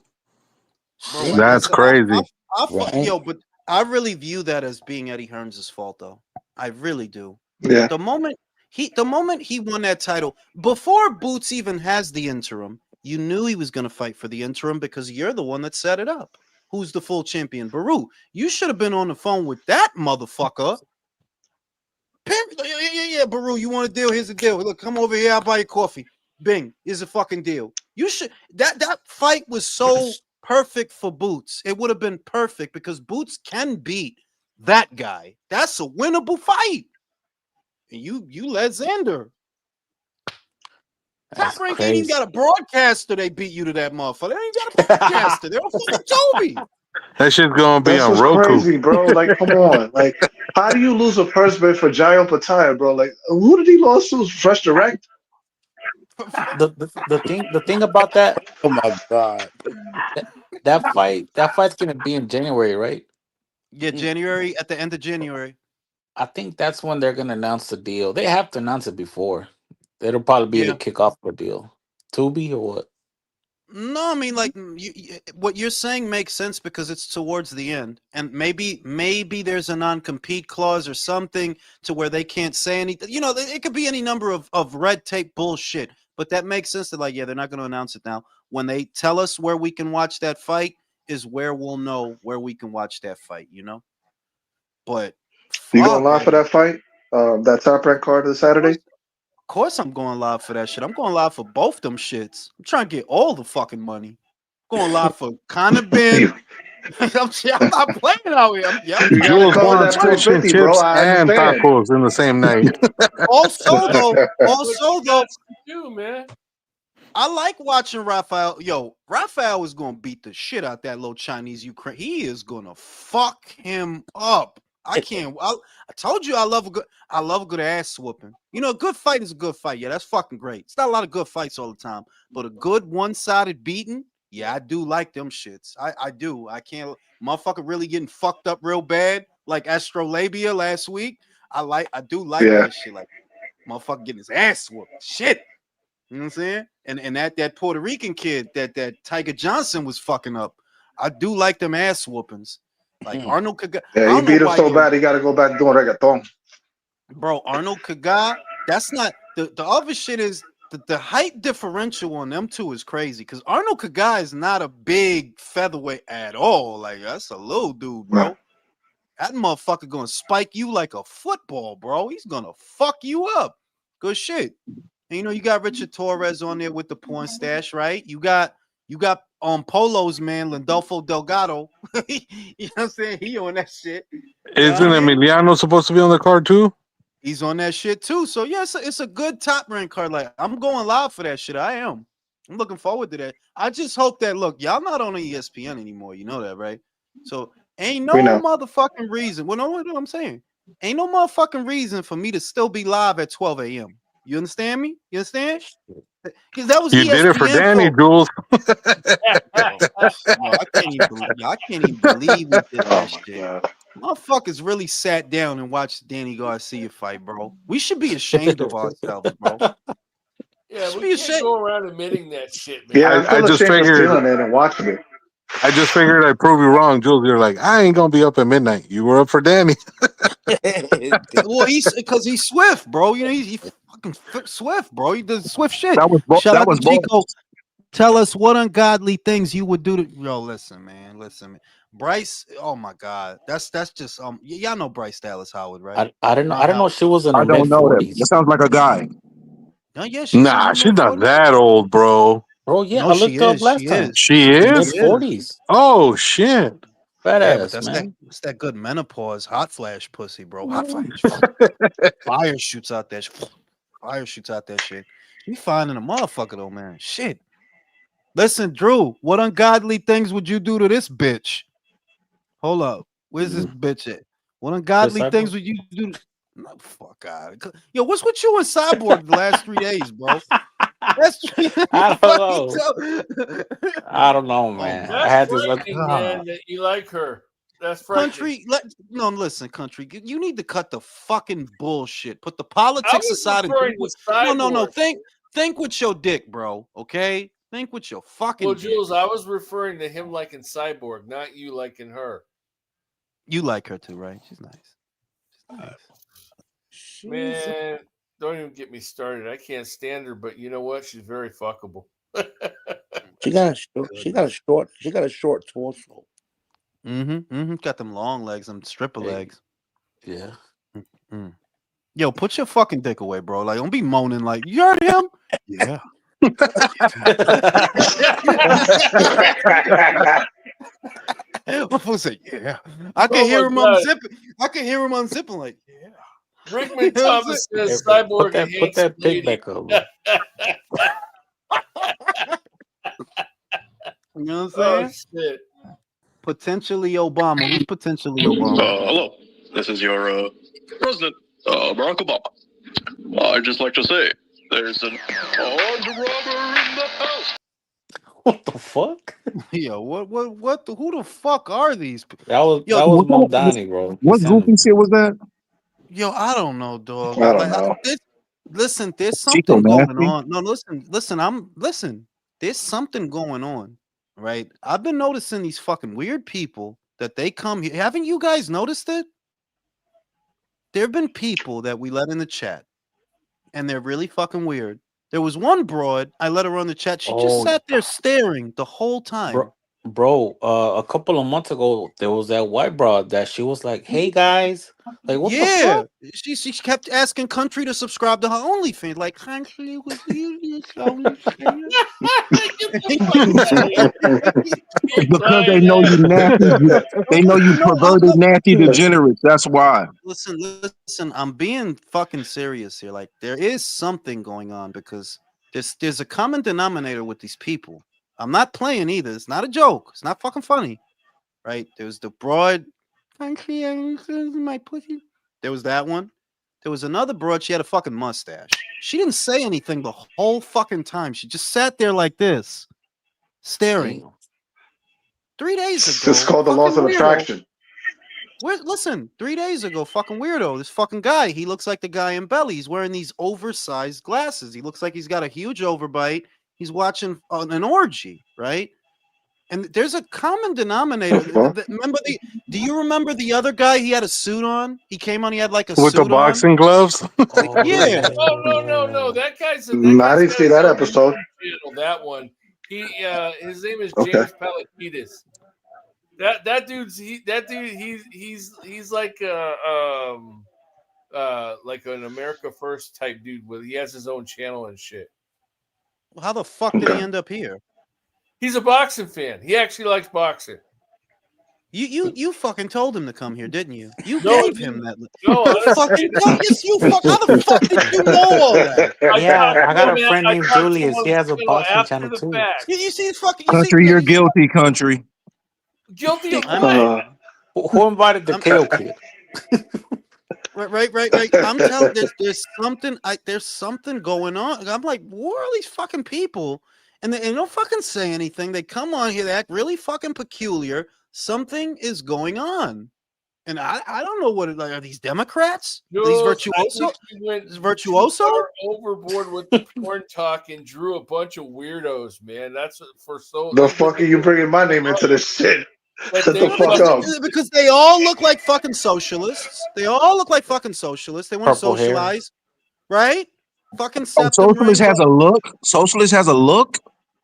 Bro, like Shit. I That's said, crazy. Right. but I really view that as being Eddie Hearns' fault, though. I really do. Yeah. The moment he won that title, before Boots even has the interim, you knew he was going to fight for the interim because you're the one that set it up. Who's the full champion? Baru. You should have been on the phone with that motherfucker. Yeah, Baru, you want a deal? Here's a deal. Look, come over here. I'll buy you coffee. Bing, here's a fucking deal. You should. That fight was so perfect for Boots. It would have been perfect because Boots can beat that guy. That's a winnable fight. And you let Xander. That's Top Rank ain't even crazy. got a broadcaster. They beat you to that motherfucker. They ain't got a broadcaster. They're on fucking Toby. That shit's gonna be That's on what's Roku. crazy, bro. Like, come on. Like, how do you lose a purse bid for Jairo Pataya, bro? Like, who did he lose to? Fresh Direct? The thing about that Oh my God. that fight's gonna be in January, right? Yeah, January, at the end of January. I think that's when they're gonna announce the deal. They have to announce it before. It'll probably be the Yeah. kickoff of the deal. Tubi or what? No, I mean, like, what you're saying makes sense because it's towards the end, and maybe there's a non-compete clause or something to where they can't say anything. You know, it could be any number of red tape bullshit, but that makes sense. That, like, yeah, they're not going to announce it now. When they tell us where we can watch that fight is where we'll know where we can watch that fight. You know, but You going fuck, live for that fight? That Top Rank card this Saturday? Of course I'm going live for that shit. I'm going live for both them shits. I'm trying to get all the fucking money. Going live for Conor Ben. I'm not playing out here. You gotta Jules cover wants that fish and 450, bro. chips I and understand. tacos in the same night. Also, though, What you got to do, man? I like watching Rafael. Yo, Rafael is going to beat the shit out that little Chinese Ukraine. He is going to fuck him up. I can't. I told you I love a good ass whooping. You know, a good fight is a good fight. Yeah, that's fucking great. It's not a lot of good fights all the time, but a good one-sided beating. Yeah, I do like them shits. I do. I can't. Motherfucker really getting fucked up real bad, like Astrolabia last week. I do like Yeah. that shit. Like motherfucker getting his ass whooped. Shit. You know what I'm saying? And that Puerto Rican kid that Tiger Johnson was fucking up. I do like them ass whoopings. Like Arnold Kaga. Yeah, I he don't know beat him why so you, bad he gotta go back doing reggaeton. bro. Arnold Kaga. That's not the other shit. Is the height differential on them two is crazy because Arnold Kaga is not a big featherweight at all. Like that's a little dude, bro. Right. That motherfucker gonna spike you like a football, bro. He's gonna fuck you up. Good shit. And you know, you got Richard Torres on there with the porn stash, right? You got Polo's man, Landolfo Delgado. You know what I'm saying? He on that shit. You know Isn't what I mean? Emiliano supposed to be on the card too? He's on that shit too. So yeah, it's a good top rank card. Like I'm going live for that shit. I am. I'm looking forward to that. I just hope that y'all not on ESPN anymore. You know that, right? So ain't We no know. motherfucking reason. Well, no, what I'm saying. Ain't no motherfucking reason for me to still be live at 12 a.m. You understand me? You understand? Because that was You did it for ESPN Danny, for. Jules. Yo, I can't even believe we did Oh that my shit. god. Motherfuckers really sat down and watched Danny Garcia fight, bro. We should be ashamed of ourselves, bro. Yeah, Should we be can't ashamed. go around admitting that shit, man. Yeah, I I feel just ashamed of figured stealing it and watching it. I'd prove you wrong, Jules. You're like, I ain't gonna be up at midnight. You were up for Danny. Well, because he's swift, bro. You know, he fucking swift, bro. He does swift shit. That was Shout that out to was bold. Chico. Tell us what ungodly things you would do to yo. Listen, man. Bryce. Oh my God. That's just y'all know Bryce Dallas Howard, right? I didn't know. I Ron didn't know Howard. she was in I her mid don't know that. That forties. sounds like a guy. Oh yeah, she's in Nah, her she's mid not 40s. that old, bro. Bro, yeah, No, I she looked her up is. last She time. is. She She's mid She is? is. forties. Oh shit. Fat Yeah, but ass, man. that's that good menopause, hot flash pussy, bro. Hot flash. Fire shoots out that fire shoots out that shit. She finding a motherfucker though, man. Shit. Listen, Drew, what ungodly things would you do to this bitch? Hold up. Where's this bitch at? What The ungodly things cyborg. would you do? No, fuck out. Yo, what's with you and Cyborg the last 3 days, bro? That's I don't fucking know. tell. I don't know, Oh man. my I That's had this. frightening, God. man, that you like her. That's frightening. No, listen, country. You need to cut the fucking bullshit. Put the I politics was aside and think referring to with no. Cyborg. Think with your dick, bro. Okay? Think with your Well, fucking dick. Jules, I was referring to him liking Cyborg, not you liking her. You like her too, right? She's nice. She's nice. Man, don't even get me started. I can't stand her, but you know what? She's very fuckable. She got a short torso. Got them long legs, them stripper Hey, legs. yeah. Mm. Yo, put your fucking dick away, bro. Like, don't be moaning like, you heard him? Yeah. My fool said, yeah. I can hear him unzipping. I can hear him unzipping like, yeah. Rickman You know what I'm Thomas Hey, says bro, Cyborg a put that handsome pig lady. back up, bro. You know what I'm Oh saying? shit! Potentially Obama. Who's potentially Obama? Hello, this is your president, Barack Obama. I'd just like to say there's an armed robber in the house. What the fuck? Yo, who the fuck are these? That was Yo, Mondani, bro. He What sent goofy him. shit was that? Yo, I don't know, dog. I don't know. Listen, there's Chico something going nasty. on. No, listen. There's something going on, right? I've been noticing these fucking weird people that they come here. Haven't you guys noticed it? There have been people that we let in the chat, and they're really fucking weird. There was one broad, I let her on the chat. She just Oh, sat there staring the whole time. bro. A couple of months ago, there was that white broad that she was like, "Hey guys," like, what the Yeah, fuck? she kept asking Country to subscribe to her OnlyFans. Like, Country, would you just OnlyFans? It's because they know you nasty. They know you perverted, nasty degenerates. That's why. Listen. I'm being fucking serious here. Like, there is something going on because there's a common denominator with these people. I'm not playing either. It's not a joke. It's not fucking funny, right? There's the broad Country, my pussy. There was that one. There was another broad. She had a fucking mustache. She didn't say anything the whole fucking time. She just sat there like this, staring. Damn. 3 days ago, It's called the fucking loss of weirdo. attraction. Listen, 3 days ago, fucking weirdo. This fucking guy. He looks like the guy in Belly. He's wearing these oversized glasses. He looks like he's got a huge overbite. He's watching an orgy, right? And there's a common denominator. Do you remember the other guy? He had a suit on. He came on. He had like a With the suit on. boxing gloves? Oh, Yeah. No. That guy's. I didn't see that episode. Channel, that one. He his name is Okay. James Palakidis. That dude's he's like like an America First type dude. With he has his own channel and shit. Well, how the fuck did he Okay. end up here? He's a boxing fan. He actually likes boxing. You fucking told him to come here, didn't you? You No, gave him that. no, You fucking yes, you fuck. How the fuck did you know all that? Yeah, I got a friend I named talked to Julius. him He on has a the channel boxing after channel the too. fact. You see his fucking. Country, you're guilty, country. Guilty of I'm- what? Who invited the I'm- KO kid? Right. I'm telling. There's something. There's something going on. I'm like, what are these fucking people? And they don't fucking say anything. They come on here. They act really fucking peculiar. Something is going on, and I don't know what. Like, are these Democrats? Are these virtuoso? Is virtuoso overboard with the porn talk and drew a bunch of weirdos, man. That's what for so. The fuck are you bringing my name into this shit? But Shut they the fuck up. because they all look like fucking socialists. They all look like fucking socialists. They want to Purple hair. socialize, right? Fucking Oh, septum socialist rings. has a look. Socialist has a look.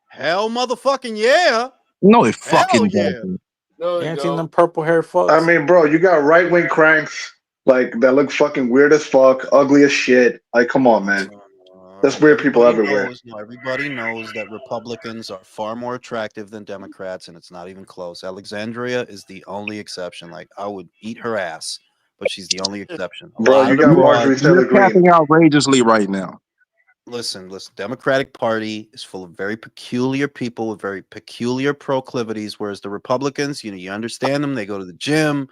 Hell, motherfucking yeah. No, it Hell fucking yeah. doesn't. No, You they ain't seen don't. them purple hair fucks? I mean, bro, you got right wing cranks like that look fucking weird as fuck, ugly as shit. Like, come on, man. There's weird people everywhere. Everybody knows that Republicans are far more attractive than Democrats, and it's not even close. Alexandria is the only exception. Like, I would eat her ass, but she's the only exception. A Bro, lot you of the got broads- Marjorie Taylor You're capping Greene. outrageously right now. Listen. Democratic Party is full of very peculiar people with very peculiar proclivities, whereas the Republicans, you understand them. They go to the gym.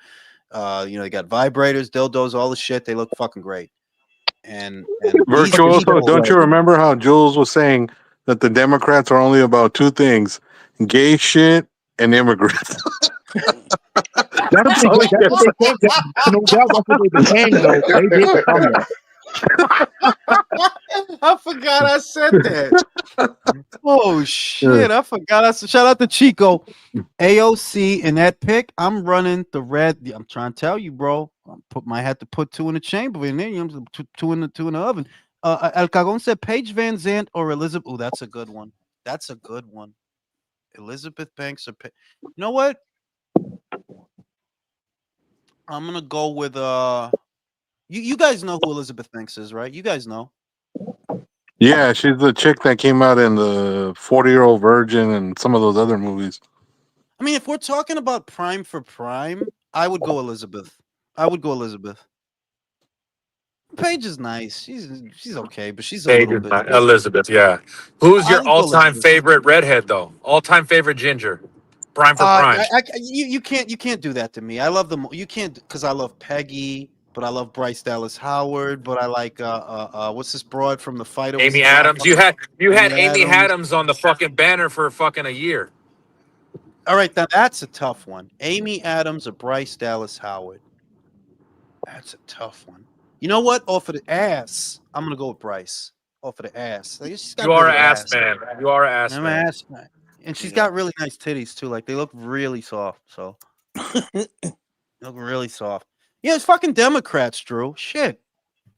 They got vibrators, dildos, all the shit. They look fucking great. And these Virtuoso, people, don't you remember how Jules was saying that the Democrats are only about two things: gay shit and immigrants? That's what they came. No doubt that's what they became, though. They did become that. I forgot I said that. Oh shit! I forgot. Shout out to Chico, AOC in that pick. I'm running the red. I'm trying to tell you, bro. Might have to put two in the chamber, and then two in the oven. El Cagon said Paige Van Zandt or Elizabeth. Oh, that's a good one. That's a good one. Elizabeth Banks or you know what? I'm gonna go with You guys know who Elizabeth Banks is, right? You guys know. Yeah, she's the chick that came out in the 40-Year-Old Virgin and some of those other movies. I mean, if we're talking about prime for prime, I would go Elizabeth. Paige is nice. She's okay, but she's a Paige little is bit. not Elizabeth, yeah. Who's I your would go all-time Elizabeth. favorite redhead, though? All-time favorite ginger, prime for prime. You can't do that to me. I love them. You can't because I love Peggy, but I love Bryce Dallas Howard. But I like what's this broad from the fight? Amy Adams. You had Amy Adams on the fucking banner for fucking a year. All right, now that's a tough one. Amy Adams or Bryce Dallas Howard. That's a tough one. You know what? Off of the ass, I'm gonna go with Bryce. Off of the ass. Like, she's got You are really an ass man. You are an ass I'm man. an ass man. And she's got really nice titties too. Like they look really soft. So they look really soft. Yeah, it's fucking Democrats, Drew. Shit.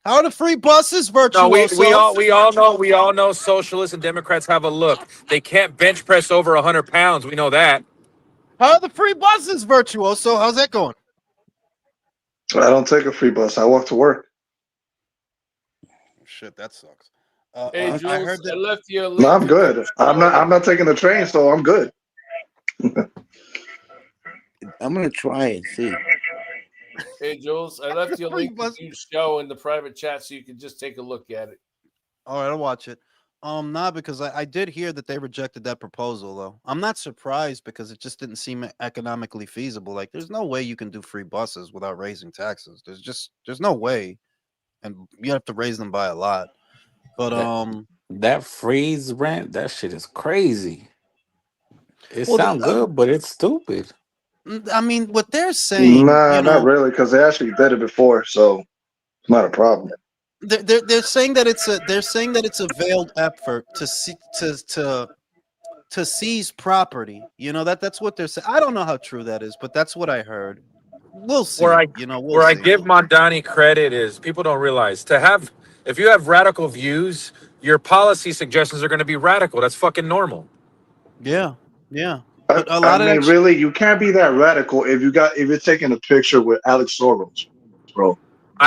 How are the free buses, No, virtuoso? we all know socialists and Democrats have a look. They can't bench press over 100 pounds. We know that. How are the free buses, virtuoso? How's that going? I don't take a free bus. I walk to work. Shit, that sucks. Hey, Jules, I heard that. I left you a link. No, I'm good. I'm not taking the train, so I'm good. I'm gonna try and see. Hey, Jules, I left you a link to the new show in the private chat so you can just take a look at it. All right, I'll watch it. Nah, because I did hear that they rejected that proposal, though. I'm not surprised because it just didn't seem economically feasible. Like, there's no way you can do free buses without raising taxes. There's no way, and you have to raise them by a lot. But that freeze rent, that shit is crazy. It Well, sounds good, but it's stupid. I mean, what they're saying, Nah, you know, not really, because they actually did it before, so it's not a problem. they're saying that it's a veiled effort to seize property. You know that's what they're saying. I don't know how true that is, but that's what I heard. We'll see. I we'll see. give Mondani credit is people don't realize if you have radical views, your policy suggestions are going to be radical. That's fucking normal. Yeah. But a I lot of mean, that really, you can't be that radical if you're taking a picture with Alex Soros, bro.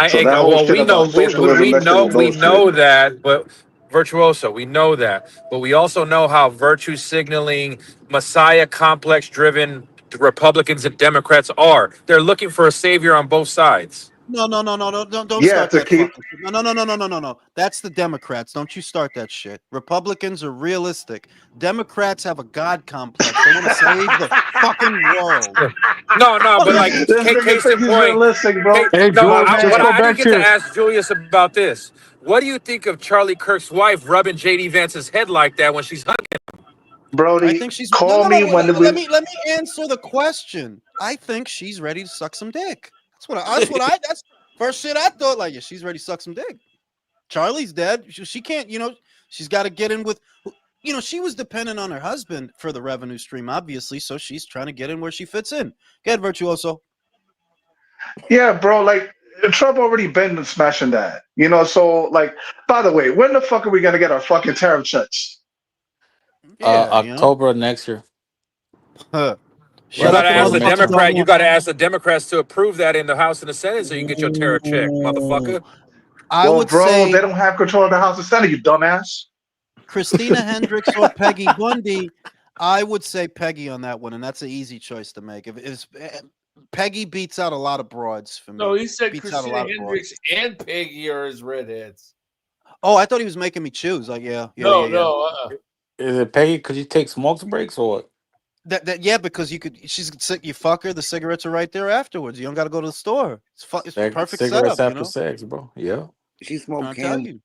So that whole Well, shit we know about socialism, that shit is we bullshit. know that, but virtuoso, we know that, but we also know how virtue signaling, messiah complex driven Republicans and Democrats are. They're looking for a savior on both sides. No, don't Yeah, start to that keep. fucking shit. No. That's the Democrats. Don't you start that shit. Republicans are realistic. Democrats have a god complex. They want to save the fucking world. No, but like This nigga case think in he's point. realistic, bro. Hey, No, But Jules, just man, go I didn't back get to to your. ask Julius about this. What do you think of Charlie Kirk's wife rubbing JD Vance's head like that when she's hugging? I Brody, think she's call me when let we. me answer the question. I think she's ready to suck some dick. That's first shit I thought. Like, yeah, she's ready to suck some dick. Charlie's dead. She can't, she's got to get in with, she was dependent on her husband for the revenue stream, obviously. So she's trying to get in where she fits in. Go ahead, Virtuoso. Yeah, bro. Like Trump already been smashing that. So like, by the way, when the fuck are we gonna get our fucking tariff checks? Yeah, October of next year. Shut up, the motherfuckers don't You want. got to ask the Democrats to approve that in the House and the Senate so you can get your tariff check, motherfucker. I Well, would bro, they say don't have control of the House and Senate, you dumbass. Christina Hendricks or Peggy Bundy. I would say Peggy on that one, and that's an easy choice to make. If it's Peggy beats out a lot of broads for me. No, he said Beats out a Christina lot of Hendricks broads. and Peggy are his redheads. Oh, I thought he was making me choose. Like, yeah. No. Is it Peggy? Could you take smoke breaks or what? Yeah, because you fuck her, the cigarettes are right there afterwards. You don't got to go to the store. It's perfect Cigarettes setup, after sex, bro. Yeah. She smoked I tell Camel. you.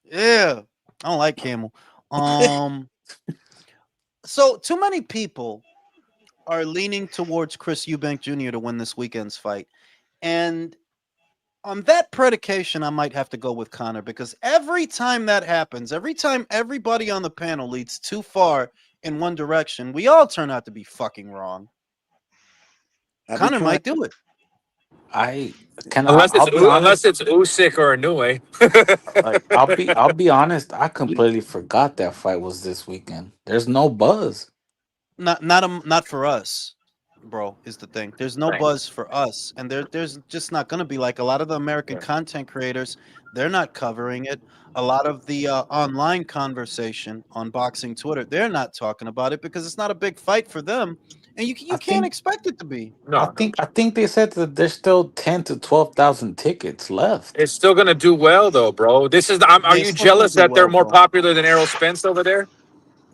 Yeah, I don't like Camel. So too many people are leaning towards Chris Eubank Jr. to win this weekend's fight, and on that predication, I might have to go with Connor because every time that happens, every time everybody on the panel leads too far in one direction, we all turn out to be fucking wrong. Connor might do it. Unless I'll be honest. it's Usyk or Inoue. Like I'll be honest. I completely forgot that fight was this weekend. There's no buzz. Not for us, bro, is the thing. There's no buzz for us, and there's just not going to be. Like a lot of the American content creators, they're not covering it. A lot of the online conversation on boxing Twitter, they're not talking about it because it's not a big fight for them, and you can't expect it to be. I think they said that there's still 10 to 12,000 tickets left. It's still gonna do well though, bro. Are you jealous that they're more popular than Errol Spence over there?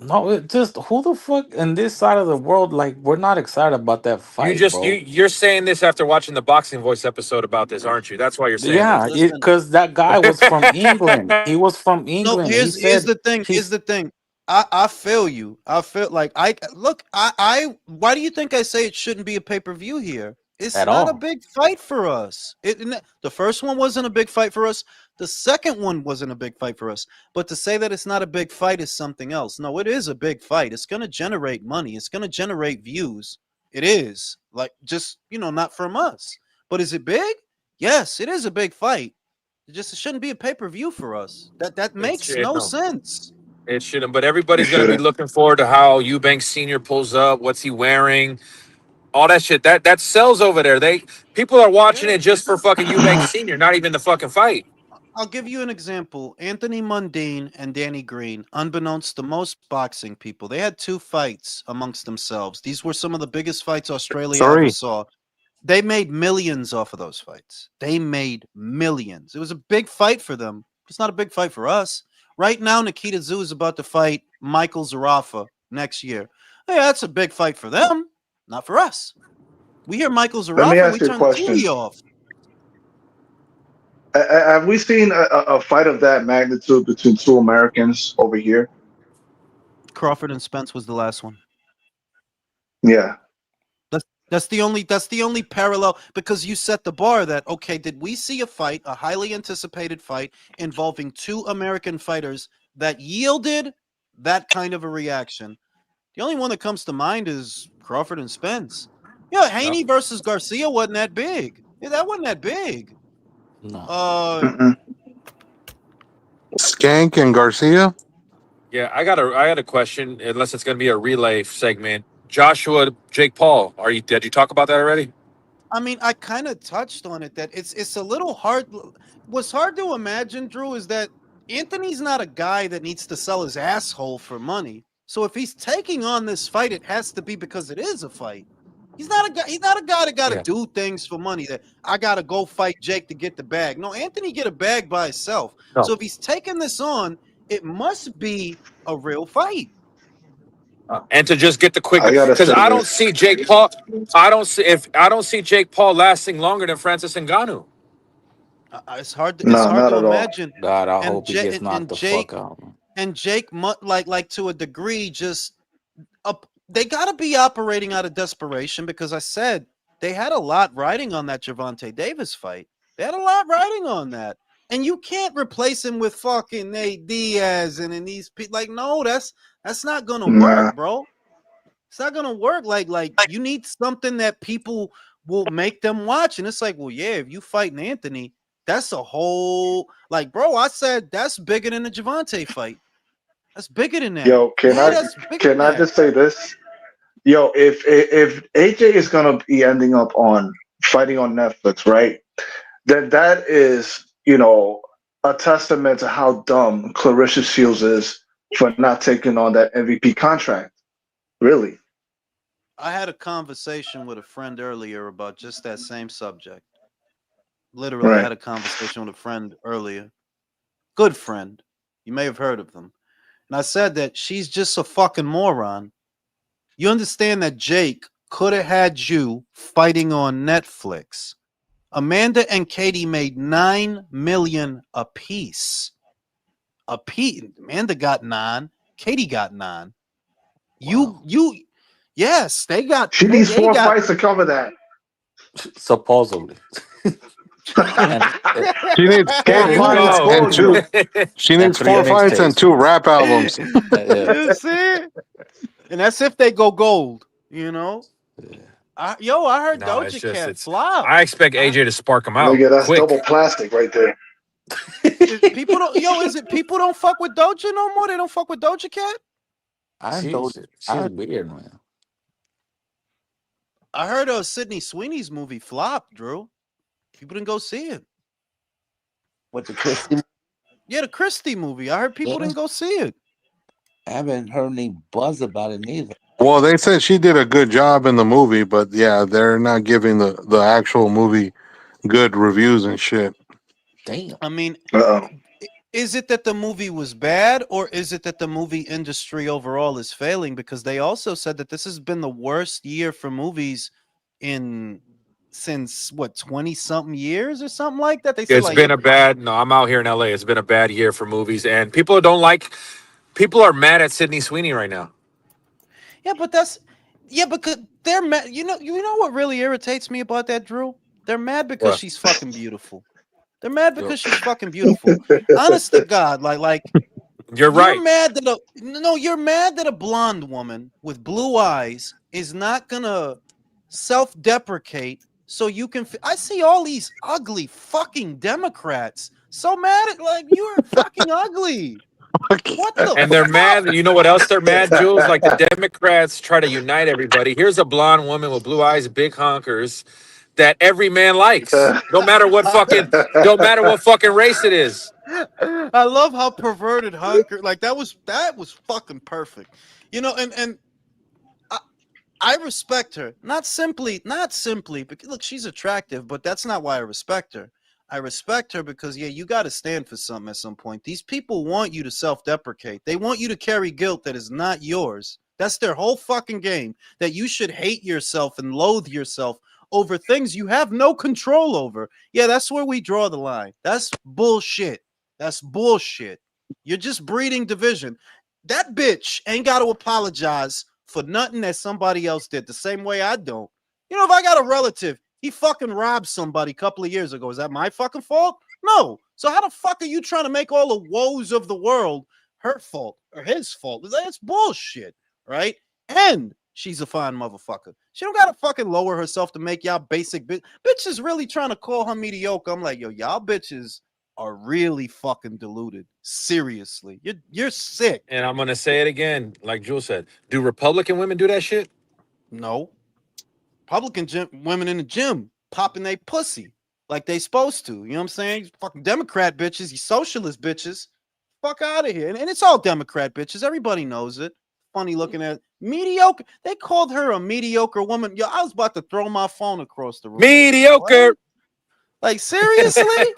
No, it just who the fuck in this side of the world, like, we're not excited about that fight, bro. You're saying this after watching the Boxing Voice episode about this, aren't you? That's why you're saying Yeah, this. because that guy was from England. He was from No, England. He here's said the thing. Here's the thing. I feel you. I feel like I why do you think I say it shouldn't be a pay-per-view here? It's At not a all. big fight for us. The first one wasn't a big fight for us. The second one wasn't a big fight for us. But to say that it's not a big fight is something else. No, it is a big fight. It's going to generate money. It's going to generate views. It is. Like, just, not from us. But is it big? Yes, it is a big fight. It shouldn't be a pay-per-view for us. That makes no sense. It shouldn't, but everybody's going to be looking forward to how Eubank Senior pulls up. What's he wearing? All that shit. That sells over there. People are watching it just for fucking Eubank Senior, not even the fucking fight. I'll give you an example. Anthony Mundine and Danny Green, unbeknownst to most boxing people, they had 2 fights amongst themselves. These were some of the biggest fights Australia ever saw. They made millions off of those fights. They made millions. It was a big fight for them. It's not a big fight for us. Right now, Nikita Tszyu is about to fight Michael Zarafa next year. Hey, that's a big fight for them, not for us. We hear Michael Let me Zarafa, ask we you a turn the question. TV off. Have we seen a fight of that magnitude between 2 Americans over here? Crawford and Spence was the last one. Yeah. That's the only parallel, because you set the bar that, okay, did we see a fight, a highly anticipated fight involving 2 American fighters that yielded that kind of a reaction? The only one that comes to mind is Crawford and Spence. Yeah, Haney versus Garcia wasn't that big. Yeah, that wasn't that big. Skank and Garcia. Yeah, I got a question. Unless it's going to be a relay segment. Joshua, Jake Paul, did you talk about that already? I mean, I kind of touched on it that it's a little hard. What's hard to imagine, Drew, is that Anthony's not a guy that needs to sell his asshole for money. So if he's taking on this fight, it has to be because it is a fight. He's not a guy. He's not a guy that got to Yeah. do things for money. That I got to go fight Jake to get the bag. No, Anthony get a bag by himself. No. So if he's taking this on, it must be a real fight. And to just get the quick, I gotta because say I don't this. see Jake Paul. I don't see Jake Paul lasting longer than Francis Ngannou. It's hard. It's No, hard not to at all. imagine. God, I And hope he gets knocked And the Jake fuck out. Man. and Jake, like to a degree, just they got to be operating out of desperation because I said they had a lot riding on that Gervonta Davis fight. They had a lot riding on that, and you can't replace him with fucking Nate Diaz and these people. Like, no, that's not gonna Nah. work, bro. It's not gonna work. Like you need something that people will make them watch, and it's like, well, yeah, if you fighting Anthony, that's a whole like, bro. I said that's bigger than the Javante fight. That's bigger than that. Yo, Yeah, that's bigger can than I that. just say this? Yo, if AJ is gonna be ending up on fighting on Netflix, right? Then that is, a testament to how dumb Clarissa Shields is for not taking on that MVP contract. Really. I had a conversation with a friend earlier about just that same subject. Literally, I Right. had a conversation with a friend earlier. Good friend. You may have heard of them. And I said that she's just a fucking moron. You understand that Jake could have had you fighting on Netflix. Amanda and Katie made $9 million apiece. Amanda got 9. Katie got 9. Wow. Yes, they got. She needs They 4 got. fights to cover that. Supposedly. and, She needs Hey, 4 There you you fights ain't go. and told you. 2. She and needs 3 4 fights and mixtapes. 2 rap albums. Yeah. You see? And that's if they go gold, Yeah. I heard No, it's Doja just Cat it's. flop. I expect AJ to spark him out Nigga, that's double quick. plastic right there. People don't. Is it people don't fuck with Doja no more? They don't fuck with Doja Cat. I told She's I she's weird. man. I heard Sydney Sweeney's movie flopped. Drew, people didn't go see it. What the Christie? Yeah, the Christie movie. I heard people Yeah, didn't go see it. I haven't heard any buzz about it neither. Well, they said she did a good job in the movie, but yeah, they're not giving the actual movie good reviews and shit. Damn. I mean, Uh-oh. is it that the movie was bad, or is it that the movie industry overall is failing? Because they also said that this has been the worst year for movies since what 20 something years or something like that. They said It's like been a bad. No, I'm out here in LA. It's been a bad year for movies, and people don't like. People are mad at Sydney Sweeney right now. yeah, but because they're mad. You know what really irritates me about that, Drew? They're mad because What? she's fucking beautiful. They're mad Yo, because she's fucking beautiful. Honest to God, like you're right. you're mad that a blonde woman with blue eyes is not gonna self-deprecate so you can. I see all these ugly fucking Democrats so mad at like you're fucking ugly. What the And they're fuck? mad. You know what else they're mad, Jules? Like the Democrats try to unite everybody. Here's a blonde woman with blue eyes, big honkers, that every man likes. Don't matter what fucking race it is. I love how perverted hunker like that was fucking perfect. And I respect her. Not simply because look, she's attractive, but that's not why I respect her. I respect her because you got to stand for something at some point. These people want you to self-deprecate. They want you to carry guilt that is not yours. That's their whole fucking game. That you should hate yourself and loathe yourself over things you have no control over. Yeah, that's where we draw the line. That's bullshit. That's bullshit. You're just breeding division. That bitch ain't got to apologize for nothing that somebody else did the same way I don't. If I got a relative, he fucking robbed somebody a couple of years ago. Is that my fucking fault? No. So how the fuck are you trying to make all the woes of the world her fault or his fault? That's bullshit, right? And she's a fine motherfucker. She don't gotta fucking lower herself to make y'all basic bitches really trying to call her mediocre. I'm like, yo, y'all bitches are really fucking deluded. Seriously, you're sick. And I'm gonna say it again, like Jules said. Do Republican women do that shit? No, Republican women in the gym popping they pussy like they supposed to. You know what I'm saying? Fucking Democrat bitches, you socialist bitches, fuck out of here. And it's all Democrat bitches. Everybody knows it. Funny looking at mediocre. They called her a mediocre woman. Yo, I was about to throw my phone across the room. Mediocre. Like seriously,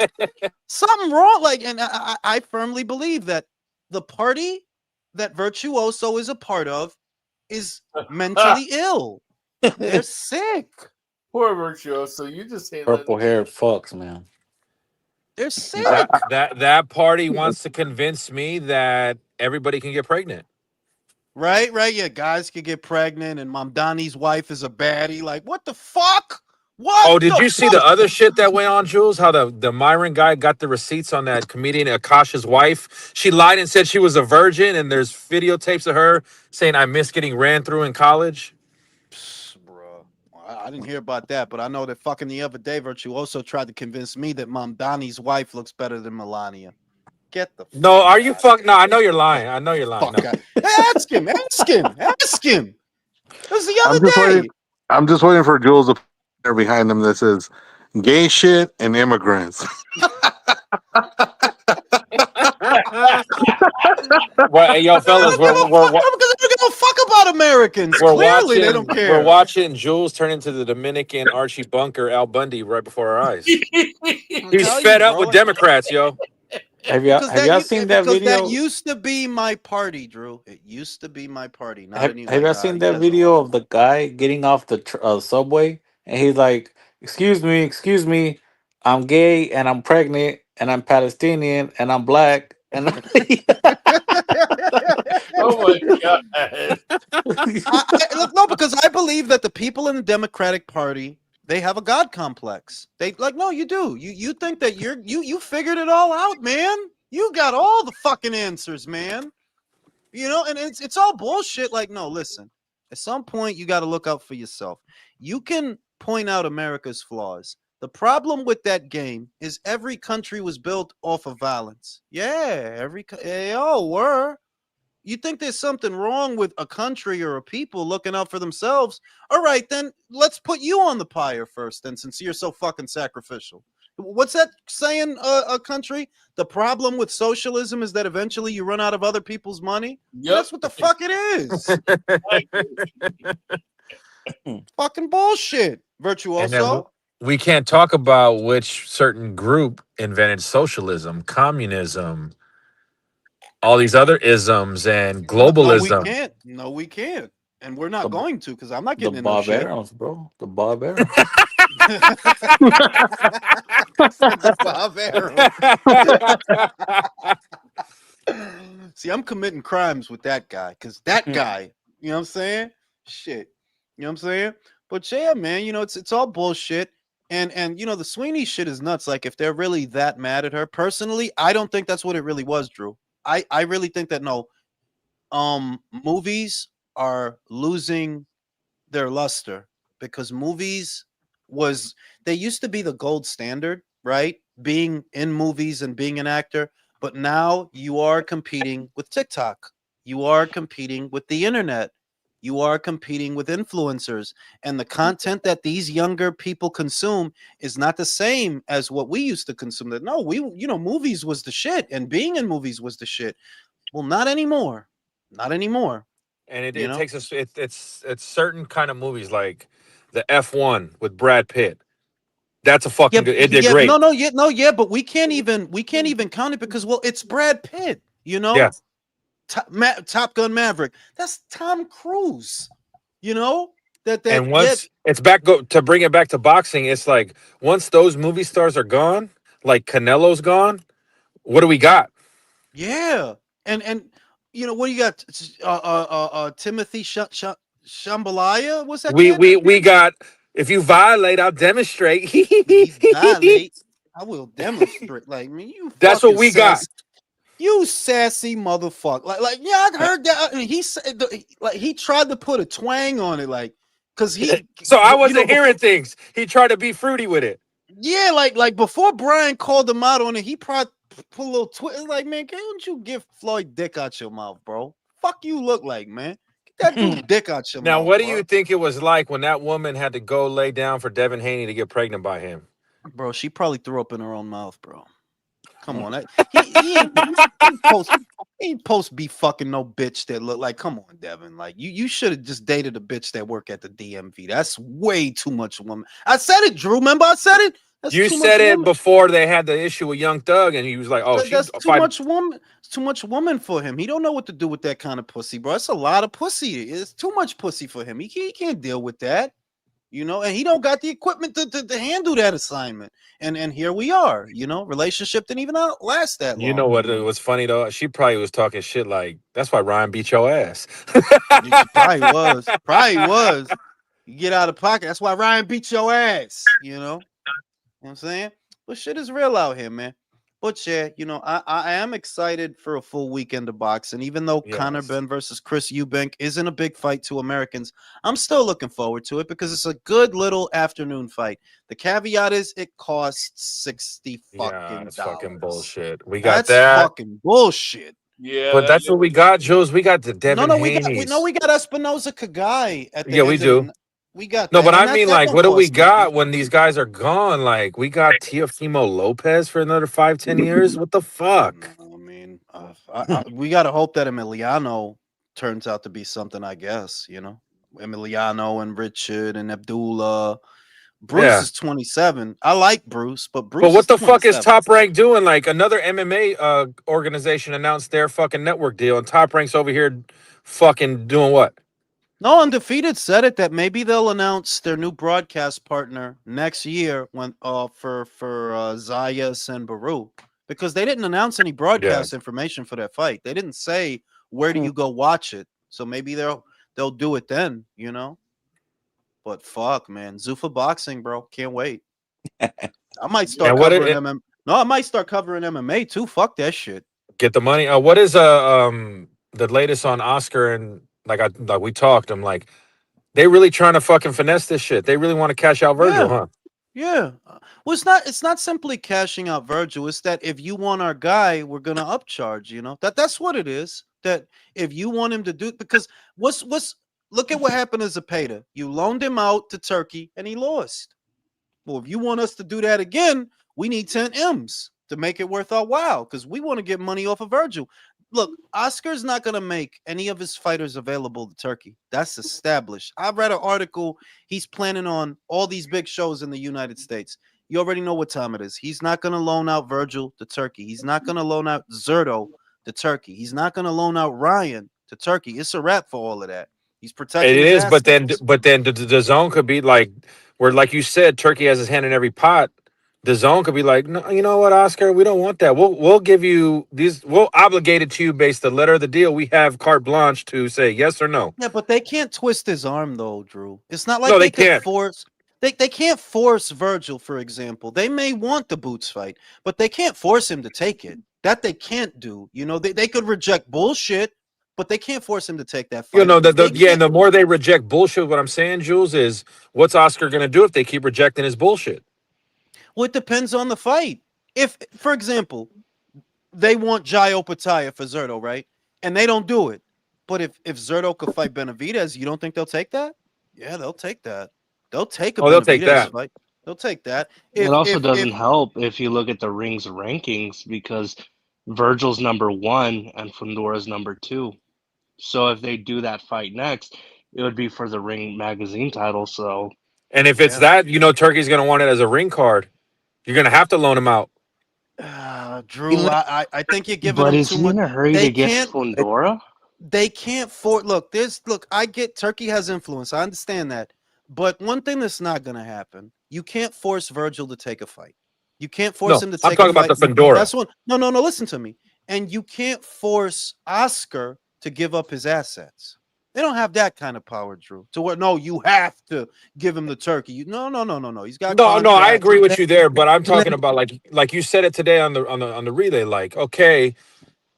something wrong. Like, and I firmly believe that the party that Virtuoso is a part of is mentally ill. They're sick. Poor Virtuoso. You just hate Purple haired fucks, man. They're sick. That party wants to convince me that everybody can get pregnant. Right. Yeah, guys could get pregnant, and Mamdani's wife is a baddie. Like, what the fuck? What? Oh, did you see the other shit that went on, Jules? How the Myron guy got the receipts on that comedian Akasha's wife? She lied and said she was a virgin, and there's videotapes of her saying, "I miss getting ran through in college." Bro, I didn't hear about that, but I know that fucking the other day, Virtuoso tried to convince me that Mamdani's wife looks better than Melania. Get the No, are you fuck? No, I know you're lying. I know you're lying. No. Ask him. It was the other day. I'm just waiting for Jules to put behind him that says gay shit and immigrants. Well, yo, fellas, we're don't fuck about Americans. Clearly, they don't care. We're watching Jules turn into the Dominican Archie Bunker Al Bundy right before our eyes. He's fed up with Democrats, yo. Have y'all seen that video? That used to be my party, Drew. It used to be my party. Not Have y'all seen that video of the guy getting off the subway and he's like, excuse me, I'm gay and I'm pregnant and I'm Palestinian and I'm black and Oh my god! Look, no, because I believe that the people in the Democratic Party, they have a God complex. They like, no, you do. You think that you figured it all out, man. You got all the fucking answers, man. You know, and it's all bullshit. Like, no, listen. At some point, you got to look out for yourself. You can point out America's flaws. The problem with that game is every country was built off of violence. Yeah, were. You think there's something wrong with a country or a people looking out for themselves? All right, then let's put you on the pyre first, then, since you're so fucking sacrificial. What's that saying, a country? The problem with socialism is that eventually you run out of other people's money? Yep. That's what the fuck it is. Fucking bullshit, Virtuoso. We can't talk about which certain group invented socialism, communism, all these other isms and globalism. No, we can't. And we're not going to, because I'm not getting into no shit. Bro. The Barbarians. See, I'm committing crimes with that guy, because that guy, you know what I'm saying? Shit. You know what I'm saying? But yeah, man, you know, it's all bullshit. And you know, the Sweeney shit is nuts. Like, if they're really that mad at her, personally, I don't think that's what it really was, Drew. I really think that movies are losing their luster, because movies they used to be the gold standard, right? Being in movies and being an actor, but now you are competing with TikTok. You are competing with the internet. You are competing with influencers, and the content that these younger people consume is not the same as what we used to consume. That movies was the shit, and being in movies was the shit. Well, not anymore. Not anymore. And it takes us. It's certain kind of movies like the F1 with Brad Pitt. That's a fucking good. It did great. No, but we can't even count it because, well, it's Brad Pitt. You know. Yeah. Top Gun Maverick. That's Tom Cruise. You know and once it's back to bring it back to boxing, it's like once those movie stars are gone, like Canelo's gone. What do we got? Yeah, and you know what do you got? Timothy Shambalaya. What's that? We got. If you violate, I'll demonstrate. Violate, I will demonstrate. Like me, you. That's what we got. You sassy motherfucker! Like, yeah, I heard that. And he said, like, he tried to put a twang on it, like, because he. So I wasn't hearing things. He tried to be fruity with it. Yeah, like before Brian called him out on it, he probably put a little twist. Like, man, can't you give Floyd dick out your mouth, bro? Fuck you look like, man. Get that dude dick out your Now, mouth, what do you bro. think it was like when that woman had to go lay down for Devin Haney to get pregnant by him? Bro, she probably threw up in her own mouth, bro. Come on, he ain't supposed to be fucking no bitch that look like. Come on, Devin. Like you should have just dated a bitch that work at the DMV. That's way too much woman. I said it, Drew. Remember I said it. That's You too much said it woman. before they had the issue with Young Thug, and he was like, "Oh, she's That's too fighting." much woman. It's too much woman for him. He don't know what to do with that kind of pussy, bro. It's a lot of pussy. It's too much pussy for him. He can't deal with that. And he don't got the equipment to handle that assignment. And here we are, relationship didn't even last that You know long. what was funny though? She probably was talking shit like, "That's why Ryan beat your ass." She probably was. Probably was. You get out of pocket. That's why Ryan beat your ass, You know what I'm saying? But shit is real out here, man. But yeah, I am excited for a full weekend of boxing. Even though Conor Yes. Ben versus Chris Eubank isn't a big fight to Americans, I'm still looking forward to it because it's a good little afternoon fight. The caveat is it costs 60 Yeah, fucking it's fucking dollars. bullshit. We got That's that, fucking bullshit. Yeah, but that's what we got, Jules. We got the No, Devin no, we Haney's. we got Espinoza Kagai at the Yeah, we end of the. do. We got No, that, but and I that mean, that like, don't what do we cost nothing. got when these guys are gone? Like, we got Teofimo Lopez for another 5-10 years. What the fuck? I mean, we got to hope that Emiliano turns out to be something. I guess Emiliano and Richard and Abdullah. Bruce Yeah. is 27. I like Bruce, but But Bruce what is the fuck is 27. Top Rank doing? Like another MMA organization announced their fucking network deal, and Top Rank's over here fucking doing what? No, Undefeated said it that maybe they'll announce their new broadcast partner next year when for Zayas and Baru because they didn't announce any Yeah. broadcast information for that fight. They didn't say where do you go watch it. So maybe they'll. Do it then. But fuck, man, Zuffa boxing, bro, can't wait. I might start And what covering it MM. No, I might start covering MMA too. Fuck that shit. get the money? What is the latest on Oscar and like we talked? I'm like, they really trying to fucking finesse this shit. They really want to cash out Virgil, Yeah. huh? Yeah. Well, it's not simply cashing out Virgil. It's that if you want our guy, we're gonna upcharge. That's what it is. That if you want him to do because what's look at what happened to Zepeda. You loaned him out to Turkey and he lost. Well, if you want us to do that again, we need 10 M's to make it worth our while because we want to get money off of Virgil. Look, Oscar's not going to make any of his fighters available to Turkey. That's established. I read an article. He's planning on all these big shows in the United States. You already know what time it is. He's not going to loan out Virgil to Turkey. He's not going to loan out Zerto to Turkey. He's not going to loan out Ryan to Turkey. It's a wrap for all of that. He's It protecting his is, but then assets. the zone could be like where, like you said, Turkey has his hand in every pot. The zone could be like, no, you know what, Oscar, we don't want that. We'll give you these. We'll obligate it to you based the letter of the deal. We have carte blanche to say yes or no. Yeah, but they can't twist his arm though, Drew. It's not like No, they they could can't. force they can't force Virgil, for example. They may want the Boots fight, but they can't force him to take it. That they can't do. They could reject bullshit, but they can't force him to take that You fight. know, They yeah, and can't. the more they reject bullshit, what I'm saying, Jules, is what's Oscar gonna do if they keep rejecting his bullshit? Well, it depends on the fight. If, for example, they want Jai Opataya for Zerto, right? And they don't do it. But if Zerto could fight Benavidez, you don't think they'll take that? Yeah, they'll take that. They'll take a Oh, they'll take Benavidez that. fight. They'll take that. It If also if doesn't if help if you look at the Ring's rankings because Virgil's #1 and Fundora's #2. So if they do that fight next, it would be for the Ring magazine title. So And if it's yeah. that, Turkey's gonna want it as a ring card. You're gonna have to loan him out. Drew, I think you're giving but them is too he much. in a hurry They to get can't Fundora? they can't for look, I get Turkey has influence. I understand that. But one thing that's not gonna happen, you can't force Virgil to take a fight. You can't force No, him to I'm take a talking about fight. the Fedora. That's one. No, listen to me. And you can't force Oscar to give up his assets. They don't have that kind of power, Drew. To where no, you have to give him the turkey. No. He's got No, I contracts. agree with you there, but I'm talking about like you said it today on the relay. Like, okay,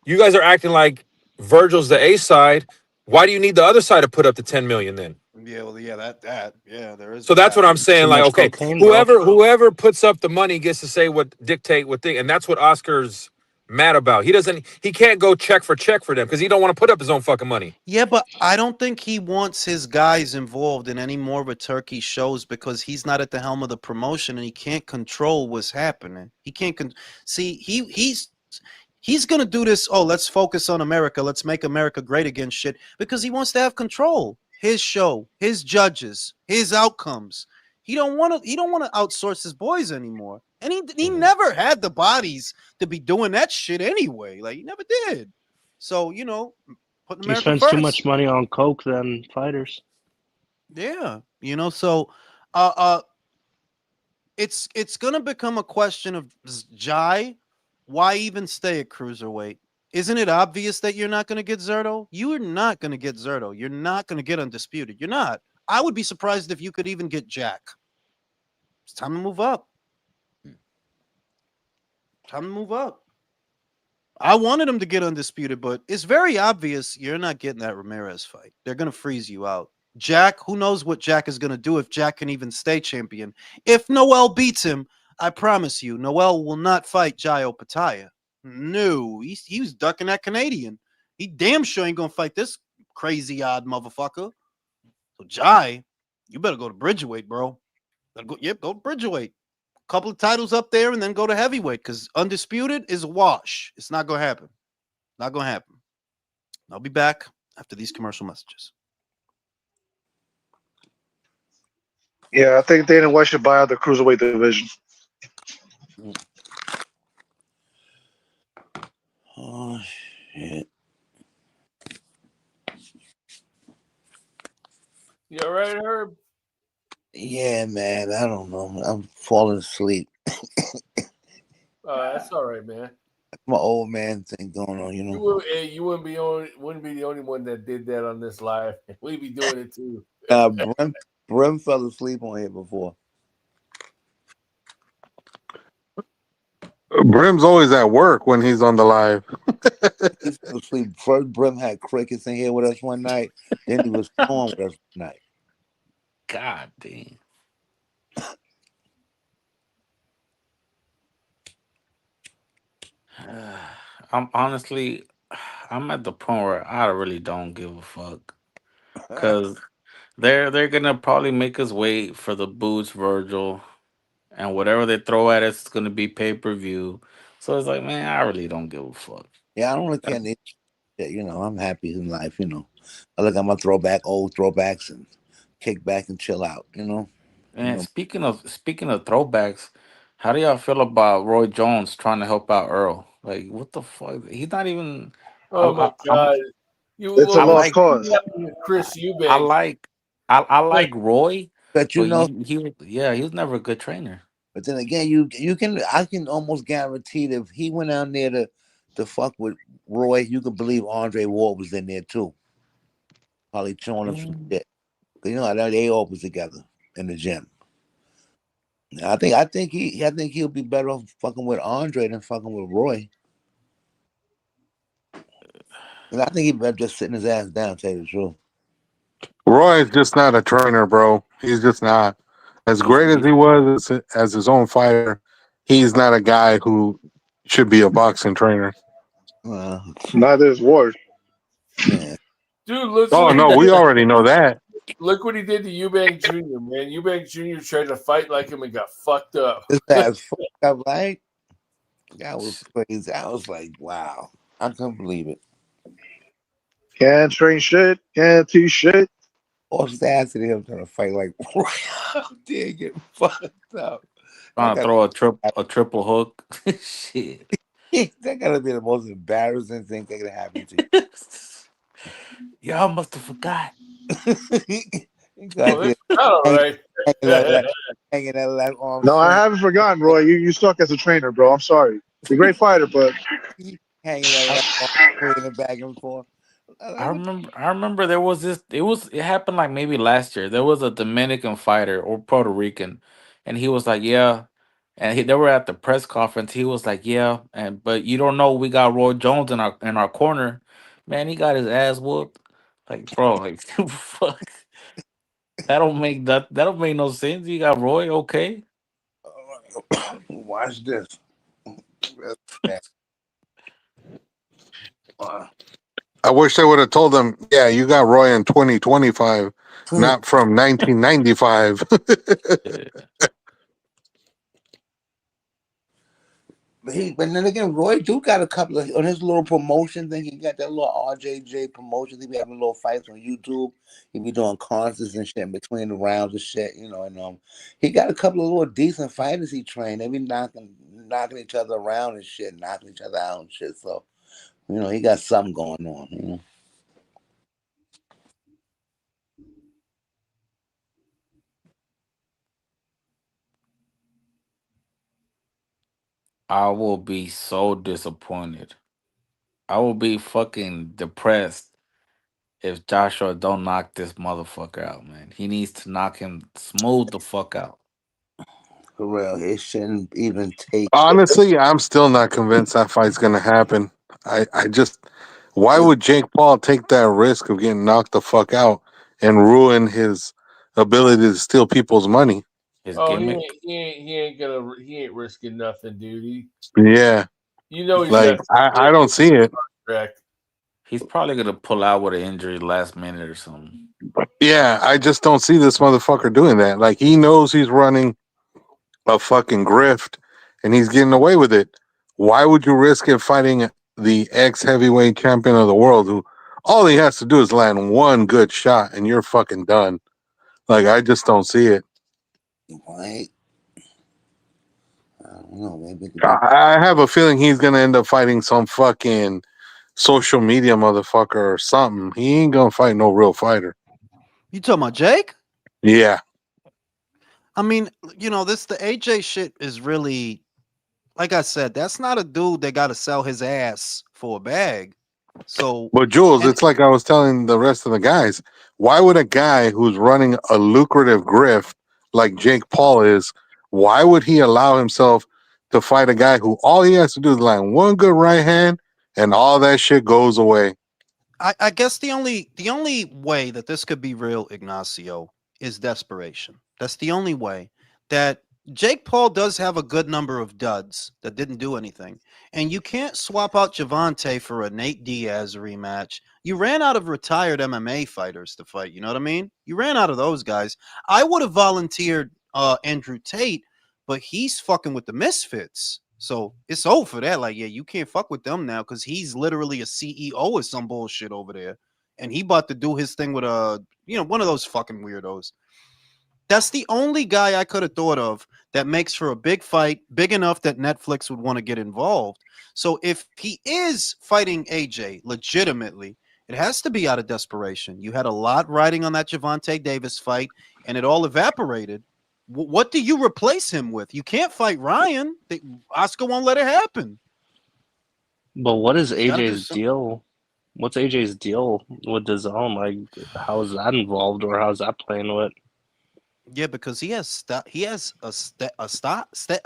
you guys are acting like Virgil's the A side. Why do you need the other side to put up the 10 million then? Yeah, well, yeah, that, yeah, there is So that's what that. I'm saying. Too Like, much okay, cocaine, bro. whoever puts up the money gets to say what dictate what thing, and that's what Oscar's mad about. He can't go check for them because he don't want to put up his own fucking money. Yeah, but I don't think he wants his guys involved in any more with Turkey shows because he's not at the helm of the promotion and he can't control what's happening. He can't see he's gonna do this. Oh, let's focus on America. Let's make America great again. Shit, because he wants to have control. His show, his judges, his outcomes. He don't want to. He don't want to outsource his boys anymore. And he never had the bodies to be doing that shit anyway. Like he never did. So putting He America spends too much first. money on coke than fighters. Yeah, so uh uh it's gonna become a question of Jai. Why even stay at cruiserweight? Isn't it obvious that you're not gonna get Zerto? You are not gonna get Zerto. You're not gonna get undisputed. You're not. I would be surprised if you could even get Jack. It's time to move up. Time to move up. I wanted him to get undisputed, but it's very obvious you're not getting that Ramirez fight. They're going to freeze you out. Jack, who knows what Jack is going to do if Jack can even stay champion. If Noel beats him, I promise you, Noel will not fight Jayo Pataya. No, he was ducking that Canadian. He damn sure ain't going to fight this crazy odd motherfucker. So, Jai, you better go to Bridgeweight, bro. Go to Bridgeweight. Couple of titles up there and then go to heavyweight because undisputed is a wash. It's not going to happen. Not going to happen. I'll be back after these commercial messages. Yeah, I think Dana White should buy out the cruiserweight division. Oh shit. You all right, Herb? Yeah, man. I don't know. I'm falling asleep. That's all right, man. My old man thing going on, You would, hey, you wouldn't be the only one that did that on this live. We'd be doing it too. Brim fell asleep on here before. Brim's always at work when he's on the live. He fell asleep. First, Brim had crickets in here with us one night. Then he was snoring with us one night. God damn. I'm honestly, I'm at the point where I really don't give a fuck because they're gonna probably make us wait for the Boots Virgil, and whatever they throw at us is gonna be pay per view. So it's like, man, I really don't give a fuck. Yeah, I don't really care. I'm happy in life. I look at my old throwbacks, and kick back and chill out. And speaking of throwbacks, how do y'all feel about Roy Jones trying to help out Earl? Like, what the fuck? He's not even. I, Oh my God! You It's a I lost like cause. Chris I Eubank. like I like Roy, But but he was never a good trainer. But then again, I can almost guarantee that if he went down there to fuck with Roy, you can believe Andre Ward was in there too, probably showing him some shit. 'Cause they always together in the gym. I think he'll be better off fucking with Andre than fucking with Roy. And I think he better just sitting his ass down. Tell you the truth. Roy's just not a trainer, bro. He's just not. As great as he was as his own fighter, he's not a guy who should be a boxing trainer. Neither is Ward. Yeah. Dude, look Oh what he no, we did. already know that. Look what he did to Eubank Jr. Man, Eubank Jr. tried to fight like him and got fucked up. His ass fucked up, right? That was crazy. I was like, wow. I couldn't believe it. Can't train shit. Can't teach shit. All sassy to him trying to fight like did get fucked up. Trying to throw a triple hook. Shit. That gotta be the most embarrassing thing that could happen to you. Y'all must have forgot. All right. Hanging that left arm. No, I haven't forgotten, Roy. You suck as a trainer, bro. I'm sorry. You're a great fighter, but hanging that left arm, swinging it back and forth. I remember there was this it happened like maybe last year. There was a Dominican fighter or Puerto Rican, and he was like, yeah. And they were at the press conference. He was like, yeah, but you don't know we got Roy Jones in our corner. Man, he got his ass whooped. Like, bro, like fuck. That don't make no sense. You got Roy, okay. Watch this. Uh, I wish they would have told them, yeah, you got Roy in 2025, not from 1995. Yeah. but then again, Roy do got a couple of on his little promotion thing. He got that little RJJ promotion. He be having little fights on YouTube. He be doing concerts and shit in between the rounds and shit, and he got a couple of little decent fighters he trained. They be knocking each other around and shit, knocking each other out and shit. So he got something going on. I will be so disappointed. I will be fucking depressed if Joshua don't knock this motherfucker out, man. He needs to knock him smooth the fuck out. For real, it shouldn't even take. Honestly, I'm still not convinced that fight's gonna happen. I just, why would Jake Paul take that risk of getting knocked the fuck out and ruin his ability to steal people's money? His Oh, gimmick. he ain't risking nothing, dude. Yeah, He's got like I don't see it. contract. He's probably gonna pull out with an injury last minute or something. Yeah, I just don't see this motherfucker doing that. Like he knows he's running a fucking grift and he's getting away with it. Why would you risk it fighting the ex heavyweight champion of the world who all he has to do is land one good shot and you're fucking done? Like I just don't see it. Right? I don't know. Maybe I have a feeling he's gonna end up fighting some fucking social media motherfucker or something. He ain't gonna fight no real fighter. You talking about Jake? Yeah. I mean, the AJ shit is really, like I said, that's not a dude that got to sell his ass for a bag. So, But Jules, and it's like I was telling the rest of the guys. Why would a guy who's running a lucrative grift like Jake Paul is, why would he allow himself to fight a guy who all he has to do is land one good right hand and all that shit goes away? I guess the only way that this could be real, Ignacio, is desperation. That's the only way. That Jake Paul does have a good number of duds that didn't do anything, and you can't swap out Javante for a Nate Diaz rematch. You ran out of retired MMA fighters to fight. You know what I mean? You ran out of those guys. I would have volunteered Andrew Tate, but he's fucking with the Misfits. So it's over for that. Like, yeah, you can't fuck with them now because he's literally a CEO or some bullshit over there. And he about to do his thing with one of those fucking weirdos. That's the only guy I could have thought of that makes for a big fight, big enough that Netflix would want to get involved. So if he is fighting AJ legitimately, it has to be out of desperation. You had a lot riding on that Javante Davis fight, and it all evaporated. What do you replace him with? You can't fight Ryan. Oscar won't let it happen. But what is You got to do AJ's something. deal? What's AJ's deal with the zone? Like, how is that involved, or how's that playing with? Yeah, because he has a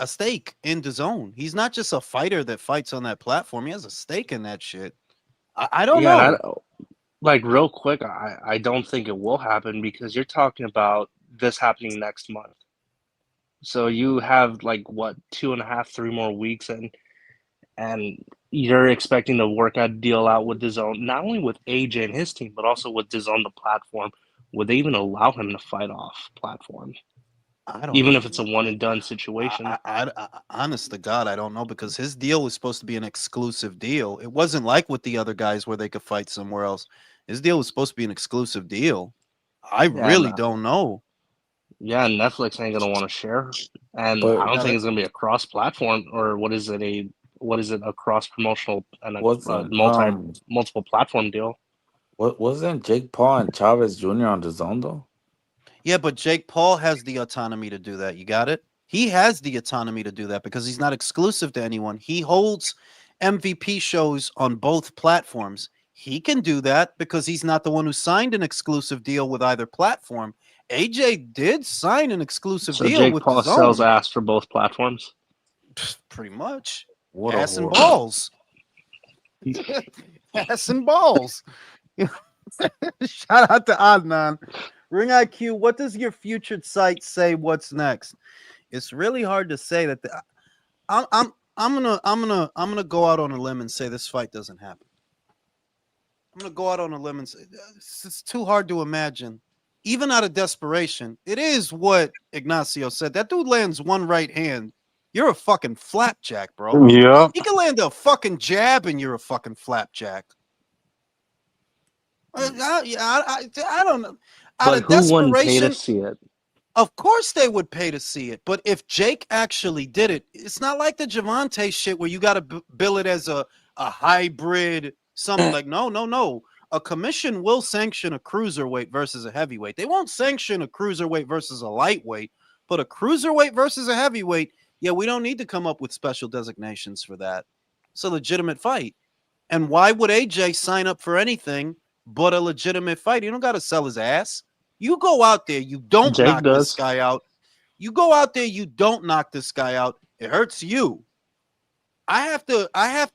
stake in the zone. He's not just a fighter that fights on that platform. He has a stake in that shit. I don't Yeah, and know. like real quick, I don't think it will happen because you're talking about this happening next month. So you have like what 2.5, 3 more weeks, and you're expecting to work a deal out with DAZN, not only with AJ and his team, but also with DAZN, the platform. Would they even allow him to fight off platform, I don't even know. if it's a one and done situation? Honest to God, I don't know because his deal was supposed to be an exclusive deal. It wasn't like with the other guys where they could fight somewhere else. His deal was supposed to be an exclusive deal. I Yeah, and really don't know. yeah, Netflix ain't gonna want to share, and I But don't Now think that it's gonna be a cross-platform or what is it a cross-promotional and a wasn't multiple platform deal. wasn't Jake Paul and Chavez Jr. on the zone though? Yeah, but Jake Paul has the autonomy to do that. You got it? He has the autonomy to do that because he's not exclusive to anyone. He holds MVP shows on both platforms. He can do that because he's not the one who signed an exclusive deal with either platform. AJ did sign an exclusive So deal Jake with the Paul sells zone, ass for both platforms. pretty much. What a Ass and whore. balls. Ass and balls. Shout out to Adnan. Ring IQ, what does your future site say? What's next? It's really hard to say that. I'm gonna go out on a limb and say this fight doesn't happen. I'm gonna go out on a limb and say it's too hard to imagine. Even out of desperation, it is what Ignacio said. That dude lands one right hand. You're a fucking flapjack, bro. Yep. He can land a fucking jab and you're a fucking flapjack. I don't know. Out But of who wouldn't pay to desperation, see it? of course they would pay to see it. But if Jake actually did it, it's not like the Javante shit where you got to bill it as a hybrid something. Like, no. A commission will sanction a cruiserweight versus a heavyweight. They won't sanction a cruiserweight versus a lightweight, but a cruiserweight versus a heavyweight, yeah, we don't need to come up with special designations for that. It's a legitimate fight. And why would AJ sign up for anything but a legitimate fight? You don't got to sell his ass. You go out there, you don't Jake knock this does. guy out. You go out there, you don't knock this guy out. It hurts you. I have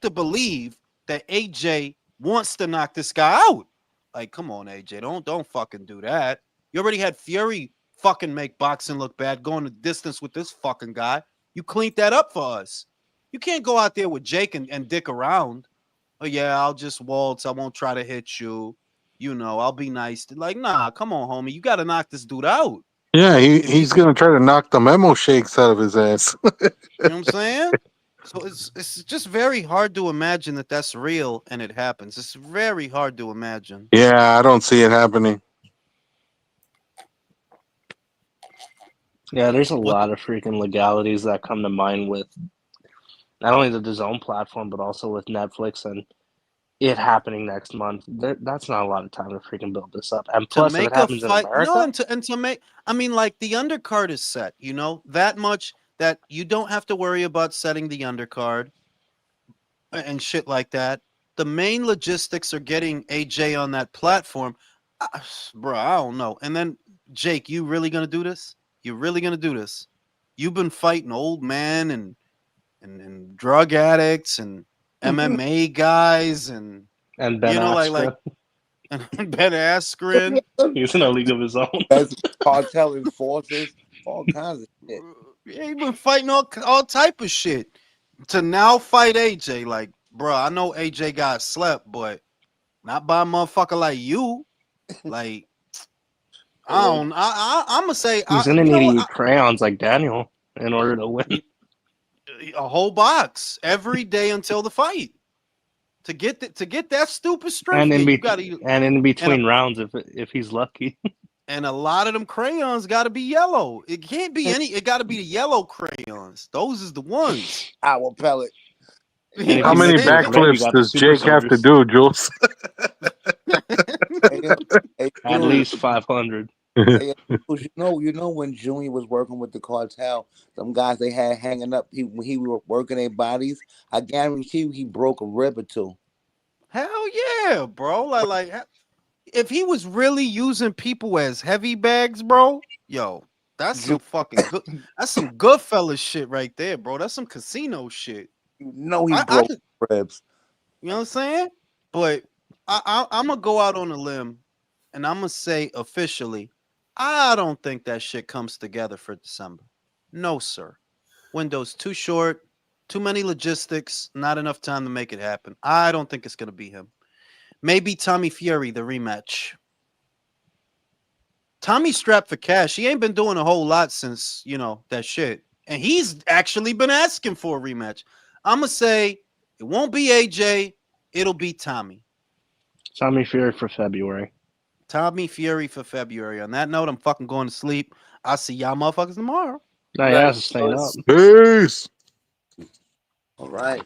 to believe that AJ wants to knock this guy out. Like, come on, AJ, don't fucking do that. You already had Fury fucking make boxing look bad, going the distance with this fucking guy. You cleaned that up for us. You can't go out there with Jake and dick around. Oh yeah, I'll just waltz. I won't try to hit you. You know, I'll be nice. Like, nah, come on, homie. You got to knock this dude out. Yeah, If you, he's gonna try to knock the memo shakes out of his ass. you know what I'm saying? So it's just very hard to imagine that that's real and it happens. It's very hard to imagine. Yeah, I don't see it happening. Yeah, there's a What lot of freaking legalities that come to mind with not only the DAZN platform, but also with Netflix and it happening next month. That's not a lot of time to freaking build this up. And to plus, if it make a happens in fight, no, America, and to make, I mean, like the undercard is set, you know, that much that you don't have to worry about setting the undercard and shit like that. The main logistics are getting AJ on that platform. Bro, I don't know. And then, Jake, you really gonna do this? You really gonna do this? You've been fighting old men and drug addicts and MMA guys and and Ben you know, like Askren, and Ben Askren. he's in a league of his own. As cartel enforcers, all kinds of shit. Yeah, he been fighting all type of shit to now fight AJ. Like, bro, I know AJ got slept, but not by a motherfucker like you. Like, I don't. I'm gonna say, He's gonna you need know to what? eat crayons like Daniel in order to win. A whole box every day until the fight to get that stupid strength. And Yeah, in you gotta eat, in and between rounds, if he's lucky. and a lot of them crayons got to be yellow. It can't be any. It got to be the yellow crayons. Those is the ones. Our pellet. And if How you many mix it with red, you backflips got the does super Jake have to soldiers. do, Jules? Hey, At Jules, least 500. hey, Jules, you know when Junior was working with the cartel, some guys they had hanging up when he was working their bodies. I guarantee you he broke a rib or two. Hell yeah, bro. Like if he was really using people as heavy bags, bro, yo, that's some fucking good. That's some Goodfellas shit right there, bro. That's some casino shit. You know he I broke just, ribs. you know what I'm saying? But I'm gonna go out on a limb, and I'm gonna say officially, I don't think that shit comes together for December. No, sir. Window's too short, too many logistics, not enough time to make it happen. I don't think it's gonna be him. Maybe Tommy Fury, the rematch. Tommy's strapped for cash. He ain't been doing a whole lot since, you know, that shit. And he's actually been asking for a rematch. I'm going to say it won't be AJ. It'll be Tommy. Tommy Fury for February. Tommy Fury for February. On that note, I'm fucking going to sleep. I'll see y'all motherfuckers tomorrow. Now he has to stay up. Peace. All right.